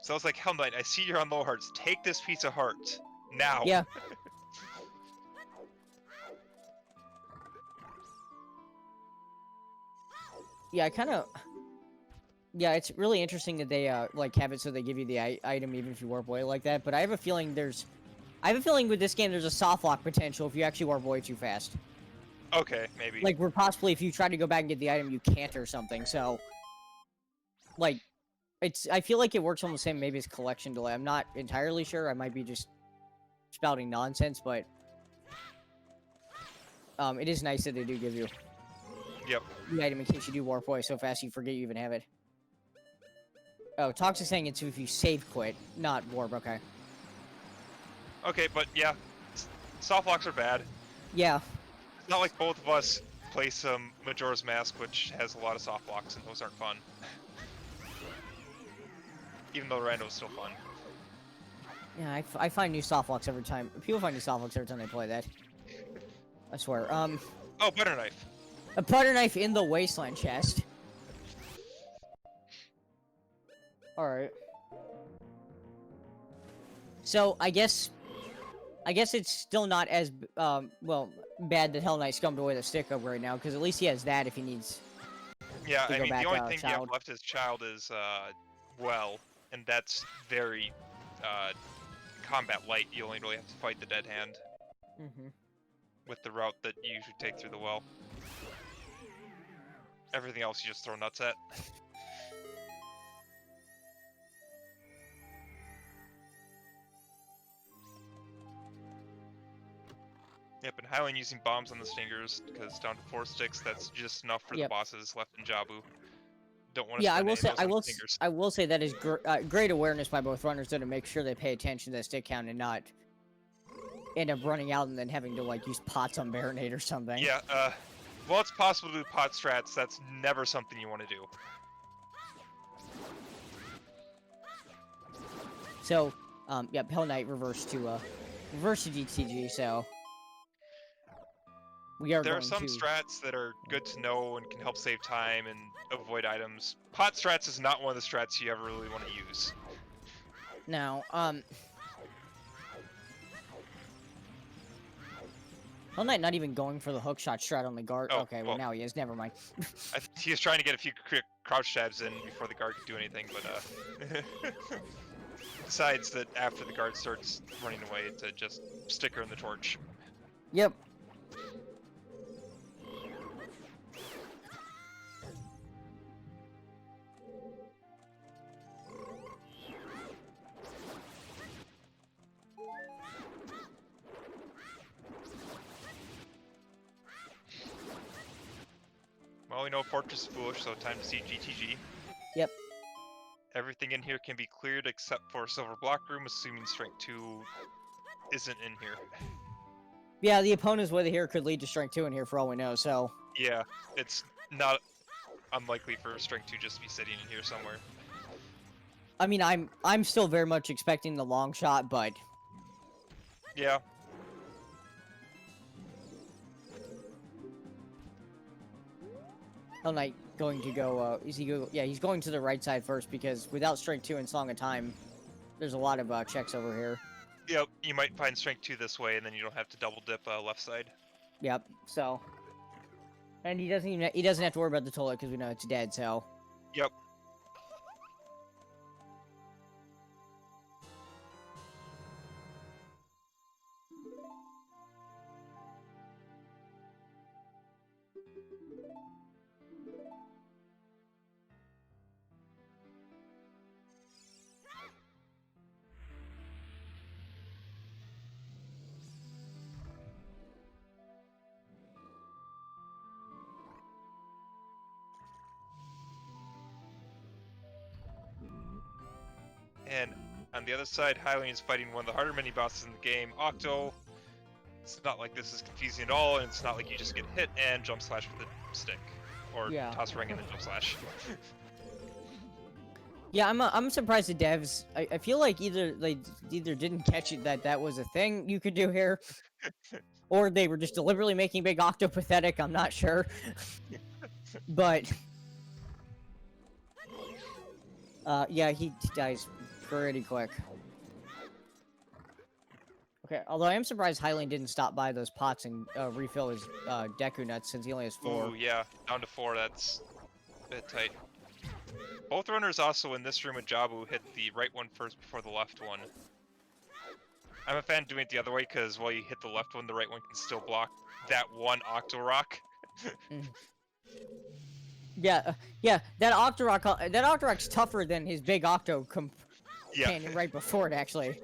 S2: So I was like, Hellknight, I see you're on low hearts. Take this piece of heart now.
S3: Yeah. Yeah, I kind of. Yeah, it's really interesting that they like have it so they give you the item even if you warp away like that. But I have a feeling with this game there's a soft lock potential if you actually warp away too fast.
S2: Okay, maybe.
S3: Like, where possibly if you try to go back and get the item, you can't or something. So, like, I feel like it works on the same maybe as collection delay. I'm not entirely sure. I might be just spouting nonsense, but it is nice that they do give you the item in case you do warp away so fast you forget you even have it. Oh, Toxic's saying it's if you save quit, not warp. Okay.
S2: Okay, but yeah, soft locks are bad.
S3: Yeah.
S2: It's not like both of us play some Majora's Mask, which has a lot of soft locks, and those aren't fun. Even though Rando's still fun.
S3: Yeah, I find new soft locks every time. People find new soft locks every time they play that. I swear.
S2: Oh, butter knife.
S3: A butter knife in the wasteland chest. Alright. So, I guess it's still not as, well, bad that Hellknight scummed away the stick up right now, because at least he has that if he needs
S2: Yeah,
S3: to
S2: I
S3: go
S2: mean,
S3: back,
S2: the only thing you have
S3: Child.
S2: left as Child is, well, and that's very, combat light. You only really have to fight the dead hand
S3: Mm-hmm.
S2: with the route that you usually take through the well. Everything else you just throw nuts at. Yep, and Hylian using bombs on the stingers, because down to 4 sticks, that's just enough for the bosses left in Jabu. Don't want to
S3: Yeah,
S2: spend any of those on stingers.
S3: I will say that is great awareness by both runners though, to make sure they pay attention to the stick count and not end up running out and then having to like use pots on Baronade or something.
S2: Yeah, well, it's possible to do pot strats. That's never something you want to do.
S3: So, yep, Hellknight reversed to DTG. So we are.
S2: There are
S3: going
S2: some
S3: to...
S2: strats that are good to know and can help save time and avoid items. Pot strats is not one of the strats you ever really want to use.
S3: Now, Hellknight not even going for the hookshot strat on the guard.
S2: Oh,
S3: okay, well now he is. Never mind.
S2: He was trying to get a few quick crouch jabs in before the guard could do anything, but decides that after the guard starts running away to just stick her in the torch.
S3: Yep.
S2: Well, we know Fortress is foolish, so time to see GTG.
S3: Yep.
S2: Everything in here can be cleared except for Silver Block Room, assuming Strength 2 isn't in here.
S3: Yeah, the opponent's way here could lead to Strength 2 in here for all we know, so...
S2: Yeah, it's not unlikely for Strength 2 just to be sitting in here somewhere.
S3: I mean, I'm still very much expecting the long shot, but...
S2: Yeah.
S3: Hellknight going to go, yeah, he's going to the right side first, because without Strength 2 and Song of Time, there's a lot of checks over here.
S2: Yep, you might find Strength 2 this way, and then you don't have to double dip left side.
S3: Yep, so... And he doesn't have to worry about the toilet, because we know it's dead, so...
S2: Yep. And on the other side, Hylian is fighting one of the harder mini bosses in the game, Octo. It's not like this is confusing at all, and it's not like you just get hit and jump slash with the stick. Or
S3: Yeah.
S2: toss ring and then jump slash.
S3: Yeah, I'm surprised the devs. I feel like either they didn't catch it that was a thing you could do here, or they were just deliberately making Big Octo pathetic. I'm not sure, but yeah, he dies pretty quick. Okay, although I am surprised Hylian didn't stop by those pots and refill his Deku nuts since he only has 4.
S2: Ooh, yeah, down to 4. That's a bit tight. Both runners also in this room with Jabu hit the right one first before the left one. I'm a fan doing it the other way because while you hit the left one, the right one can still block that one Octo Rock.
S3: Yeah, yeah, that Octorock's tougher than his Big Octo companion right before it, actually.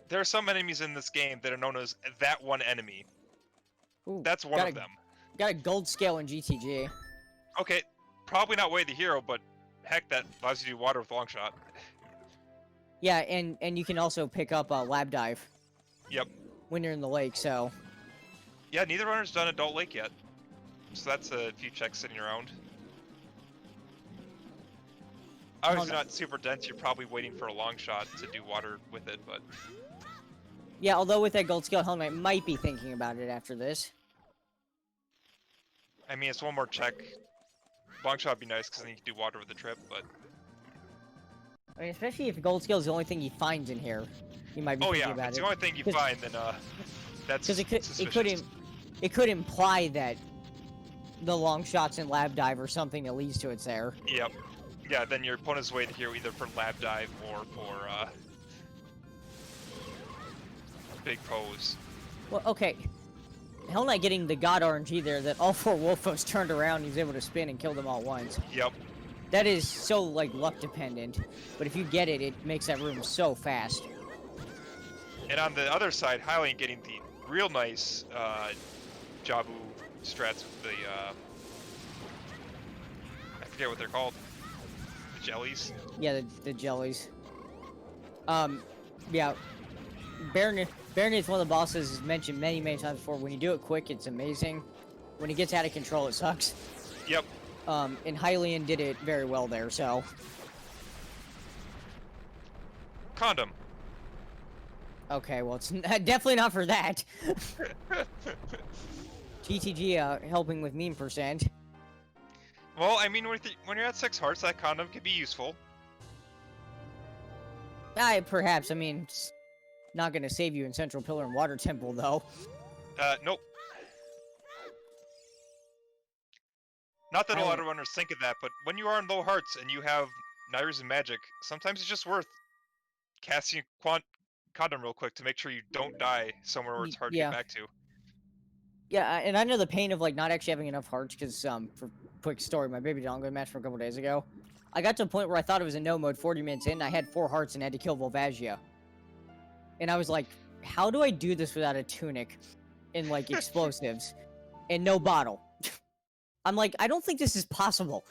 S2: There are some enemies in this game that are known as that one enemy.
S3: Ooh,
S2: That's one of them.
S3: Got a gold scale in GTG.
S2: Okay, probably not Way the Hero, but heck, that allows you to do water with long shot.
S3: Yeah, and you can also pick up a lab dive.
S2: Yep.
S3: When you're in the lake, so.
S2: Yeah, neither runner's done Adult Lake yet. So that's a few checks sitting around. Obviously not super dense, you're probably waiting for a long shot to do water with it, but...
S3: Yeah, although with that gold scale, Hellknight might be thinking about it after this.
S2: I mean, it's one more check. Long shot would be nice, because then you can do water with the trip, but...
S3: I mean, especially if gold scale is the only thing he finds in here. He might be thinking about it.
S2: Oh yeah, if it's the only thing you find, then, that's
S3: Because
S2: suspicious.
S3: it could imply that the long shots in lab dive or something that leads to it's there.
S2: Yep. Yeah, then your opponent's way to here either for lab dive or for, big pose.
S3: Well, okay. Hellknight getting the god RNG there that all 4 Wolfos turned around, he was able to spin and kill them all at once.
S2: Yep.
S3: That is so, like, luck dependent. But if you get it, it makes that room so fast.
S2: And on the other side, Hylian getting the real nice, Jabu strats with the, I forget what they're called. The jellies?
S3: Yeah, the jellies. Yeah. Baron is one of the bosses is mentioned many times before. When you do it quick, it's amazing. When it gets out of control, it sucks.
S2: Yep.
S3: And Hylian did it very well there, so.
S2: Condom.
S3: Okay, well, it's definitely not for that. GTG, helping with meme %.
S2: Well, I mean, when you're at 6 hearts, that condom could be useful.
S3: Perhaps, I mean, it's not gonna save you in Central Pillar and Water Temple, though.
S2: Nope. Not that a lot of runners think of that, but when you are in low hearts and you have Nairs and magic, sometimes it's just worth casting a condom real quick to make sure you don't die somewhere where it's hard to get back to.
S3: Yeah, and I know the pain of, like, not actually having enough hearts, because, for quick story, my baby dongo match from a couple days ago, I got to a point where I thought it was a no mode 40 minutes in, I had 4 hearts and had to kill Volvagia. And I was like, how do I do this without a tunic and, like, explosives and no bottle? I'm like, I don't think this is possible.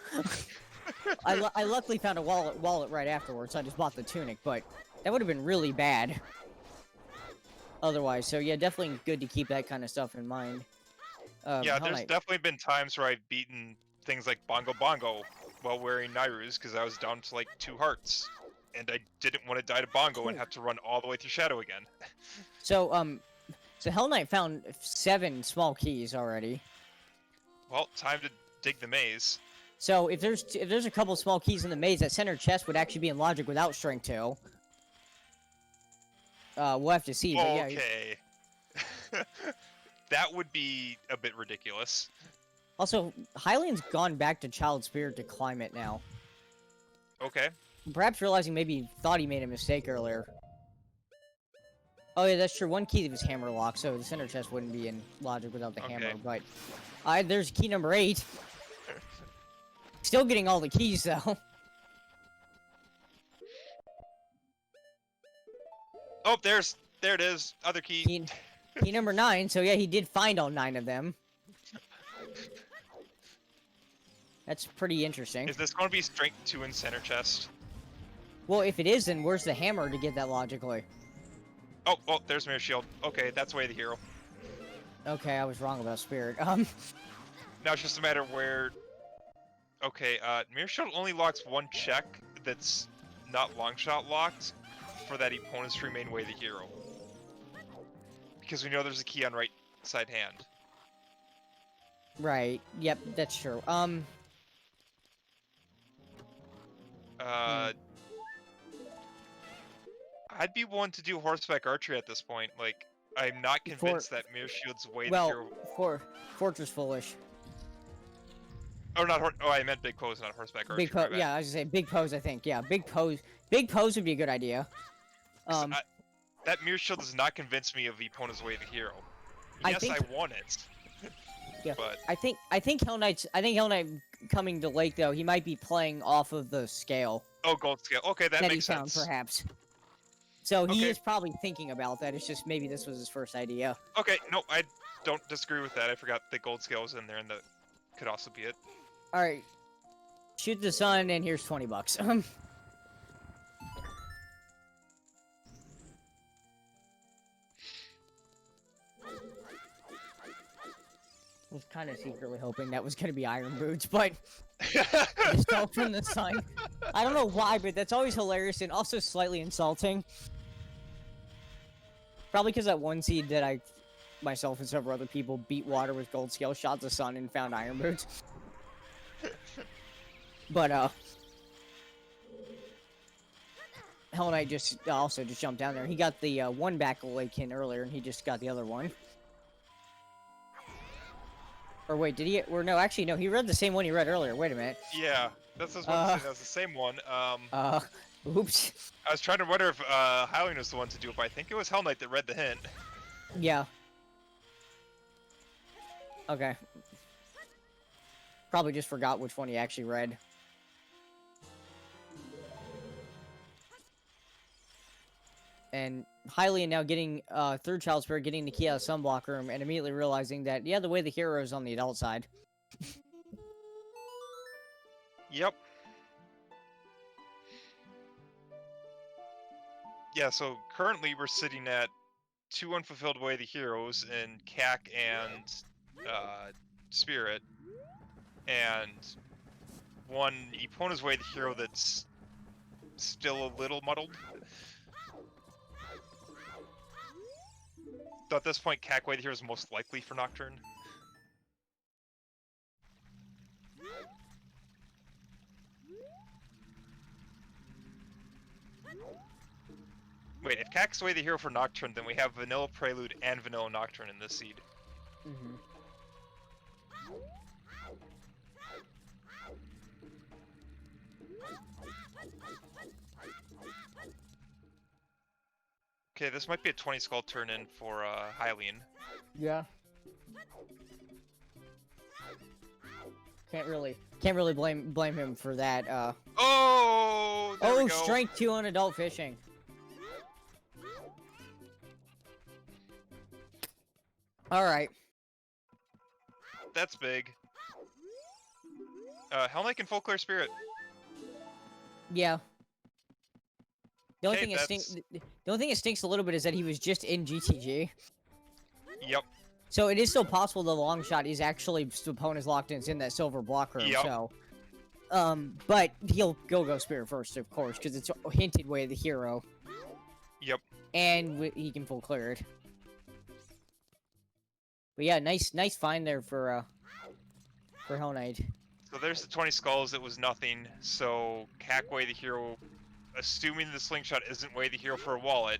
S3: I luckily found a wallet right afterwards, so I just bought the tunic, but that would have been really bad otherwise. So yeah, definitely good to keep that kind of stuff in mind.
S2: Yeah, there's definitely been times where I've beaten things like Bongo Bongo while wearing Nairus because I was down to like 2 hearts, and I didn't want to die to Bongo and have to run all the way through Shadow again.
S3: So Hellknight found 7 small keys already.
S2: Well, time to dig the maze.
S3: So if there's a couple small keys in the maze, that center chest would actually be in logic without Strength 2. We'll have to see. But yeah,
S2: okay. That would be a bit ridiculous.
S3: Also, Hylian's gone back to Child Spirit to climb it now.
S2: Okay.
S3: Perhaps realizing maybe he thought he made a mistake earlier. Oh yeah, that's true. One key was hammer lock, so the center chest wouldn't be in logic without the hammer. But there's key number 8. Still getting all the keys though.
S2: Oh, there it is. Other key.
S3: Key number 9. So yeah, he did find all 9 of them. That's pretty interesting.
S2: Is this going to be strength 2 in center chest?
S3: Well, if it is, then where's the hammer to get that logically?
S2: Oh, there's Mirror Shield. Okay, that's Way of the Hero.
S3: Okay, I was wrong about Spirit.
S2: Now it's just a matter where... Okay, Mirror Shield only locks one check that's not long shot locked for that opponent's remain Way of the Hero. Because we know there's a key on right side hand.
S3: Right. Yep, that's true.
S2: I'd be willing to do horseback archery at this point. Like, I'm not convinced that Mirror Shield's Way of the Hero...
S3: Fortress Foolish.
S2: Oh, I meant Big Pose, not horseback archery.
S3: Big Pose, yeah, I was gonna say Big Pose, I think. Yeah, Big Pose would be a good idea.
S2: That Mirror Shield does not convince me of Epona's Way of the Hero. Yes, I want it.
S3: Yeah,
S2: but
S3: I think Hellknight coming to Lake though, he might be playing off of the scale.
S2: Oh, gold scale. Okay, that makes
S3: he found,
S2: sense.
S3: Perhaps. So he
S2: Okay.
S3: is probably thinking about that. It's just maybe this was his first idea.
S2: Okay, no, I don't disagree with that. I forgot the gold scale was in there, and that could also be it.
S3: All right, shoot the sun, and here's $20. Was kind of secretly hoping that was gonna be Iron Boots, but just fell from the sun. I don't know why, but that's always hilarious and also slightly insulting. Probably because that one seed that I, myself and several other people, beat water with gold scale, shot the sun, and found Iron Boots. But Hellknight just also just jumped down there. He got the one back Lake in earlier, and he just got the other one. Or wait, did he? Or no, actually, no. He read the same one he read earlier. Wait a minute.
S2: Yeah, that's what I was saying. That was the same one.
S3: Oops.
S2: I was trying to wonder if Hylian was the one to do it, but I think it was Hellknight that read the hint.
S3: Yeah. Okay. Probably just forgot which one he actually read. And Hylian now getting third child spirit, getting the key out of sunblock room, and immediately realizing that yeah, the Way of the Hero is on the adult side.
S2: Yep. Yeah, so currently we're sitting at 2 unfulfilled Way of the Heroes in Cac and Spirit, and 1 Epona's Way of the Hero that's still a little muddled. So at this point, Cac Way of the Hero is most likely for Nocturne. Wait, if Cac's Way of the Hero for Nocturne, then we have Vanilla Prelude and Vanilla Nocturne in this seed.
S3: Mm-hmm.
S2: Okay, this might be a 20 skull turn in for Hylian.
S3: Yeah. Can't really blame him for that.
S2: Oh, there we go.
S3: Strength 2 on adult fishing. All right.
S2: That's big. Hellknight can full clear Spirit.
S3: Yeah. The only
S2: Okay,
S3: thing that stinks a little bit is that he was just in GTG.
S2: Yep.
S3: So it is still possible the long shot is actually the opponent's locked in. It's in that silver block room.
S2: Yep.
S3: So, but he'll go Spirit first, of course, because it's a hinted Way of the Hero.
S2: Yep.
S3: And he can full clear it. But yeah, nice find there for Hellknight.
S2: So there's the 20 skulls. It was nothing. So Cac Way of the Hero, assuming the slingshot isn't Way of the Hero for a wallet,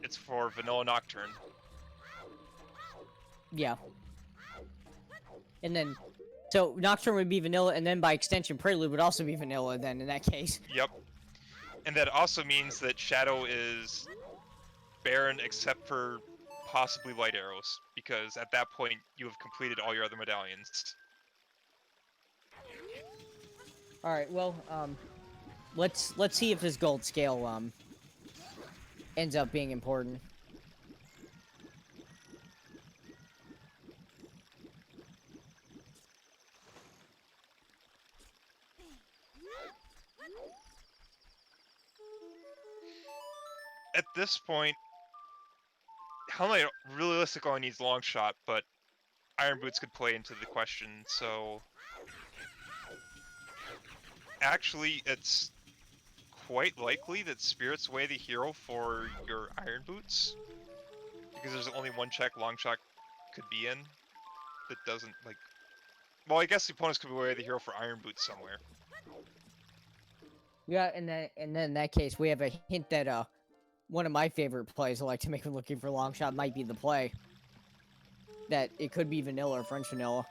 S2: it's for Vanilla Nocturne.
S3: Yeah. And then, so Nocturne would be vanilla, and then by extension, Prelude would also be vanilla. Then in that case.
S2: Yep. And that also means that Shadow is barren except for possibly light arrows, because at that point you have completed all your other medallions.
S3: All right. Well, let's see if this gold scale ends up being important.
S2: at this point, Hellknight realistically only needs long shot, but Iron Boots could play into the question, so actually it's quite likely that Spirit's Way the hero for your Iron Boots, because there's only one check long shot could be in that doesn't, like... Well, I guess the opponents could be Way the hero for Iron Boots somewhere.
S3: Yeah, and then in that case, we have a hint that one of my favorite plays I like to make when looking for long shot might be the play. That it could be vanilla or French vanilla.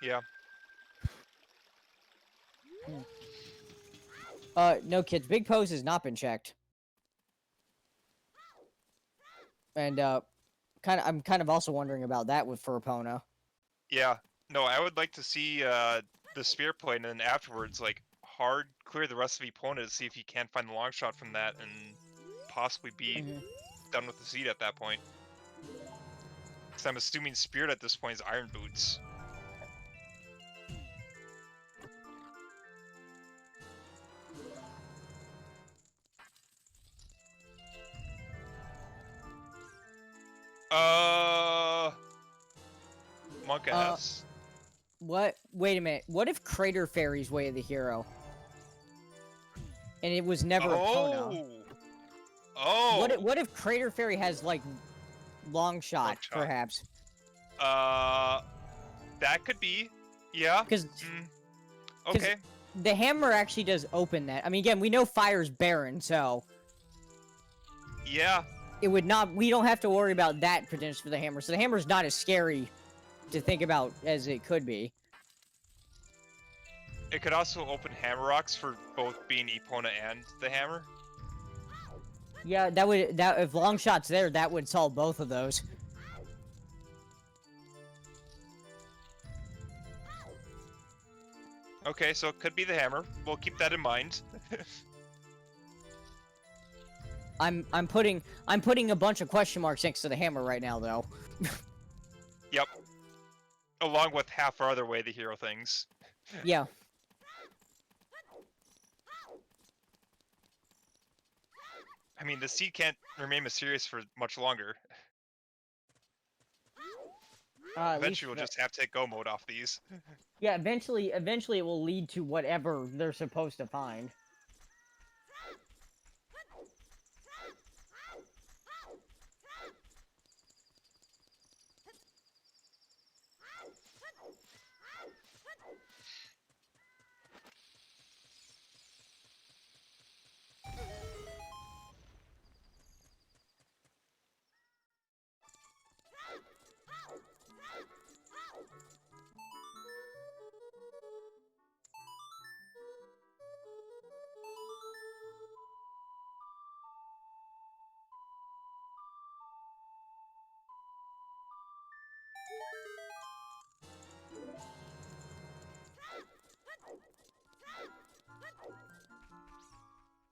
S2: Yeah.
S3: No kids, Big Pose has not been checked. And I'm kind of also wondering about that with for Epona.
S2: Yeah. No, I would like to see the spear play, and then afterwards, like, hard clear the rest of the opponent to see if you can find the long shot from that and possibly be done with the seed at that point. Because I'm assuming Spirit at this point is Iron Boots. Monk S.
S3: What? Wait a minute. What if Crater Fairy's Way of the Hero? And it was never Epona.
S2: Oh!
S3: What if Crater Fairy has, like, long shot, perhaps?
S2: That could be. Yeah.
S3: Because
S2: okay.
S3: the hammer actually does open that. I mean, again, we know Fire's barren, so...
S2: Yeah.
S3: It would not... We don't have to worry about that potential for the hammer. So the hammer's not as scary to think about as it could be.
S2: It could also open hammer rocks for both being Epona and the hammer.
S3: Yeah, if long shot's there, that would solve both of those.
S2: Okay, so it could be the hammer. We'll keep that in mind.
S3: I'm putting a bunch of question marks next to the hammer right now, though.
S2: Yep. Along with half our other Way the hero things.
S3: Yeah.
S2: I mean, the seed can't remain mysterious for much longer. Eventually, we'll just have to take go mode off these.
S3: Yeah, eventually it will lead to whatever they're supposed to find.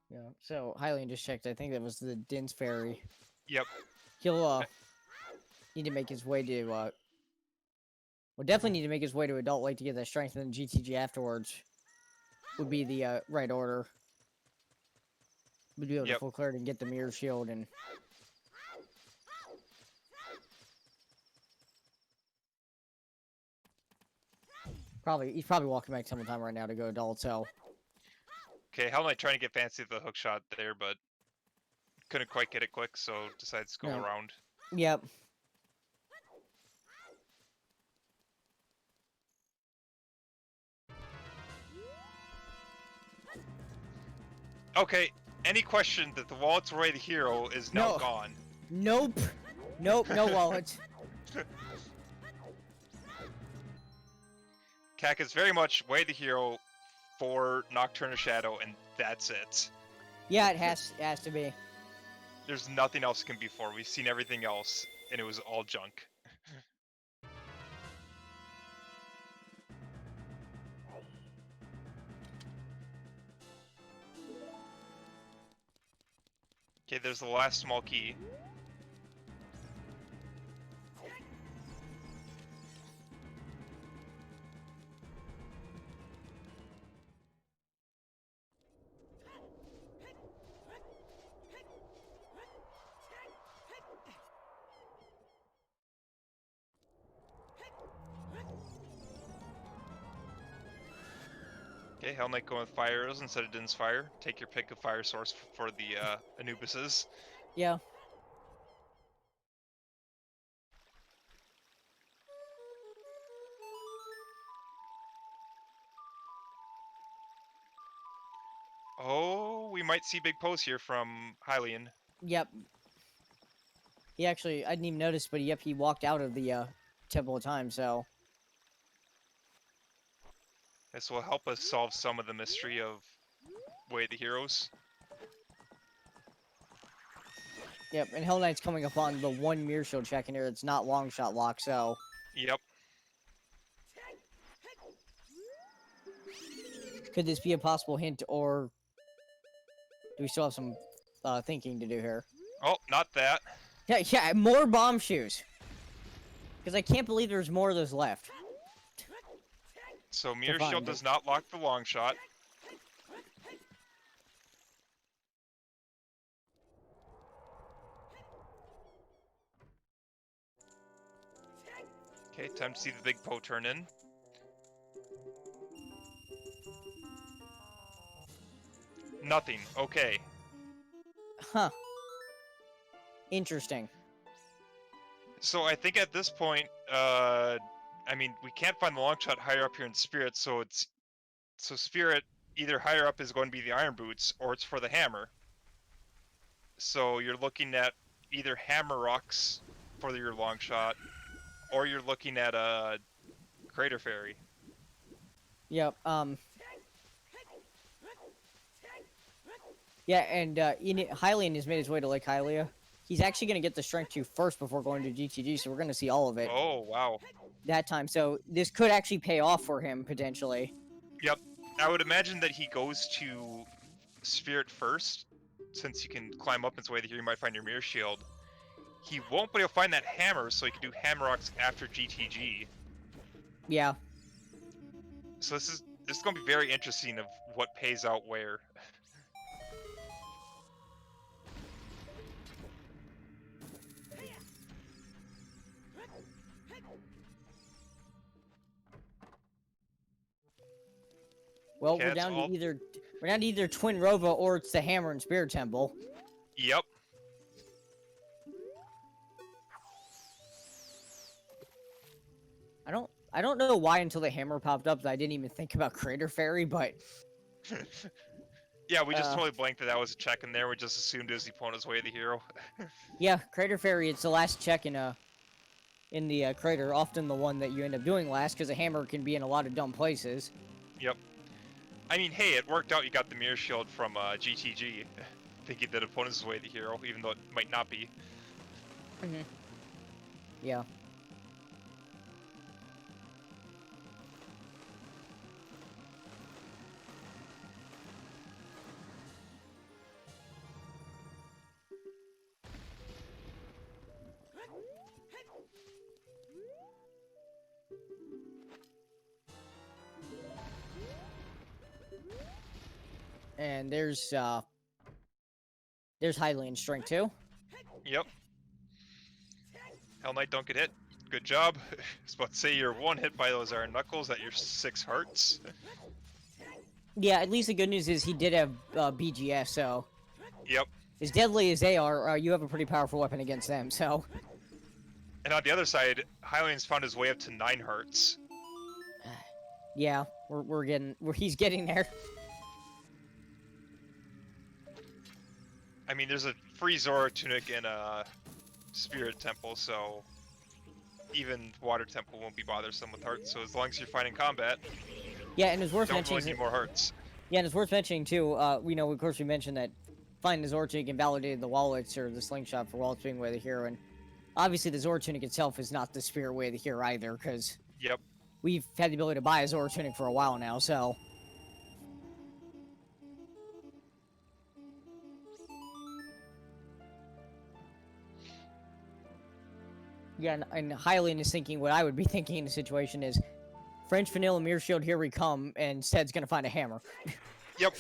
S3: Yeah, so Hylian just checked. I think that was the Din's Fairy.
S2: Yep.
S3: He'll need to make his way to well, definitely need to make his way to Adult Lake to get that strength, and then GTG afterwards would be the right order. We'd be able to full clear it and get the mirror shield and. He's probably walking back sometime right now to go Adult, so.
S2: Okay, Hellknight trying to get fancy with the hook shot there, but couldn't quite get it quick, so decides to go around.
S3: Yep.
S2: Okay, any question that the wallet's Way the hero is now gone.
S3: Nope. Nope, no wallet.
S2: Kak is very much Way the hero for Nocturne of Shadow, and that's it.
S3: Yeah, it has to be.
S2: There's nothing else it can be for. We've seen everything else, and it was all junk. Okay, there's the last small key. Okay, Hellknight going with fire arrows instead of Din's fire. Take your pick of fire source for the Anubises.
S3: Yeah.
S2: Oh, we might see big pose here from Hylian.
S3: Yep. He actually, I didn't even notice, but yep, he walked out of the Temple of Time, so.
S2: This will help us solve some of the mystery of Way of the Heroes.
S3: Yep, and Hell Knight's coming up on the one mirror shield check in here. It's not long shot lock, so.
S2: Yep.
S3: Could this be a possible hint, or do we still have some thinking to do here?
S2: Oh, not that.
S3: Yeah, more bomb shoes. Because I can't believe there's more of those left.
S2: So Mirror
S3: find
S2: Shield
S3: it.
S2: does not lock the long shot. Okay, time to see the big Poe turn in. Nothing. Okay.
S3: Huh. Interesting.
S2: So I think at this point, I mean, we can't find the long shot higher up here in Spirit, so Spirit either higher up is going to be the Iron Boots or it's for the hammer. So you're looking at either Hammer Rocks for your long shot, or you're looking at a Crater Fairy.
S3: Yep, yeah, and Hylian has made his way to Lake Hylia. He's actually going to get the Strength 2 first before going to GTG, so we're going to see all of it
S2: Oh, wow.
S3: that time. So this could actually pay off for him, potentially.
S2: Yep. I would imagine that he goes to Spirit first, since he can climb up his way here. You might find your Mirror Shield. He won't, but he'll find that hammer, so he can do Hammer Rocks after GTG.
S3: Yeah.
S2: So this is going to be very interesting of what pays out where.
S3: Well,
S2: Okay,
S3: we're
S2: that's
S3: down
S2: all-
S3: to either Twin Rova or it's the Hammer and Spirit Temple.
S2: Yep.
S3: I don't know why until the hammer popped up that I didn't even think about Crater Fairy, but
S2: Yeah, we just
S3: Uh,
S2: totally blanked that was a check in there. We just assumed it was the opponent's Way of the Hero.
S3: yeah, Crater Fairy, it's the last check in the crater, often the one that you end up doing last because a hammer can be in a lot of dumb places.
S2: Yep. I mean, hey, it worked out. You got the Mirror Shield from GTG, thinking that opponent's Way of the Hero, even though it might not be.
S3: Yeah. And there's Hylian Strength too.
S2: Yep. Hellknight, don't get hit. Good job. I was about to say you're one hit by those Iron Knuckles at your 6 hearts.
S3: Yeah, at least the good news is he did have BGS, so
S2: Yep.
S3: as deadly as they are, you have a pretty powerful weapon against them, so.
S2: And on the other side, Hylian's found his way up to 9 hearts.
S3: Yeah, he's getting there.
S2: I mean, there's a free Zora tunic in a Spirit Temple, so even Water Temple won't be bothersome with hearts. So as long as you're fighting combat,
S3: Yeah, and it's worth
S2: don't
S3: mentioning.
S2: really need more hearts.
S3: Yeah, and it's worth mentioning too. Of course, we mentioned that finding the Zora tunic invalidated the wallets or the slingshot for wallets being Way of the Hero, and obviously the Zora tunic itself is not the Spirit Way of the Hero either, because
S2: Yep.
S3: we've had the ability to buy a Zora tunic for a while now. So. Yeah, and Hylian is thinking what I would be thinking in the situation is French Vanilla Mirror Shield, here we come, and Stead's gonna find a hammer.
S2: Yep.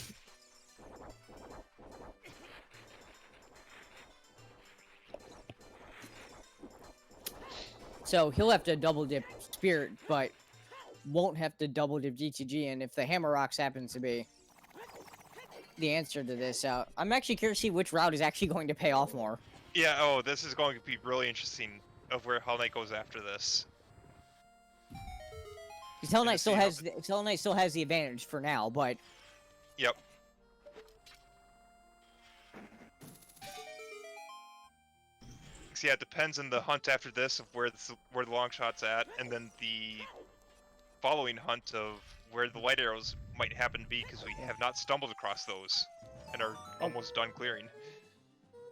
S3: So he'll have to double dip Spirit, but won't have to double dip GTG, and if the Hammer Rocks happens to be the answer to this, I'm actually curious to see which route is actually going to pay off more.
S2: Yeah, oh, this is going to be really interesting of where Hellknight goes after this.
S3: Because Hellknight still has the advantage for now, but
S2: Yep. So yeah, it depends on the hunt after this of where the long shot's at, and then the following hunt of where the light arrows might happen to be, because we have not stumbled across those and are almost done clearing.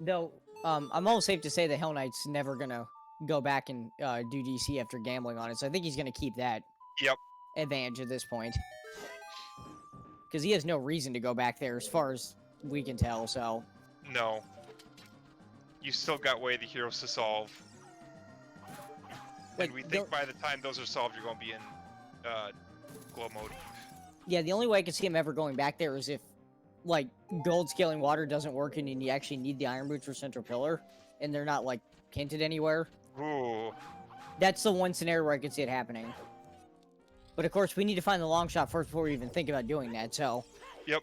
S3: though I'm almost safe to say that Hellknight's never gonna go back and do DC after gambling on it, so I think he's gonna keep that
S2: Yep.
S3: advantage at this point. Because he has no reason to go back there as far as we can tell, so...
S2: No. You still got Way of the Heroes to solve.
S3: Like,
S2: and we think by the time those are solved, you're going to be in glow mode.
S3: Yeah, the only way I can see him ever going back there is if, like, gold scaling water doesn't work and you actually need the iron boots for central pillar, and they're not, like, hinted anywhere.
S2: Ooh.
S3: That's the one scenario where I could see it happening. But of course, we need to find the long shot first before we even think about doing that, so...
S2: Yep.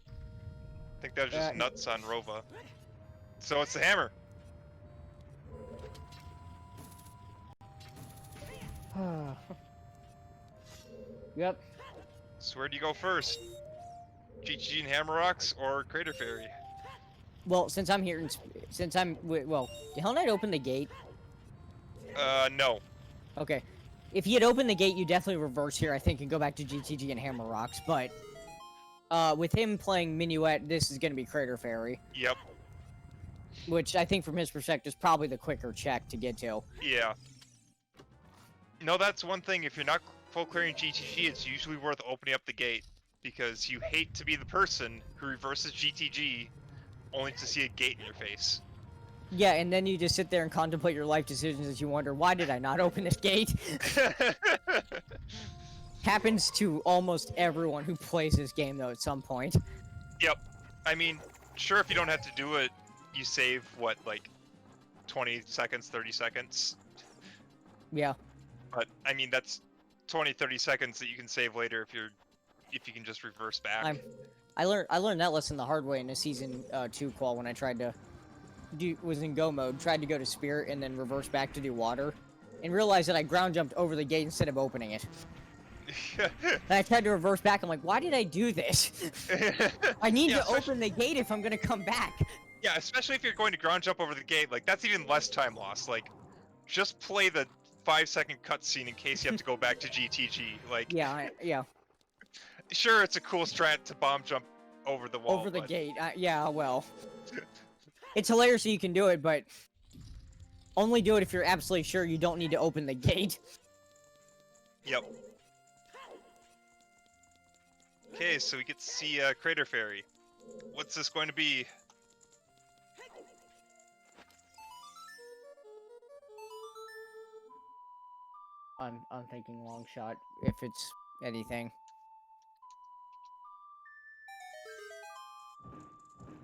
S2: I think that was just nuts on Rova. So it's the hammer.
S3: Yep.
S2: So where do you go first? GTG and Hammer Rocks or Crater Fairy?
S3: Well, since I'm here, well, did Hell Knight open the gate?
S2: No.
S3: Okay. If he had opened the gate, you definitely reverse here, I think, and go back to GTG and Hammer Rocks, but... with him playing Minuet, this is gonna be Crater Fairy.
S2: Yep.
S3: Which I think from his perspective is probably the quicker check to get to.
S2: Yeah. No, that's one thing. If you're not full clearing GTG, it's usually worth opening up the gate, because you hate to be the person who reverses GTG only to see a gate in your face.
S3: Yeah, and then you just sit there and contemplate your life decisions as you wonder, why did I not open this gate? Happens to almost everyone who plays this game, though, at some point.
S2: Yep. I mean, sure, if you don't have to do it, you save, what, like, 20 seconds, 30 seconds?
S3: Yeah.
S2: But, I mean, that's 20, 30 seconds that you can save later if you can just reverse back.
S3: I learned that lesson the hard way in a season 2 qual when I tried to was in go mode, tried to go to Spirit and then reverse back to do water, and realized that I ground jumped over the gate instead of opening it. And I tried to reverse back. I'm like, why did I do this? I need to open the gate if I'm gonna come back.
S2: Yeah, especially if you're going to ground jump over the gate. Like, that's even less time lost. Like, just play the 5-second cutscene in case you have to go back to GTG. Like,
S3: yeah.
S2: Sure, it's a cool strat to bomb jump over the wall.
S3: Over the gate. Yeah, well. It's hilarious that you can do it, but only do it if you're absolutely sure you don't need to open the gate.
S2: Yep. Okay, so we get to see Crater Fairy. What's this going to be?
S3: I'm thinking long shot, if it's anything.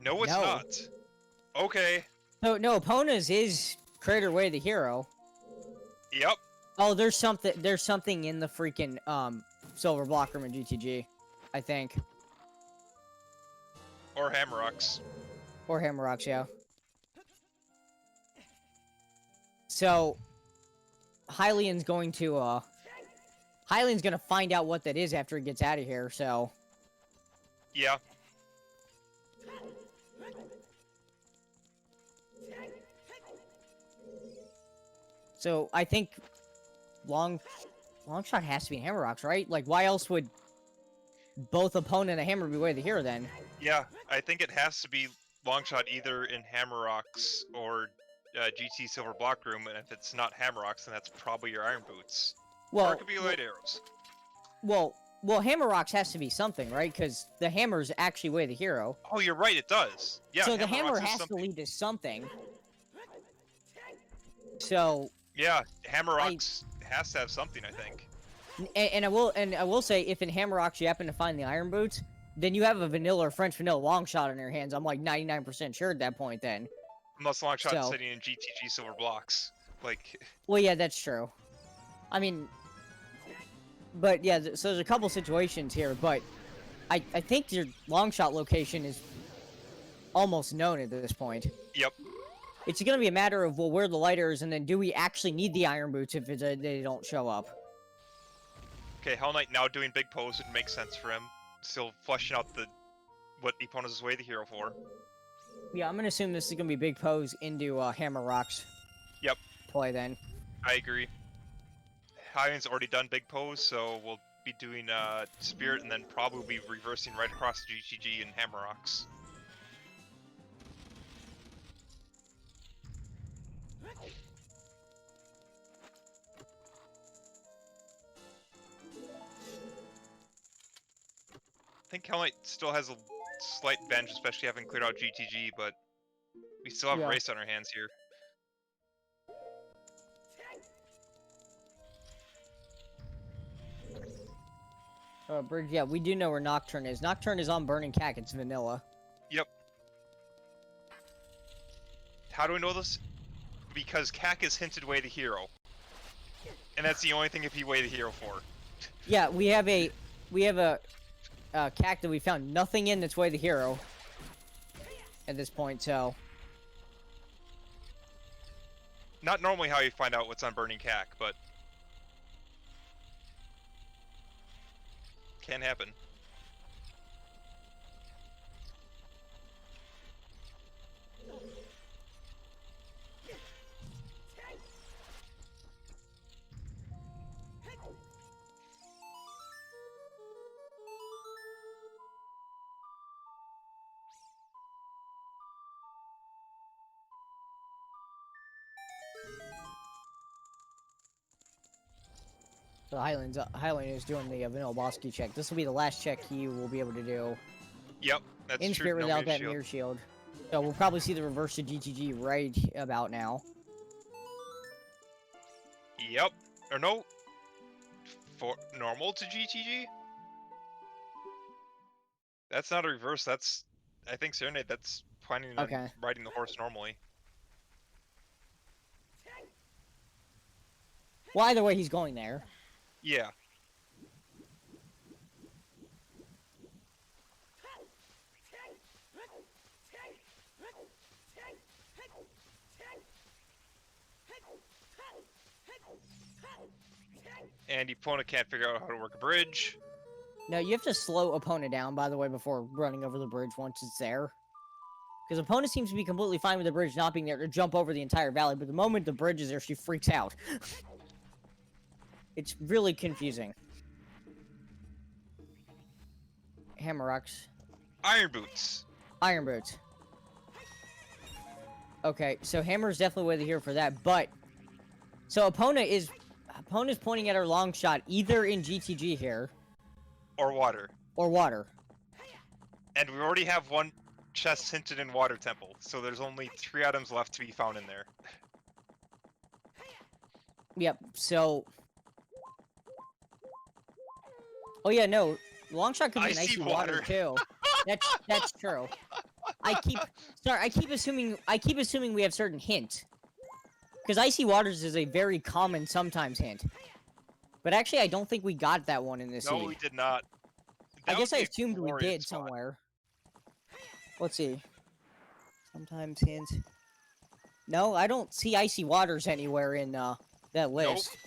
S2: No, it's not. Okay.
S3: No, Pona's is Crater Way the hero.
S2: Yep.
S3: Oh, there's something in the freaking silver block room in GTG, I think.
S2: Or Hammer Rocks.
S3: Or Hammer Rocks, yeah. So Hylian's going to find out what that is after he gets out of here, so
S2: yeah.
S3: So I think long shot has to be in Hammer Rocks, right? Like, why else would both opponent and a hammer be way the hero then?
S2: Yeah, I think it has to be long shot either in Hammer Rocks or GT Silver Block Room, and if it's not Hammer Rocks, then that's probably your Iron Boots.
S3: Well,
S2: or it could be Light Arrows.
S3: Well, Hammer Rocks has to be something, right? Because the hammer's actually way the hero.
S2: Oh, you're right, it does. Yeah.
S3: So the hammer has to lead to something. So.
S2: Yeah, Hammer Rocks has to have something, I think.
S3: And I will say, if in Hammer Rocks you happen to find the Iron Boots, then you have a vanilla or French vanilla long shot in your hands. I'm like 99% sure at that point then.
S2: Unless long shot sitting in GTG Silver Blocks, like.
S3: Well, yeah, that's true. I mean, But yeah, so there's a couple situations here, but I think your long shot location is almost known at this point.
S2: Yep.
S3: It's going to be a matter of, well, where the lighter is, and then do we actually need the iron boots if they don't show up?
S2: Okay, Hellknight now doing big pose would make sense for him. Still fleshing out what the opponent is way the hero for.
S3: Yeah, I'm going to assume this is going to be big pose into Hammer Rock's
S2: Yep.
S3: play then.
S2: I agree. Hylian's already done big pose, so we'll be doing Spirit and then probably reversing right across GTG and Hammer Rocks. I think Hellknight still has a slight bench, especially having cleared out GTG, but we still have a race on our hands here.
S3: Bridge, yeah, we do know where Nocturne is. Nocturne is on Burning Cack. It's vanilla.
S2: Yep. How do we know this? Because Cack is hinted way the hero. And that's the only thing if he way the hero for.
S3: Yeah, we have a Cack that we found nothing in that's way the hero at this point, so.
S2: Not normally how you find out what's on Burning Cack, but can happen.
S3: So Hylian is doing the vanilla boss key check. This will be the last check he will be able to do.
S2: Yep, that's
S3: in
S2: true.
S3: Spirit
S2: No
S3: without
S2: mirror
S3: that
S2: shield.
S3: mirror shield. So we'll probably see the reverse to GTG right about now.
S2: Yep. Or no. For normal to GTG? That's not a reverse, that's I think Serenade, that's planning on
S3: Okay.
S2: riding the horse normally.
S3: Well, either way, he's going there.
S2: Yeah. And the opponent can't figure out how to work a bridge.
S3: No, you have to slow opponent down, by the way, before running over the bridge once it's there. Because opponent seems to be completely fine with the bridge not being there to jump over the entire valley, but the moment the bridge is there, she freaks out. It's really confusing. Hammer Rocks.
S2: Iron Boots.
S3: Iron Boots. Okay, so Hammer's definitely way to here for that, but... So opponent's pointing at her long shot either in GTG here...
S2: Or water.
S3: Or water.
S2: And we already have one chest hinted in Water Temple, so there's only 3 items left to be found in there.
S3: Yep, so... Oh yeah, no. Long shot could be an icy water too. That's true. I keep assuming we have certain hints. Because icy waters is a very common sometimes hint. But actually I don't think we got that one in this
S2: No,
S3: seed.
S2: we did not.
S3: I guess I assumed we did somewhere. Let's see. Sometimes hint. No, I don't see icy waters anywhere in that list.
S2: Nope.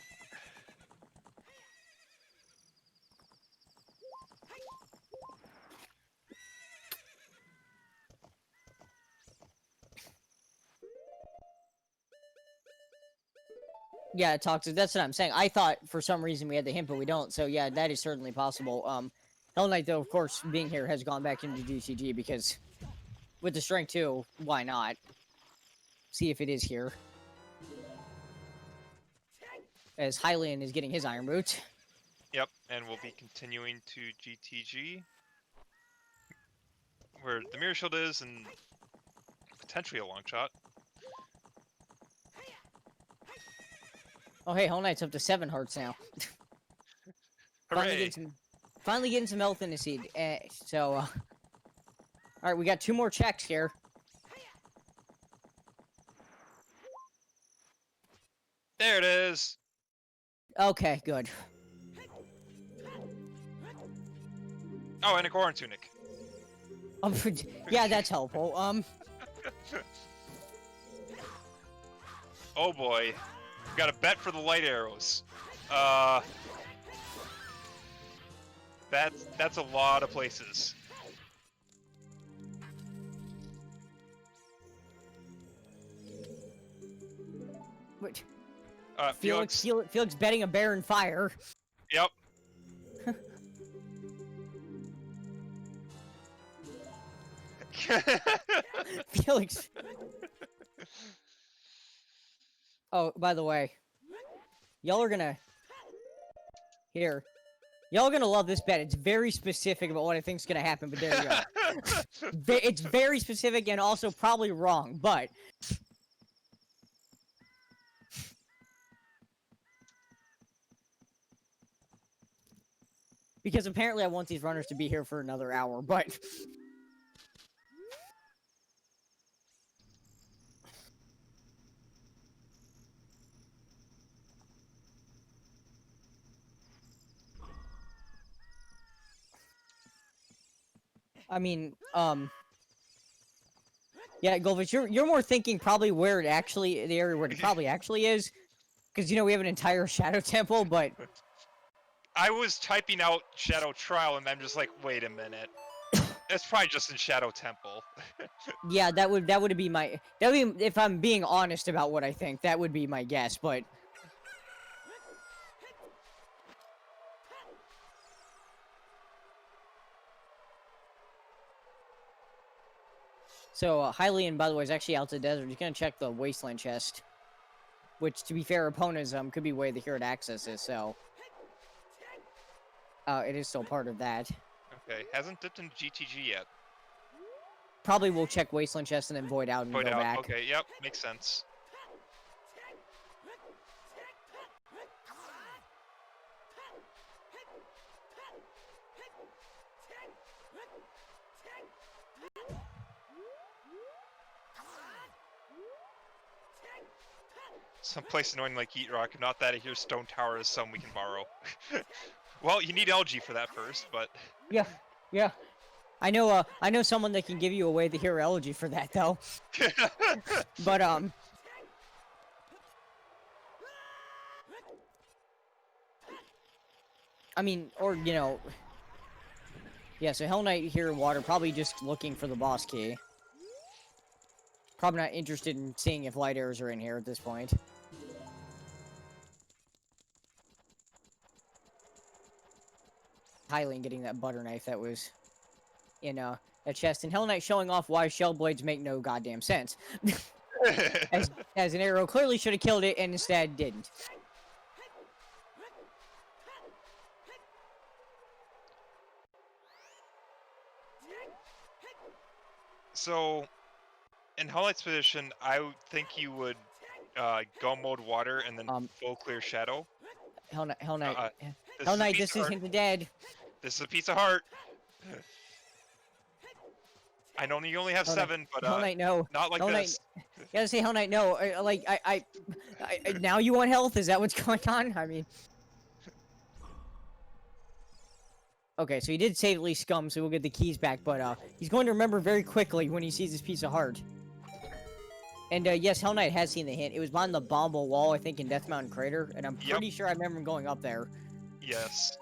S3: Yeah, toxic. That's what I'm saying. I thought for some reason we had the hint, but we don't. So yeah, that is certainly possible. Hellknight, though, of course, being here, has gone back into GCG because with the strength 2, why not? See if it is here. As Hylian is getting his Iron Boots.
S2: Yep, and we'll be continuing to GTG. Where the Mirror Shield is, and potentially a long shot.
S3: Oh, hey, Hellknight's up to 7 hearts now.
S2: Hooray!
S3: Finally getting some health in the seed. Alright, we got 2 more checks here.
S2: There it is!
S3: Okay, good.
S2: Oh, and a Goron tunic.
S3: Yeah, that's helpful.
S2: Oh boy. Got a bet for the light arrows. That's a lot of places.
S3: But
S2: Felix.
S3: Felix betting a bear in fire.
S2: Yep.
S3: Felix. Oh, by the way, y'all are gonna here. Y'all are gonna love this bet. It's very specific about what I think's gonna happen, but there you go. It's very specific and also probably wrong, but because apparently I want these runners to be here for another hour, but I mean, yeah, Golvich, you're more thinking probably where it actually, the area where it probably actually is, because, you know, we have an entire Shadow Temple, but...
S2: I was typing out Shadow Trial, and I'm just like, wait a minute. It's probably just in Shadow Temple.
S3: Yeah, that would be my... That would be, if I'm being honest about what I think, that would be my guess, but... So, Hylian, by the way, is actually out to the desert. He's gonna check the Wasteland chest. Which, to be fair, Epona's, could be where the Hero access is, so... it is still part of that.
S2: Okay, hasn't dipped into GTG yet.
S3: Probably will check Wasteland chest and then Void out and
S2: Void
S3: go
S2: out.
S3: back.
S2: Okay, yep, makes sense. Someplace annoying like Heat Rock, not that I hear Stone Tower is some we can borrow. Well, you need LG for that first, but...
S3: Yeah, yeah. I know someone that can give you away the Hero Elegy for that, though. But, I mean, or, you know... Yeah, so Hellknight here in water, probably just looking for the boss key. Probably not interested in seeing if light arrows are in here at this point. Hylian getting that butter knife that was in a chest, and Hellknight showing off why shell blades make no goddamn sense. as an arrow clearly should have killed it and instead didn't.
S2: So, in Hellknight's position, I would think you would go mode water and then full clear shadow.
S3: Hellknight, this is him dead.
S2: This is a piece of heart. I know you only have
S3: Hellknight,
S2: 7, but
S3: Hellknight, no.
S2: not like
S3: Hellknight,
S2: this.
S3: You gotta say Hellknight, no. I now you want health? Is that what's going on? I mean... Okay, so he did save at least Scum, so we'll get the keys back, but he's going to remember very quickly when he sees this piece of heart. And yes, Hellknight has seen the hint. It was behind the Bomble wall, I think, in Death Mountain Crater, and I'm pretty sure I remember him going up there.
S2: Yes.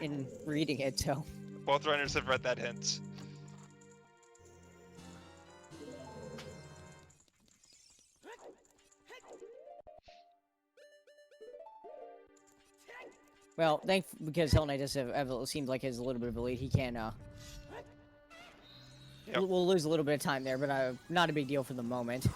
S3: In reading it, so...
S2: Both runners have read that hint.
S3: Well, because Hellknight does have seems like has a little bit of a lead, he can, we'll lose a little bit of time there, but not a big deal for the moment.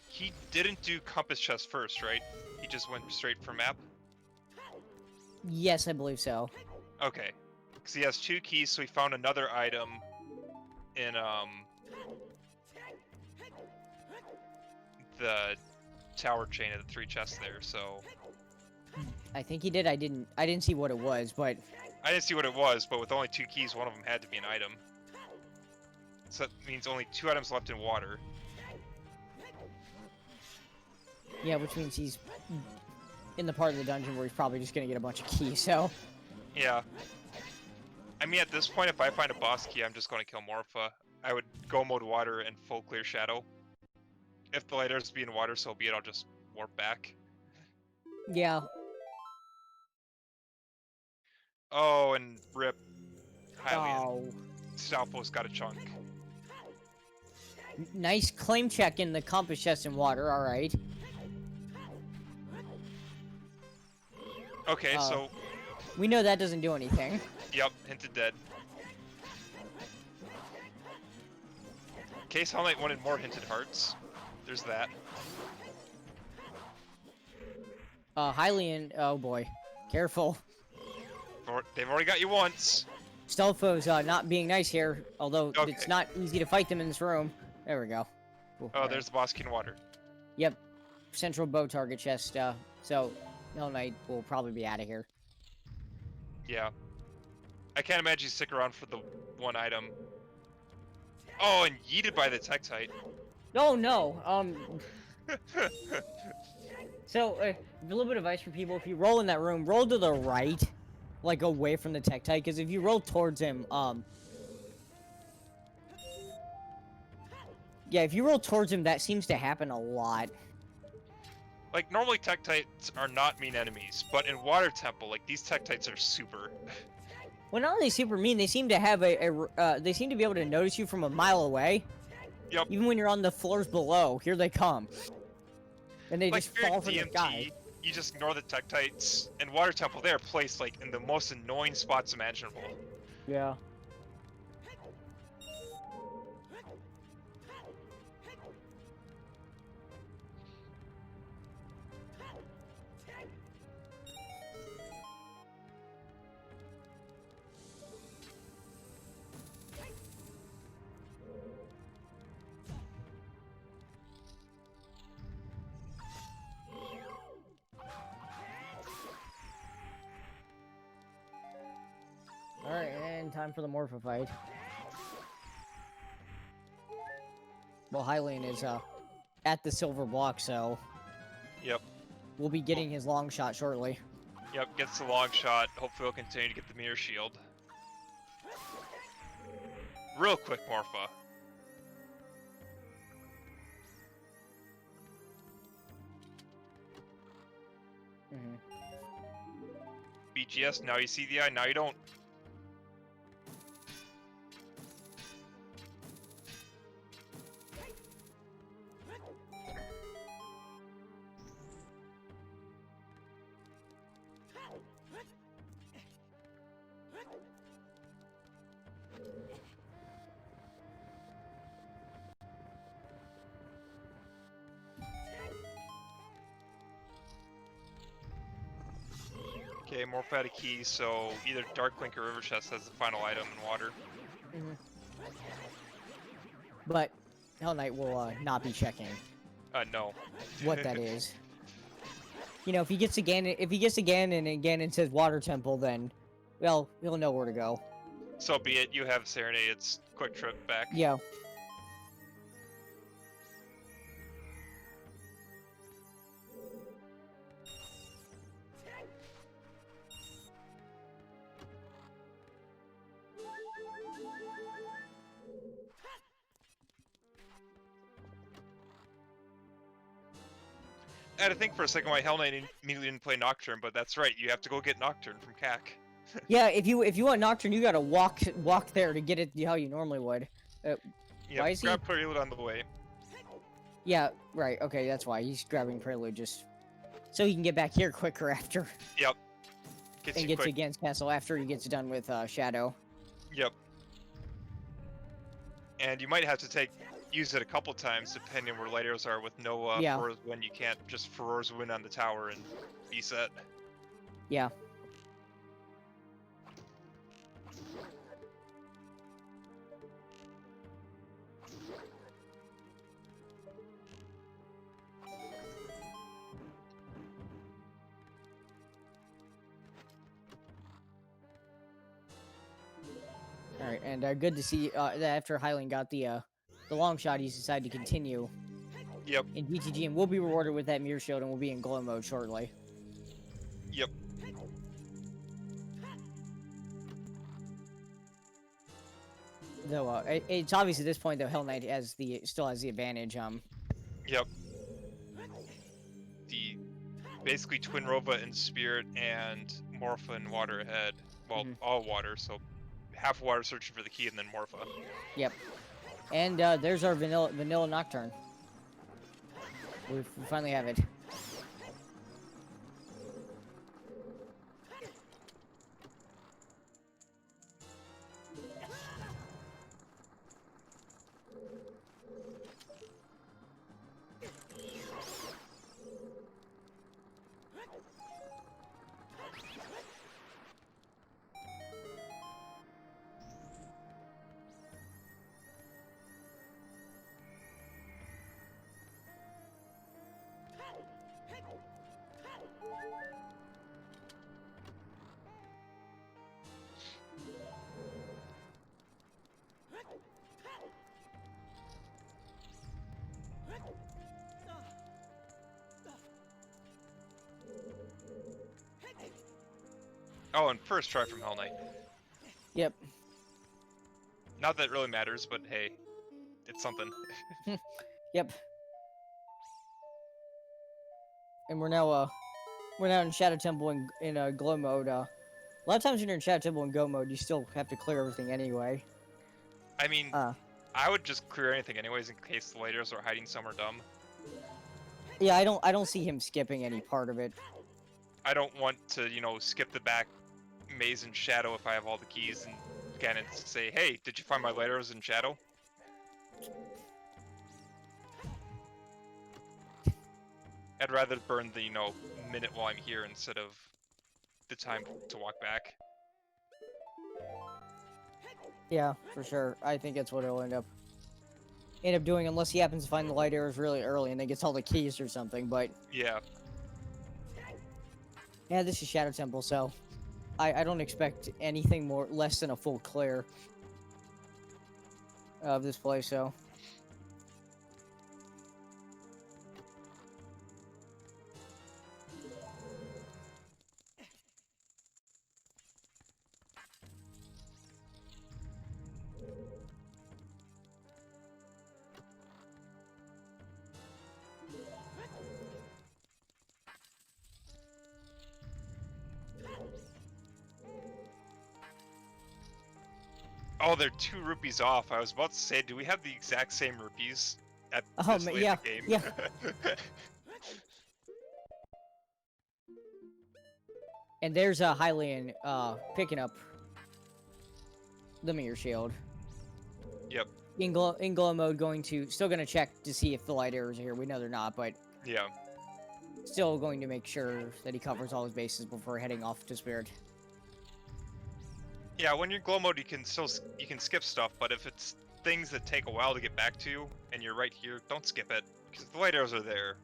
S2: He didn't do Compass Chest first, right? He just went straight for map?
S3: Yes, I believe so.
S2: Okay. Because he has 2 keys, so he found another item in, the tower chain of the 3 chests there, so...
S3: I think he did. I didn't see what it was, but...
S2: I didn't see what it was, but with only 2 keys, one of them had to be an item. So that means only 2 items left in water.
S3: Yeah, which means he's in the part of the dungeon where he's probably just gonna get a bunch of keys, so...
S2: Yeah. I mean, at this point, if I find a boss key, I'm just going to kill Morpha. I would go mode water and full clear shadow. If the lighters be in water, so be it. I'll just warp back.
S3: Yeah.
S2: Oh, and rip. Hylian.
S3: Oh.
S2: Stalfo's got a chunk.
S3: Nice claim check in the compass chest in water, alright.
S2: Okay, so...
S3: We know that doesn't do anything.
S2: Yep, hinted dead. Case Hellknight wanted more hinted hearts. There's that.
S3: Hylian, oh boy. Careful.
S2: They've already got you once.
S3: Stelfo's not being nice here, although
S2: Okay.
S3: it's not easy to fight them in this room. There we go. Cool.
S2: Oh, there's the boss key in water.
S3: Yep. Central bow target chest, so Hellknight will probably be out of here.
S2: Yeah. I can't imagine you stick around for the one item. Oh, and yeeted by the Tektite.
S3: Oh no, so, a little bit of advice for people, if you roll in that room, roll to the right, like away from the Tektite, because if you roll towards him, yeah, if you roll towards him, that seems to happen a lot.
S2: Like, normally Tektites are not mean enemies, but in Water Temple, like, these Tektites are super.
S3: Well, not only super mean, they seem to have they seem to be able to notice you from a mile away.
S2: Yep.
S3: Even when you're on the floors below, here they come. And they
S2: Like,
S3: just
S2: if you're
S3: fall
S2: in
S3: from the
S2: DMT,
S3: sky.
S2: you just ignore the Tektites. In Water Temple, they are placed, like, in the most annoying spots imaginable.
S3: Yeah. Alright, and time for the Morpho fight. Well, Hylian is, at the silver block, so...
S2: Yep.
S3: We'll be getting his long shot shortly.
S2: Yep, gets the long shot. Hopefully he'll continue to get the mirror shield. Real quick, Morpha.
S3: Mhm.
S2: BGS, now you see the eye, now you don't. Okay, Morph had a key, so either Darklink or River Chest has the final item in water.
S3: Mhm. But Hellknight will not be checking
S2: No.
S3: what that is. You know, if he gets again and again and says Water Temple, then, well, he'll know where to go.
S2: So be it, you have Serenaded's quick trip back.
S3: Yeah.
S2: I had to think for a second why Hellknight immediately didn't play Nocturne, but that's right, you have to go get Nocturne from CAC.
S3: Yeah, if you want Nocturne, you gotta walk there to get it how you normally would.
S2: Yeah,
S3: Why is he-
S2: grab Prelude on the way.
S3: Yeah, right. Okay, that's why he's grabbing Prelude just so he can get back here quicker after
S2: Yep. Gets
S3: and
S2: you
S3: gets
S2: quick.
S3: against Castle after he gets done with Shadow.
S2: Yep. And you might have to use it a couple times depending on where light arrows are with no
S3: Yeah.
S2: Furor's Wind. You can't just Furor's Wind on the tower and be set.
S3: Yeah. All right, and good to see that after Hylian got the long shot, he's decided to continue
S2: Yep.
S3: in BTG, and we'll be rewarded with that mirror shield, and we'll be in glow mode shortly.
S2: Yep.
S3: Though it's obvious at this point though Hellknight still has the advantage.
S2: Yep. The basically Twin Rova in Spirit and Morpha in water ahead. Well, all water, so half water searching for the key and then Morpha.
S3: Yep. And there's our vanilla Nocturne. We finally have it.
S2: Oh, and first try from Hellknight.
S3: Yep.
S2: Not that it really matters, but hey, it's something.
S3: Yep. And we're now in Shadow Temple in glow mode. A lot of times when you're in Shadow Temple in go mode, you still have to clear everything anyway.
S2: I mean, I would just clear anything anyways in case the lighters are hiding somewhere dumb.
S3: Yeah, I don't see him skipping any part of it.
S2: I don't want to, you know, skip the back maze in Shadow if I have all the keys and again say, hey, did you find my lighters in Shadow? I'd rather burn the, you know, minute while I'm here instead of the time to walk back.
S3: Yeah, for sure. I think that's what he'll end up doing, unless he happens to find the light arrows really early and then gets all the keys or something. But
S2: yeah,
S3: this is Shadow Temple, so I don't expect anything less than a full clear of this place. So.
S2: Oh, they're 2 rupees off. I was about to say, do we have the exact same rupees at this late
S3: yeah,
S2: in the game?
S3: yeah. And there's a Hylian picking up the mirror shield.
S2: Yep.
S3: In glow mode, still gonna check to see if the light arrows are here. We know they're not, but
S2: Yeah.
S3: still going to make sure that he covers all his bases before heading off to Spirit.
S2: Yeah, when you're glow mode, you can skip stuff, but if it's things that take a while to get back to, and you're right here, don't skip it, because the light arrows are there.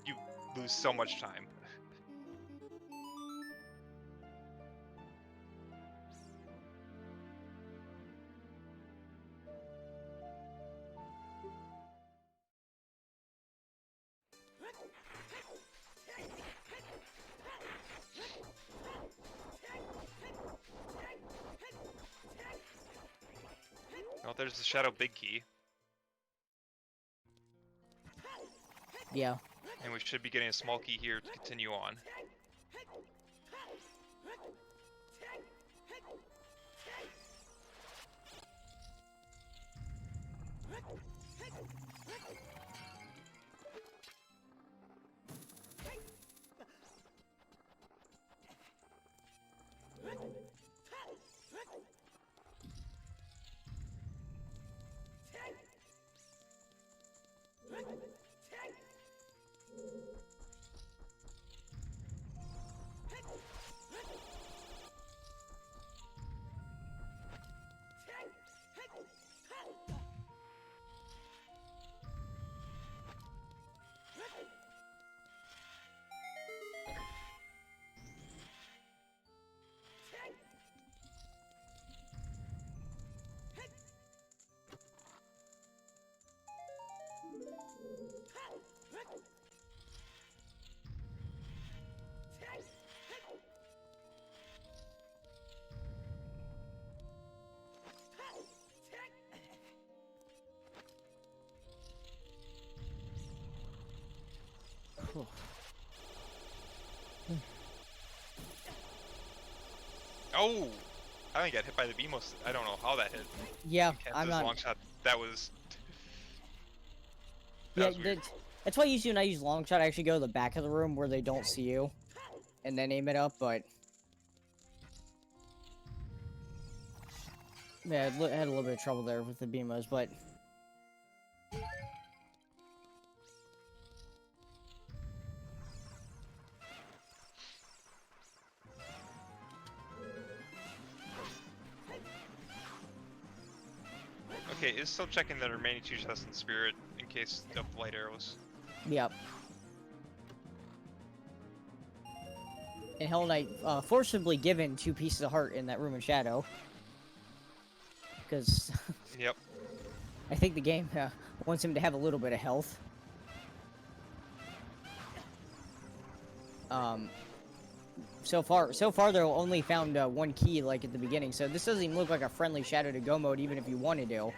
S2: You lose so much time. Oh, there's the Shadow Big Key.
S3: Yeah.
S2: And we should be getting a small key here to continue on. Oh! I think I got hit by the Beamos. I don't know how that hit.
S3: Yeah,
S2: Kansas
S3: I'm not.
S2: long shot. That was.
S3: Yeah,
S2: was weird.
S3: that's why usually when I use long shot, I actually go to the back of the room where they don't see you, and then aim it up. But yeah, I had a little bit of trouble there with the Beamos, but.
S2: Okay, is still checking the remaining 2 chests in spirit in case of light arrows.
S3: Yep. And Hell Knight forcibly given 2 pieces of heart in that room in shadow. Because
S2: Yep.
S3: I think the game wants him to have a little bit of health. So far they've only found 1 key like at the beginning, so this doesn't even look like a friendly shadow to go mode even if you wanted to.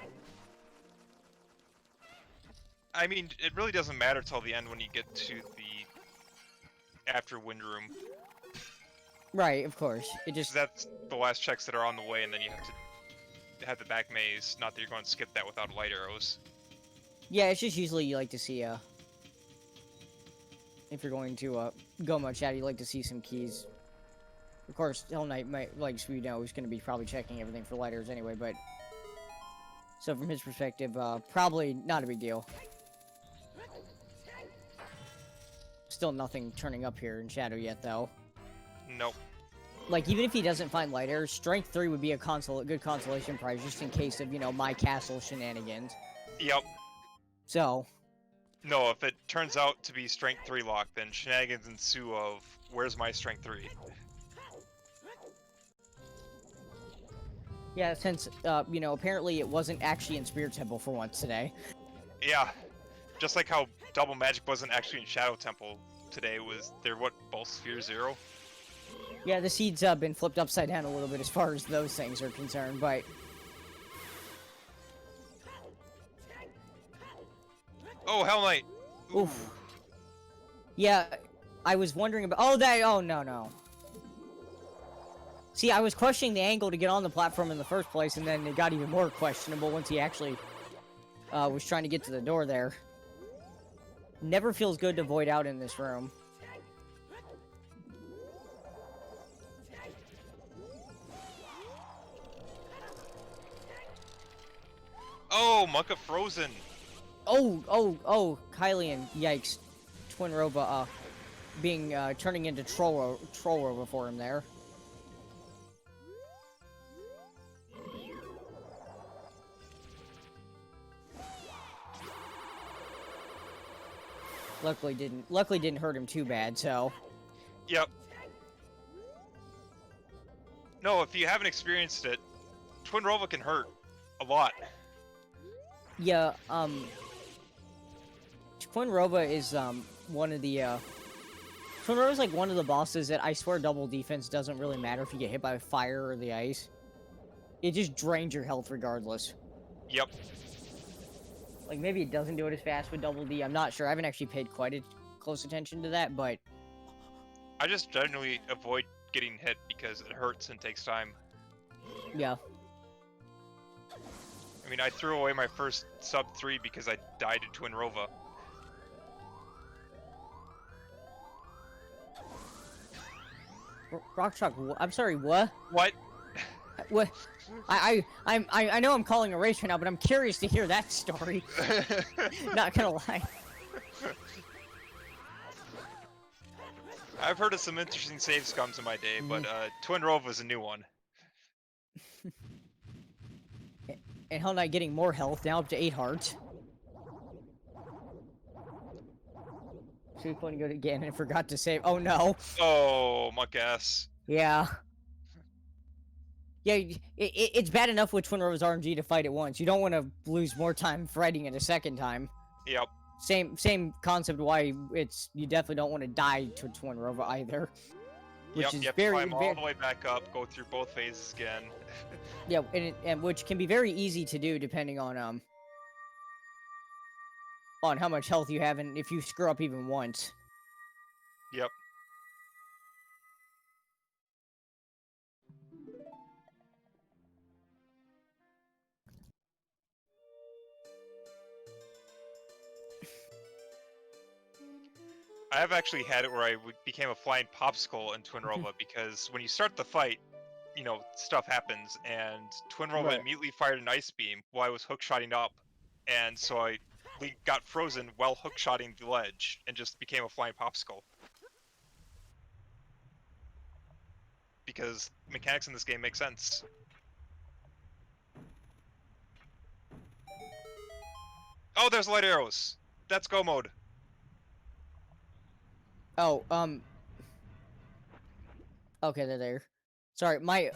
S2: I mean, it really doesn't matter till the end when you get to the after wind room.
S3: Right, of course. It
S2: 'Cause
S3: just
S2: that's the last checks that are on the way, and then you have to have the back maze. Not that you're going to skip that without light arrows.
S3: yeah, it's just usually you like to see if you're going to go mode shadow, you like to see some keys. Of course, Hell Knight might, like we know, he's going to be probably checking everything for lighters anyway, but... So from his perspective, probably not a big deal. Still nothing turning up here in Shadow yet, though.
S2: Nope.
S3: Like, even if he doesn't find lighters, Strength 3 would be a good consolation prize, just in case of, you know, my castle shenanigans.
S2: Yep.
S3: So...
S2: No, if it turns out to be Strength 3 lock, then shenanigans ensue of, where's my Strength 3?
S3: Yeah, since, you know, apparently it wasn't actually in Spirit Temple for once today.
S2: Yeah. Just like how Double Magic wasn't actually in Shadow Temple today, they're what, both Sphere 0?
S3: Yeah, the seeds been flipped upside down a little bit as far as those things are concerned, but...
S2: Oh, Hell Knight!
S3: Oof. Yeah, I was wondering about... Oh, no. See, I was questioning the angle to get on the platform in the first place, and then it got even more questionable once he actually was trying to get to the door there. Never feels good to void out in this room.
S2: Oh, Monka Frozen!
S3: Oh, Hylian, yikes. Twin Rova, turning into Troll Rova for him there. Luckily didn't hurt him too bad, so.
S2: Yep. No, if you haven't experienced it, Twin Rova can hurt a lot.
S3: Yeah, Twin Rova is, one of the, Twin Rova is like one of the bosses that I swear double defense doesn't really matter if you get hit by fire or the ice. It just drains your health regardless.
S2: Yep.
S3: Like, maybe it doesn't do it as fast with double D, I'm not sure. I haven't actually paid quite a close attention to that, but...
S2: I just generally avoid getting hit because it hurts and takes time.
S3: Yeah.
S2: I mean, I threw away my first sub 3 because I died to Twin Rova.
S3: Rockshock, I'm sorry, what?
S2: What?
S3: What? I know I'm calling a race right now, but I'm curious to hear that story. Not gonna lie.
S2: I've heard of some interesting save scums in my day, but Twin Rova is a new one.
S3: And Hell Knight getting more health, now up to 8 hearts. So he couldn't go again and forgot to save. Oh no.
S2: Oh, my guess.
S3: Yeah. Yeah, it's bad enough with Twin Rova's RNG to fight it once. You don't want to lose more time fighting it a second time.
S2: Yep.
S3: Same concept why you definitely don't want to die to Twin Rova either. Which is
S2: yep,
S3: very,
S2: climb all the way back up, go through both phases again.
S3: yeah, and which can be very easy to do depending on how much health you have and if you screw up even once.
S2: Yep. I have actually had it where I became a flying popsicle in Twin Rova because when you start the fight, you know, stuff happens, and Twin Rova
S3: Right.
S2: immediately fired an ice beam while I was hookshotting up, and so I got frozen while hookshotting the ledge and just became a flying popsicle. Because mechanics in this game make sense. Oh, there's light arrows! That's go mode.
S3: Oh, okay, they're there. Sorry, my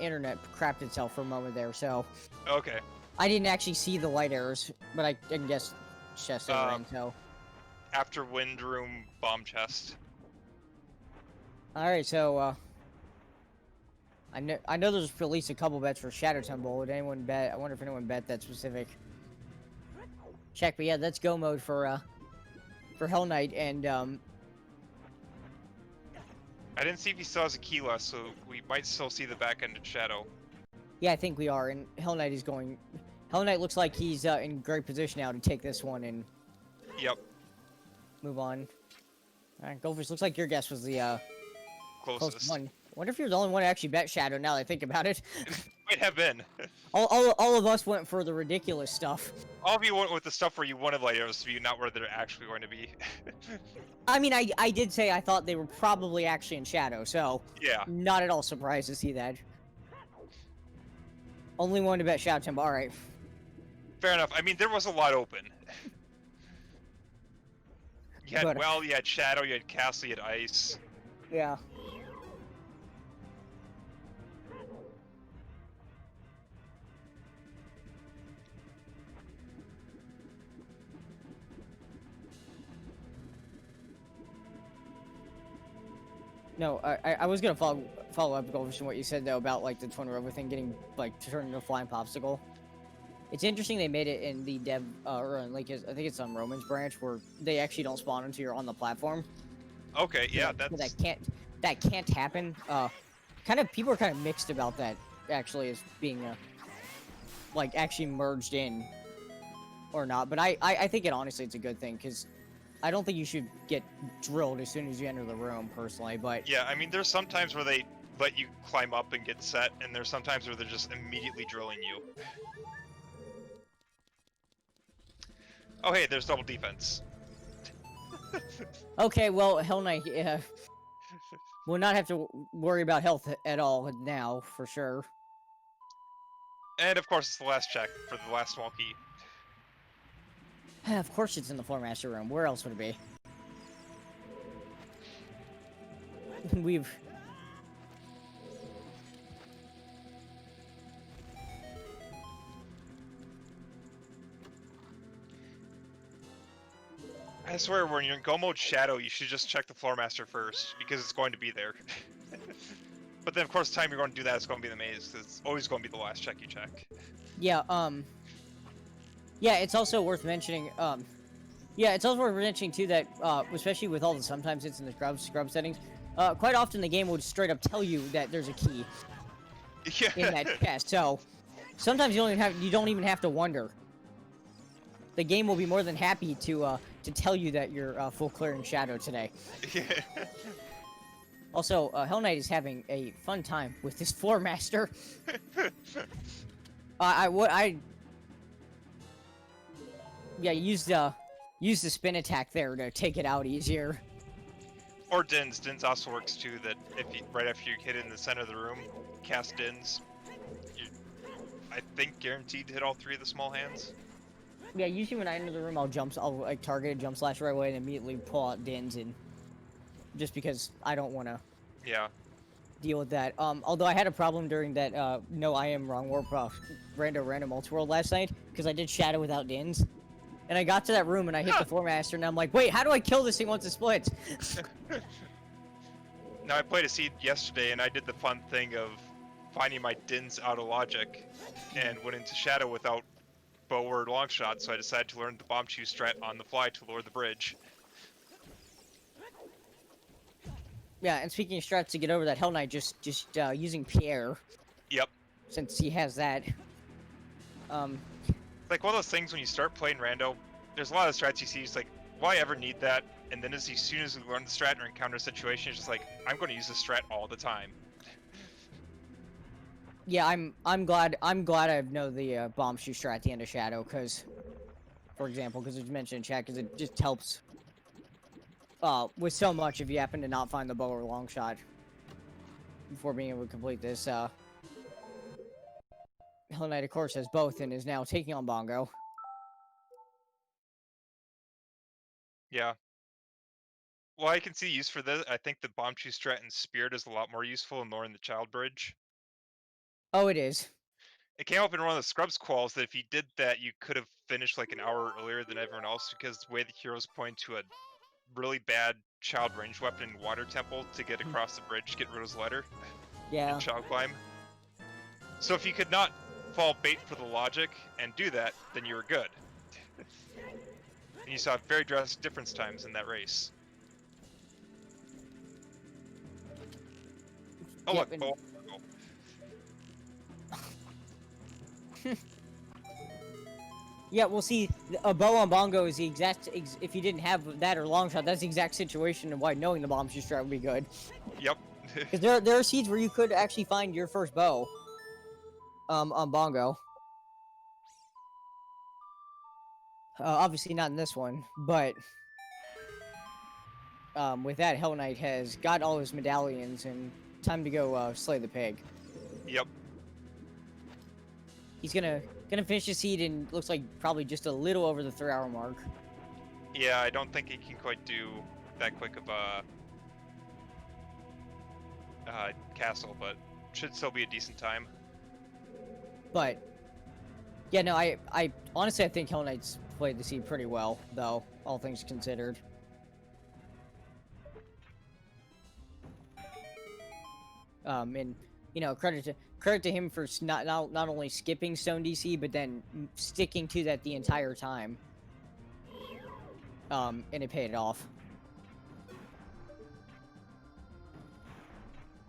S3: internet crapped itself for a moment there, so
S2: Okay.
S3: I didn't actually see the light arrows, but I can guess chest they were in, so.
S2: After wind room bomb chest.
S3: Alright, so, I know there's at least a couple bets for Shadow Temple. Would anyone bet? I wonder if anyone bet that specific. Check, but yeah, that's go mode for Hellknight, and,
S2: I didn't see if he still has a key left, so we might still see the back end of Shadow.
S3: yeah, I think we are, and Hellknight is going... Hellknight looks like he's, in great position now to take this one and...
S2: Yep.
S3: Move on. Alright, Goldfish, looks like your guess was the, closest
S2: Closest.
S3: one. I wonder if you're the only one to actually bet Shadow now that I think about it.
S2: Might have been.
S3: All of us went for the ridiculous stuff.
S2: All of you went with the stuff where you wanted light arrows to be, not where they're actually going to be.
S3: I mean, I did say I thought they were probably actually in Shadow, so...
S2: Yeah.
S3: Not at all surprised to see that. Only one to bet Shadow Temple, alright.
S2: Fair enough. I mean, there was a lot open. You had
S3: But-
S2: Well, you had Shadow, you had Castle, you had Ice.
S3: Yeah. No, I was gonna follow up Goldfish on what you said though about like the Twin River thing getting like turned into a flying popsicle. It's interesting they made it in the dev or in, like I think it's on Roman's branch where they actually don't spawn until you're on the platform.
S2: Okay, yeah,
S3: that
S2: that's...
S3: that can't happen. Kind of people are kind of mixed about that actually as being like actually merged in or not. But I think it honestly it's a good thing because I don't think you should get drilled as soon as you enter the room personally. But
S2: Yeah, I mean, there's some times where they let you climb up and get set, and there's some times where they're just immediately drilling you. Oh, hey, there's double defense.
S3: okay, well Hellknight will not have to worry about health at all now for sure.
S2: And of course, it's the last check for the last small key.
S3: Of course it's in the Floor Master room. Where else would it be? We've...
S2: I swear, when you're in Go Mode Shadow, you should just check the Floor Master first, because it's going to be there. But then, of course, the time you're going to do that is going to be the maze, because it's always going to be the last check you check.
S3: Yeah, yeah, it's also worth mentioning, yeah, it's also worth mentioning, too, that, especially with all the sometimes it's in the scrub settings, quite often the game will straight up tell you that there's a key
S2: Yeah.
S3: in that chest, so sometimes you don't even have to wonder. The game will be more than happy to tell you that you're, full clearing Shadow today.
S2: Yeah.
S3: Also, Hellknight is having a fun time with this Floor Master. Yeah, use the spin attack there to take it out easier.
S2: Or Dins. Dins also works too, that if you, right after you hit it in the center of the room, cast Dins. I think guaranteed to hit all three of the small hands.
S3: Yeah, usually when I enter the room, I'll like target a jump slash right away and immediately pull out Dins and just because I don't want to
S2: Yeah.
S3: deal with that. Although I had a problem during that no I am wrong warp random multi-world last night because I did Shadow without Dins. And I got to that room and I hit the Floor Master and I'm like, wait, how do I kill this thing once it splits?
S2: Now, I played a seed yesterday and I did the fun thing of finding my Dins out of logic and went into Shadow without bow or long shot, so I decided to learn the bomb chew strat on the fly to lower the bridge.
S3: Yeah, and speaking of strats to get over that, Hellknight just using Pierre.
S2: Yep.
S3: Since he has that.
S2: It's like one of those things when you start playing rando, there's a lot of strats you see, it's like, why ever need that? And then as soon as you learn the strat or encounter a situation, it's just like, I'm going to use this strat all the time.
S3: Yeah, I'm glad I know the bomb shoe strat at the end of Shadow, because, for example, because it's mentioned in chat, because it just helps with so much if you happen to not find the bow or long shot before being able to complete this. Hellknight, of course, has both and is now taking on Bongo.
S2: Yeah. Well, I can see use for this. I think the bomb shoe strat and spirit is a lot more useful in lowering the child bridge.
S3: Oh, it is.
S2: It came up in one of the Scrubs quals that if you did that, you could have finished like an hour earlier than everyone else because the way the heroes point to a really bad child range weapon in Water Temple to get across the bridge, get Rhoda's letter,
S3: Yeah.
S2: and child climb. So if you could not fall bait for the logic and do that, then you were good. And you saw very drastic difference times in that race. Oh
S3: Yeah,
S2: look,
S3: and-
S2: oh.
S3: Yeah, well, see, a bow on Bongo is the exact. If you didn't have that or long shot, that's the exact situation and why knowing the bomb shoe strat would be good.
S2: Yep.
S3: Because there are seeds where you could actually find your first bow. On Bongo. Obviously not in this one, but with that, Hellknight has got all his medallions and time to go slay the pig.
S2: Yep.
S3: He's gonna finish his seed in looks like probably just a little over the 3-hour mark.
S2: Yeah, I don't think he can quite do that quick of a castle, but should still be a decent time.
S3: But yeah, no, I honestly I think Hellknight's played the seed pretty well, though, all things considered. And you know, credit to him for not only skipping Stone DC, but then sticking to that the entire time. And it paid off.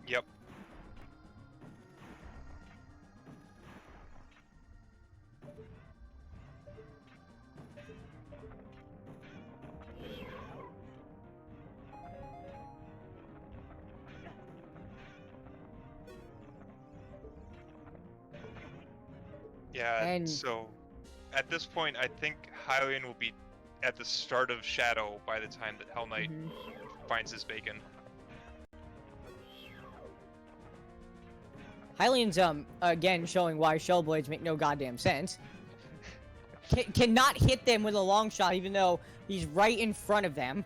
S2: Yep. Yeah,
S3: And-
S2: so at this point, I think Hylian will be at the start of Shadow by the time that Hellknight finds his bacon.
S3: Hylian's again showing why shell blades make no goddamn sense. Cannot hit them with a long shot, even though he's right in front of them.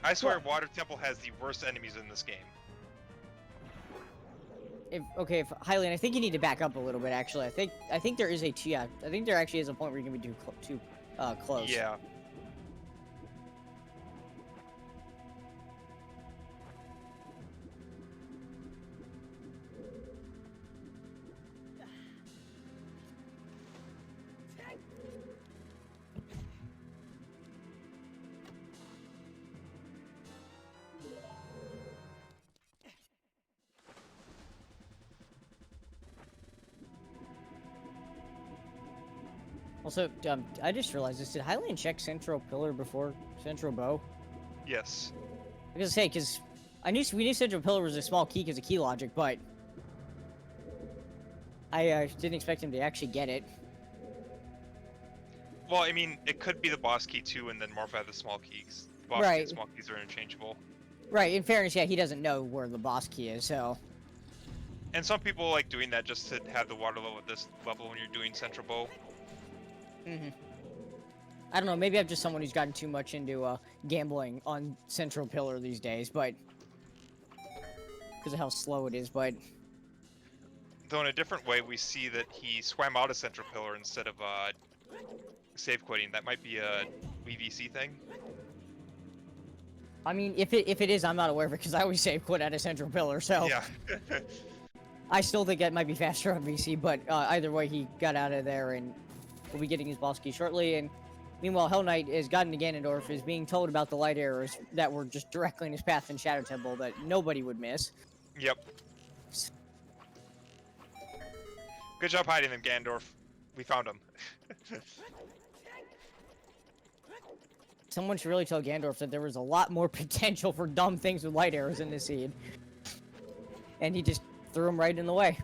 S2: I swear, Water Temple has the worst enemies in this game.
S3: If Hylian, I think you need to back up a little bit. Actually, I think there is I think there actually is a point where you can be too close.
S2: Yeah.
S3: Also, I just realized this. Did Hylian check Central Pillar before Central Bow?
S2: Yes.
S3: I was gonna say, because we knew Central Pillar was a small key because of key logic, but I didn't expect him to actually get it.
S2: Well, I mean, it could be the boss key too, and then morph out the small keys. The boss key
S3: Right.
S2: and small keys are interchangeable.
S3: Right. In fairness, yeah, he doesn't know where the boss key is, so.
S2: And some people like doing that just to have the water level at this level when you're doing Central Bow.
S3: I don't know. Maybe I'm just someone who's gotten too much into gambling on Central Pillar these days, but because of how slow it is. But
S2: Though in a different way, we see that he swam out of Central Pillar instead of save quitting. That might be a VVC thing.
S3: I mean, if it is, I'm not aware of it because I always save quit out of Central Pillar. So
S2: Yeah.
S3: I still think that might be faster on VC. But either way, he got out of there and we'll be getting his boss key shortly. And Meanwhile, Hellknight has gotten to Ganondorf, is being told about the light arrows that were just directly in his path in Shadow Temple that nobody would miss.
S2: Yep. Good job hiding them, Gandorf. We found them.
S3: Someone should really tell Gandorf that there was a lot more potential for dumb things with light arrows in this seed. And he just threw them right in the way.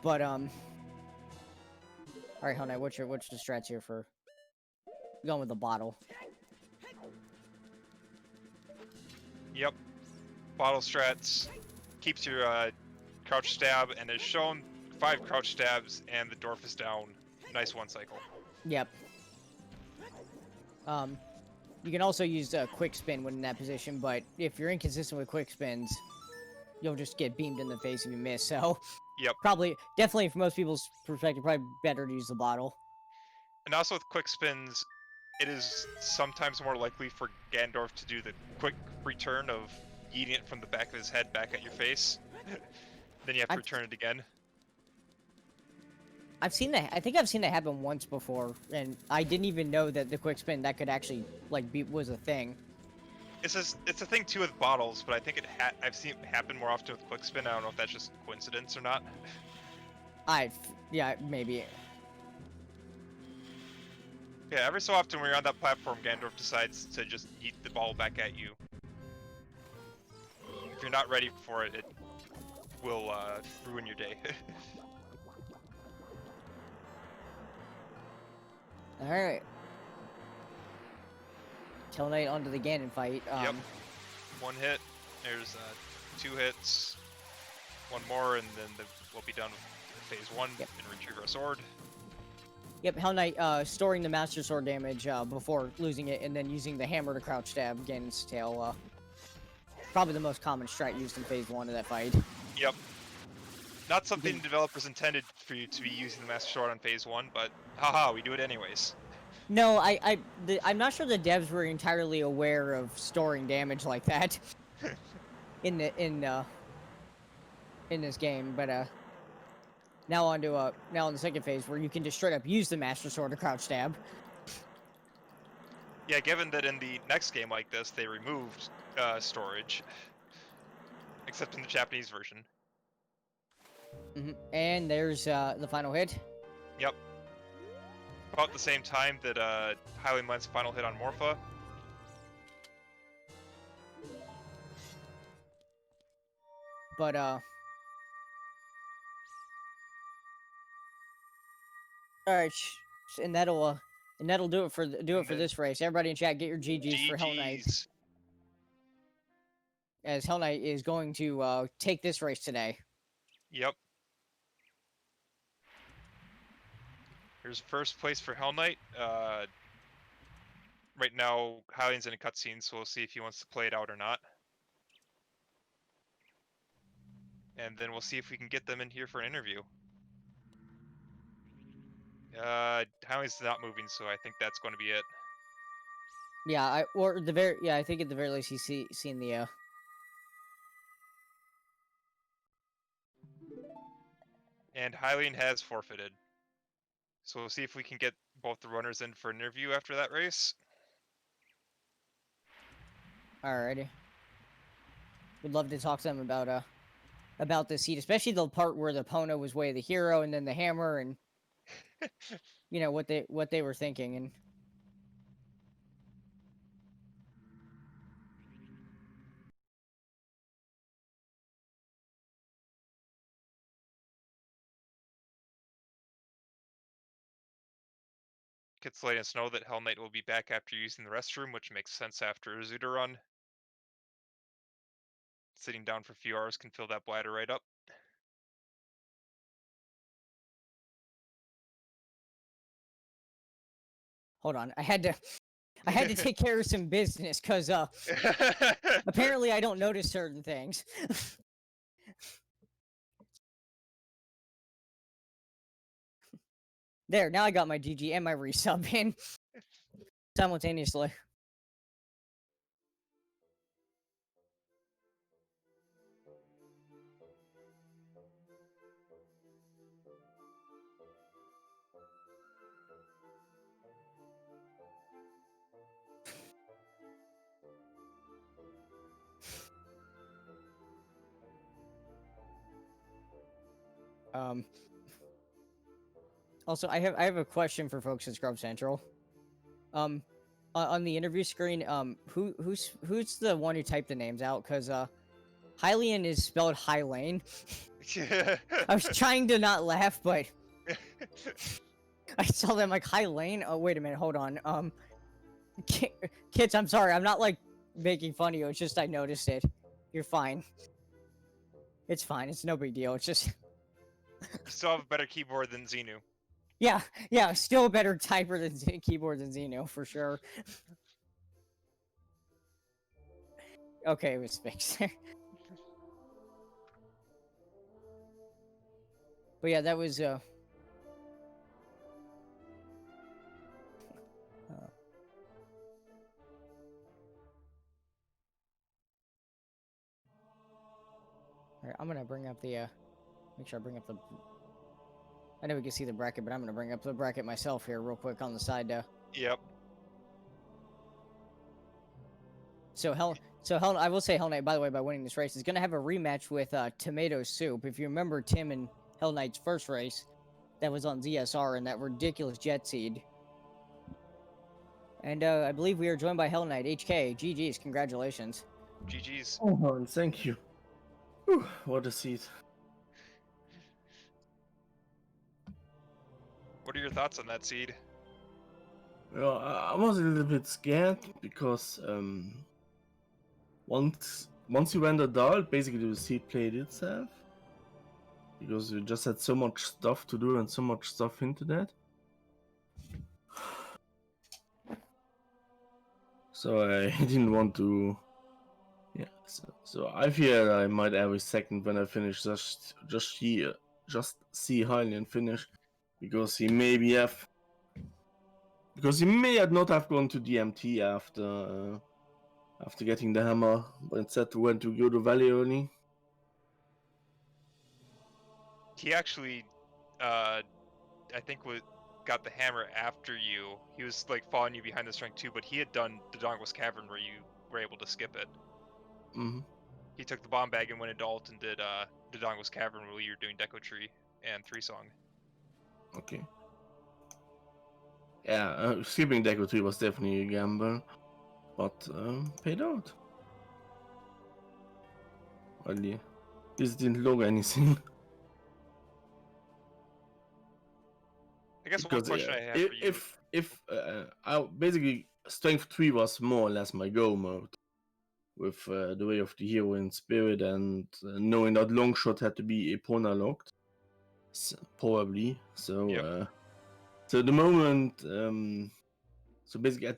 S3: But, Alright, Hellknight, what's the strats here for going with the bottle?
S2: Yep. Bottle strats keeps your crouch stab, and has shown 5 crouch stabs, and the dwarf is down. Nice one cycle.
S3: Yep. You can also use a quick spin when in that position, but if you're inconsistent with quick spins, you'll just get beamed in the face if you miss, so...
S2: Yep.
S3: Definitely from most people's perspective, probably better to use the bottle.
S2: And also with quick spins, it is sometimes more likely for Gandorf to do the quick return of yeeting it from the back of his head back at your face. Then you have to return it again.
S3: I think I've seen that happen once before, and I didn't even know that the quick spin that could actually was a thing.
S2: It's a thing too with bottles, but I think I've seen it happen more often with quick spin. I don't know if that's just coincidence or not.
S3: Yeah, maybe.
S2: Yeah, every so often when you're on that platform, Gandorf decides to just yeet the ball back at you. If you're not ready for it, it will ruin your day.
S3: Alright. Hellknight onto the Ganon fight.
S2: Yep. 1 hit. There's 2 hits. 1 more, and then we'll be done with phase 1 and retrieve our sword.
S3: Yep, Hellknight storing the Master Sword damage before losing it, and then using the hammer to crouch stab Ganon's tail. Probably the most common strat used in phase 1 of that fight.
S2: Yep. Not something developers intended for you to be using the Master Sword on phase 1, but haha, we do it anyways.
S3: No, I'm not sure the devs were entirely aware of storing damage like that in this game, but now on the second phase where you can just straight up use the Master Sword to crouch stab.
S2: Yeah, given that in the next game like this they removed storage, except in the Japanese version.
S3: And there's the final hit.
S2: Yep. About the same time that Hylian lands the final hit on Morpha.
S3: But alright, and that'll do it for this race. Everybody in chat, get your GGs for Hellknight, as Hellknight is going to take this race today.
S2: Yep. Here's first place for Hellknight. Right now, Hylian's in a cutscene, so we'll see if he wants to play it out or not. And then we'll see if we can get them in here for an interview. Hylian's not moving, so I think that's going to be it.
S3: Yeah, I think at the very least he's seen the
S2: And Hylian has forfeited. So we'll see if we can get both the runners in for an interview after that race.
S3: Alrighty. We'd love to talk to them about this heat, especially the part where the Pono was way the hero, and then the hammer, and you know what they were thinking. And
S2: Kit's letting us know that Hellknight will be back after using the restroom, which makes sense after a Zuda run. Sitting down for a few hours can fill that bladder right up.
S3: hold on, I had to take care of some business because apparently I don't notice certain things. There, now I got my GG and my resub in simultaneously. Um. Also, I have a question for folks at Scrub Central. On the interview screen, who's the one who typed the names out? Cause Hylian is spelled Hylane. I was trying to not laugh, but I saw them like Hylane. Oh, wait a minute, hold on. Kids, I'm sorry, I'm not like making fun of you. It's just I noticed it. You're fine. It's fine. It's no big deal. It's just.
S2: You still have a better keyboard than Xenu.
S3: Yeah, still a better typer than keyboard than Xeno, for sure. Okay, it was fixed. But yeah, that was, Alright, I'm gonna bring up the, make sure I bring up the... I know we can see the bracket, but I'm gonna bring up the bracket myself here real quick on the side,
S2: Yep.
S3: So I will say Hellknight, by the way, by winning this race, is gonna have a rematch with Tomato Soup. If you remember Tim and Hellknight's first race, that was on ZSR and that ridiculous jet seed. And I believe we are joined by Hellknight. HK, GG's, congratulations.
S2: GG's.
S5: Oh, thank you. Whew, what a seat.
S2: What are your thoughts on that seed?
S5: Well, I was a little bit scared because once you went adult, basically the seed played itself. Because you just had so much stuff to do and so much stuff into that. So I didn't want to. Yeah, so I fear I might every second when I finish just see Hylian finish, because he may not have gone to DMT after getting the hammer, but instead went to Yodo Valley only.
S2: He actually, I think, got the hammer after you. He was like following you behind the strength too, but he had done the Dodongo's Cavern where you were able to skip it.
S5: Mm-hmm.
S2: He took the bomb bag and went adult and did Dodongo's Cavern while you were doing Deco Tree and 3-song.
S5: Okay. Yeah, skipping Deco 3 was definitely a gamble, but paid out. Well, yeah, this didn't log anything.
S2: I guess
S5: Because,
S2: one question I have for you.
S5: If I basically strength 3 was more or less my go mode, with the way of the hero in spirit and knowing that Longshot had to be Epona locked, probably. So
S2: Yep.
S5: so the moment, so basically at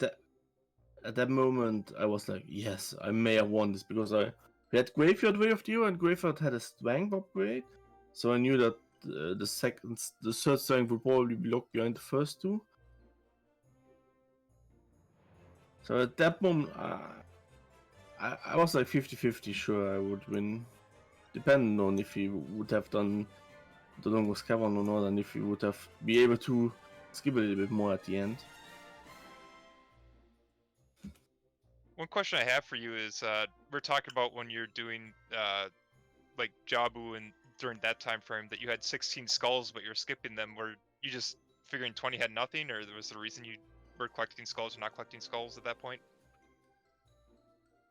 S5: that moment I was like, yes, I may have won this, because we had Graveyard Way of the Hero and Graveyard had a strength upgrade, so I knew that the third strength would probably be locked behind the first two. So at that moment, I was like 50-50 sure I would win, depending on if he would have done the Longest Cavern or not, and if he would have be able to skip a little bit more at the end.
S2: One question I have for you is, we're talking about when you're doing like Jabu and during that time frame that you had 16 skulls, but you're skipping them. Were you just figuring 20 had nothing, or was there a reason you were collecting skulls or not collecting skulls at that point?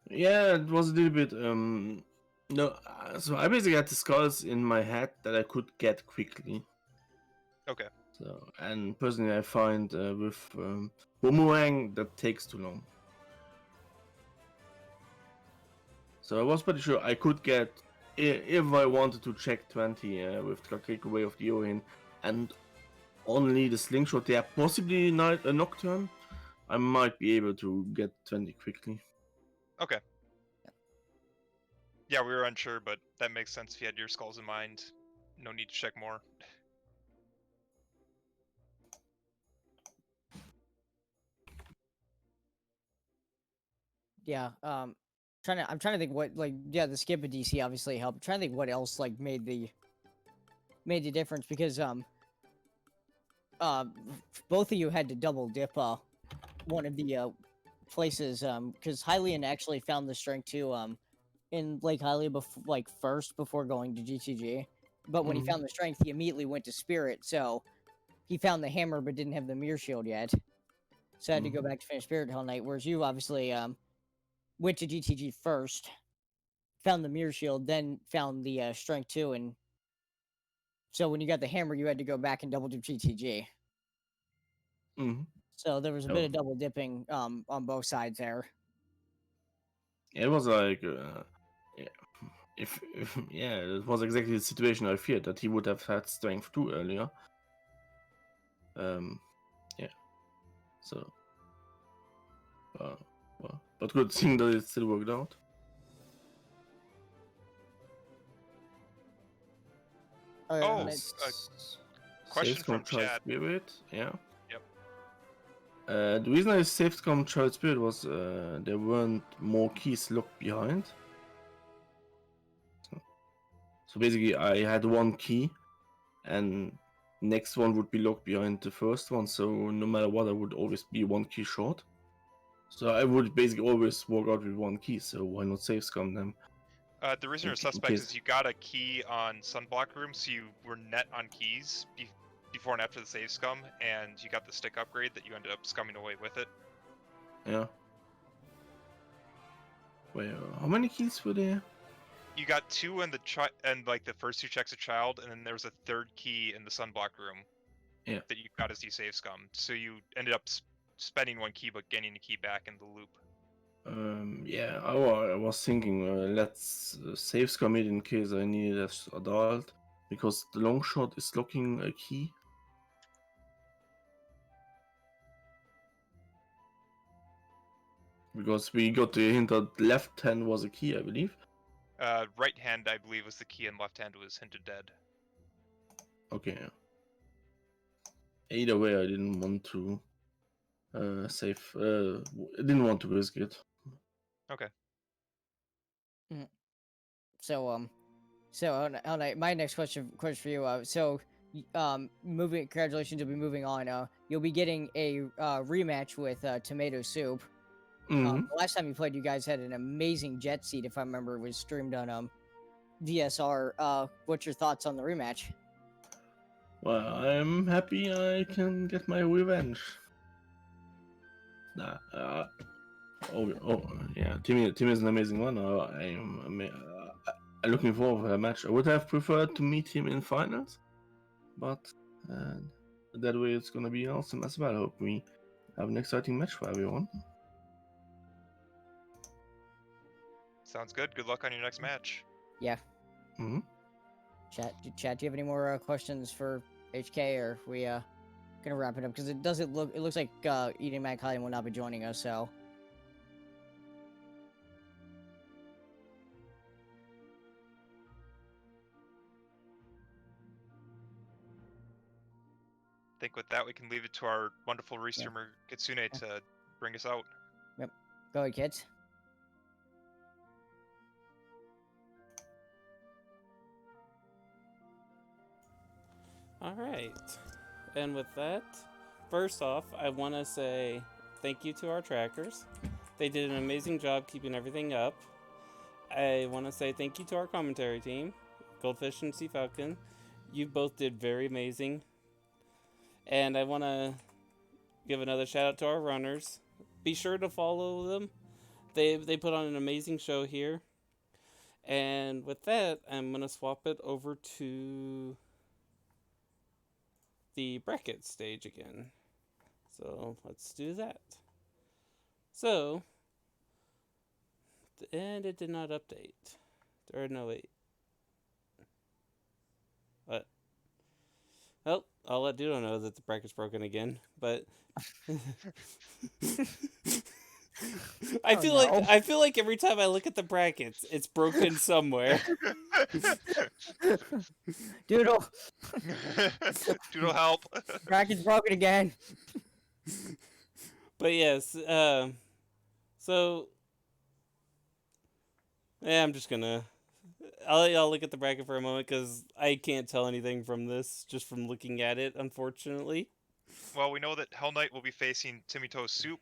S5: Yeah, it was a little bit no. So I basically had the skulls in my head that I could get quickly.
S2: Okay.
S5: So, and personally, I find with Boomerang that takes too long. So I was pretty sure I could get, if I wanted to check 20 with Kakeko Way of the Orin and only the slingshot there, possibly a Nocturne, I might be able to get 20 quickly.
S2: Okay. Yeah, we were unsure, but that makes sense if you had your skulls in mind. No need to check more.
S3: Yeah, I'm trying to think what, like, yeah, the skip of DC obviously helped. I'm trying to think what else, like, made the difference, because, both of you had to double dip, one of the, places, because Hylian actually found the strength too, in Lake Hylia first before going to GTG. But when he
S5: Mhm.
S3: found the strength, he immediately went to spirit. So he found the hammer, but didn't have the mirror shield yet. So I had to go back to finish Spirit Hellknight. Whereas you obviously went to GTG first, found the mirror shield, then found the strength too. And so when you got the hammer, you had to go back and double do GTG.
S5: Mhm.
S3: So there was a
S5: Oh.
S3: bit of double dipping on both sides there.
S5: It was like, yeah, if yeah, it was exactly the situation I feared, that he would have had strength 2 earlier. Yeah. So, but good thing that it still worked out.
S2: Oh,
S3: Let's-
S2: question from
S5: Child
S2: chat.
S5: Spirit, yeah.
S2: Yep.
S5: The reason I saved Child Spirit was there weren't more keys locked behind. So basically, I had one key, and next one would be locked behind the first one. So no matter what, I would always be one key short. So I would basically always walk out with one key. So why not save scum them?
S2: The reason you're
S5: in
S2: suspect
S5: case-
S2: is you got a key on Sunblock Room, so you were net on keys before and after the save scum, and you got the stick upgrade that you ended up scumming away with it.
S5: Yeah. Wait, how many keys were there?
S2: You got 2 in the and like the first 2 checks a child, and then there was a 3rd key in the Sunblock Room.
S5: Yeah.
S2: That you got as you save scum. So you ended up spending 1 key, but getting a key back in the loop.
S5: Yeah, I was thinking, let's save scum it in case I need it as adult, because the long shot is locking a key. Because we got the hint that left hand was a key, I believe.
S2: Right hand, I believe, was the key, and left hand was hinted dead.
S5: Okay. Either way, I didn't want to save. I didn't want to risk it.
S2: Okay.
S3: So my next question for you. Congratulations, you'll be moving on. You'll be getting a rematch with Tomato Soup.
S5: Mm-hmm.
S3: The last time you played, you guys had an amazing jet seat, if I remember. It was streamed on DSR. What's your thoughts on the rematch?
S5: Well, I'm happy I can get my revenge. Nah. Yeah. Timmy is an amazing one. I'm looking forward to a match. I would have preferred to meet him in finals, but that way it's gonna be awesome as well. I hope we have an exciting match for everyone.
S2: Sounds good. Good luck on your next match.
S3: Yeah.
S5: Mm-hmm.
S3: Chat, do you have any more questions for HK, or we gonna wrap it up? Because it looks like EnigmaticHylian will not be joining us, so.
S2: I think with that, we can leave it to our wonderful restreamer Kitsune to bring us out.
S3: Yep. Go ahead, kids.
S1: Alright. And with that, first off, I want to say thank you to our trackers. They did an amazing job keeping everything up. I want to say thank you to our commentary team, Goldfish and Sea Falcon. You both did very amazing. And I want to give another shout out to our runners. Be sure to follow them. They put on an amazing show here. And with that, I'm going to swap it over to the bracket stage again. So let's do that. So, and it did not update. Or no, wait. What? Well, I'll let Doodle know that the bracket's broken again, but I feel like every time I look at the brackets, it's broken somewhere.
S3: Doodle.
S2: Doodle, help.
S3: Bracket's broken again.
S1: But yes, so yeah, I'm just gonna. I'll look at the bracket for a moment because I can't tell anything from this just from looking at it, unfortunately.
S2: Well, we know that Hellknight will be facing Timmy Toe Soup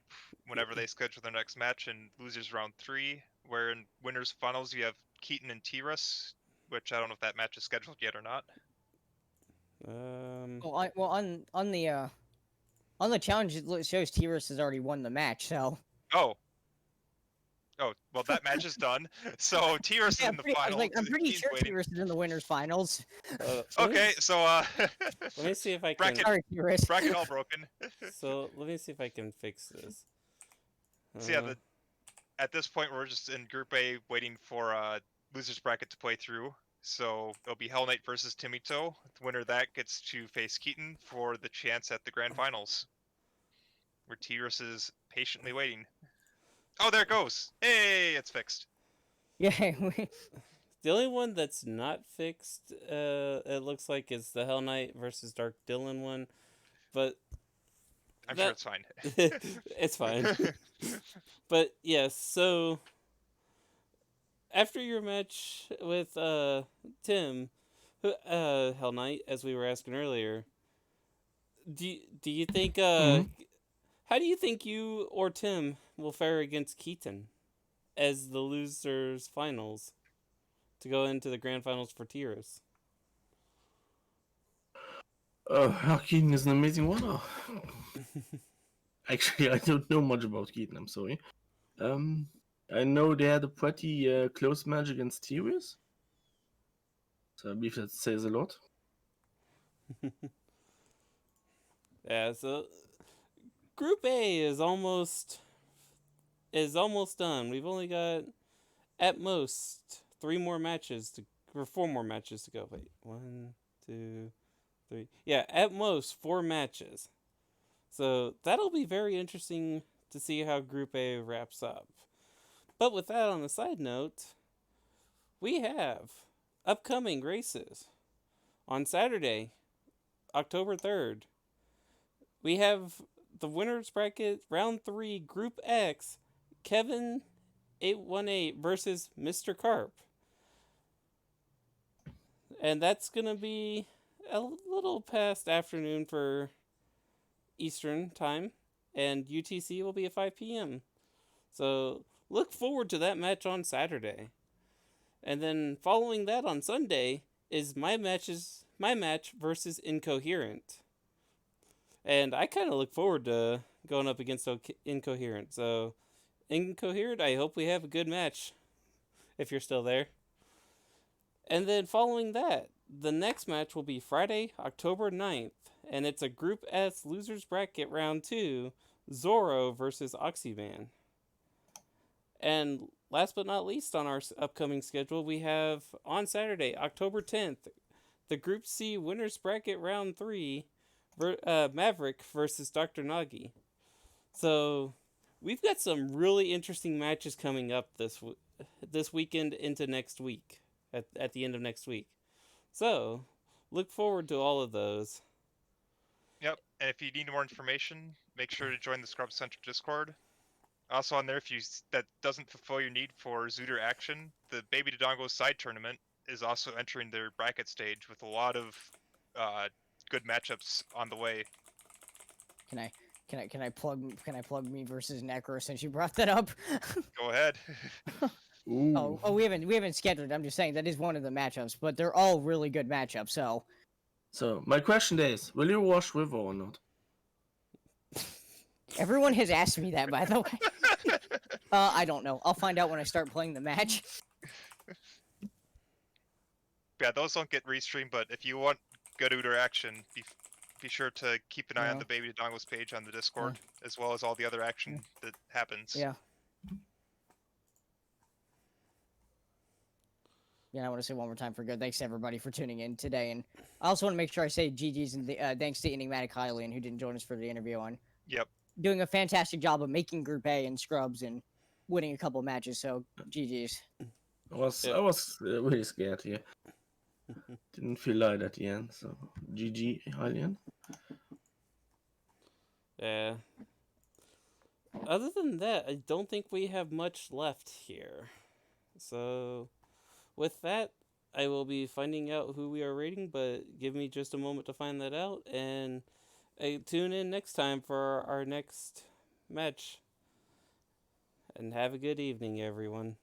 S2: whenever they schedule their next match in losers round 3, where in winners finals you have Keaton and T-Russ which I don't know if that match is scheduled yet or not.
S3: On the challenge, it shows T-Rex has already won the match. So
S2: Oh, well, that match is done. So T-Rex is in the final.
S3: I'm pretty
S2: He's
S3: sure
S2: waiting.
S3: T-Rex is in the winners finals.
S2: Okay, so
S1: let me see if I can.
S2: bracket
S3: Sorry, T-Rex.
S2: bracket all broken.
S1: So let me see if I can fix this.
S2: So yeah, at this point we're just in Group A waiting for losers bracket to play through. So it'll be Hellknight versus Timito. The winner of that gets to face Keaton for the chance at the grand finals, where T-Rex is patiently waiting. Oh, there it goes. Hey, it's fixed.
S3: Yeah.
S1: The only one that's not fixed, it looks like, is the Hell Knight versus Dark Dylan one, but
S2: I'm sure it's fine.
S1: it's fine. But yes, so after your match with Tim, Hell Knight, as we were asking earlier, do you think how do you think you or Tim will fare against Keaton as the losers finals to go into the grand finals for Tiros?
S5: Keaton is an amazing one. Oh. Actually, I don't know much about Keaton. I'm sorry. I know they had a pretty close match against Tiros, so I believe that says a lot.
S1: Yeah, so Group A is almost done. We've only got at most 4 more matches to go. Wait, 1, 2, 3. Yeah, at most 4 matches. So that'll be very interesting to see how Group A wraps up. But with that on a side note, we have upcoming races. On Saturday, October 3rd, we have the winners bracket round 3 Group X, Kevin 818 versus Mr. Carp. And that's going to be a little past afternoon for Eastern time, and UTC will be at 5 p.m. So look forward to that match on Saturday. And then following that on Sunday is my match versus Incoherent. And I kind of look forward to going up against Incoherent. So Incoherent, I hope we have a good match if you're still there. And then following that, the next match will be Friday, October 9th, and it's a Group S losers bracket round 2, Zorro versus Oxyman. And last but not least on our upcoming schedule, we have on Saturday, October 10th, the Group C winners bracket round 3, Maverick versus Dr. Nagi. So we've got some really interesting matches coming up this weekend into next week, at the end of next week. So look forward to all of those.
S2: Yep, and if you need more information, make sure to join the Scrub Center Discord. Also on there, if that doesn't fulfill your need for Zooter action, the Baby Dodongo side tournament is also entering their bracket stage with a lot of good matchups on the way.
S3: Can I plug me versus Necro since you brought that up?
S2: Go ahead.
S3: Oh, we haven't scheduled. I'm just saying that is one of the matchups, but they're all really good matchups.
S5: So my question is, will you wash River or not?
S3: Everyone has asked me that, by the way. I don't know. I'll find out when I start playing the match.
S2: Yeah, those don't get restreamed, but if you want good Ooter action, be sure to keep an eye on the Baby Dodongos page on the Discord, as well as all the other action that happens.
S3: Yeah. Yeah, I want to say one more time for good. Thanks to everybody for tuning in today, and I also want to make sure I say GG's and thanks to EnigmaticHylian who didn't join us for the interview on.
S2: Yep.
S3: Doing a fantastic job of making Group A and scrubs and winning a couple matches. So GG's.
S5: I was really scared here. Didn't feel light at the end, so GG Hylian.
S1: Yeah. Other than that, I don't think we have much left here. So with that, I will be finding out who we are rating, but give me just a moment to find that out, and tune in next time for our next match. And have a good evening, everyone.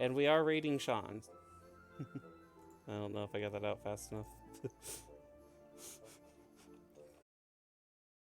S1: And we are rating Sean. I don't know if I got that out fast enough.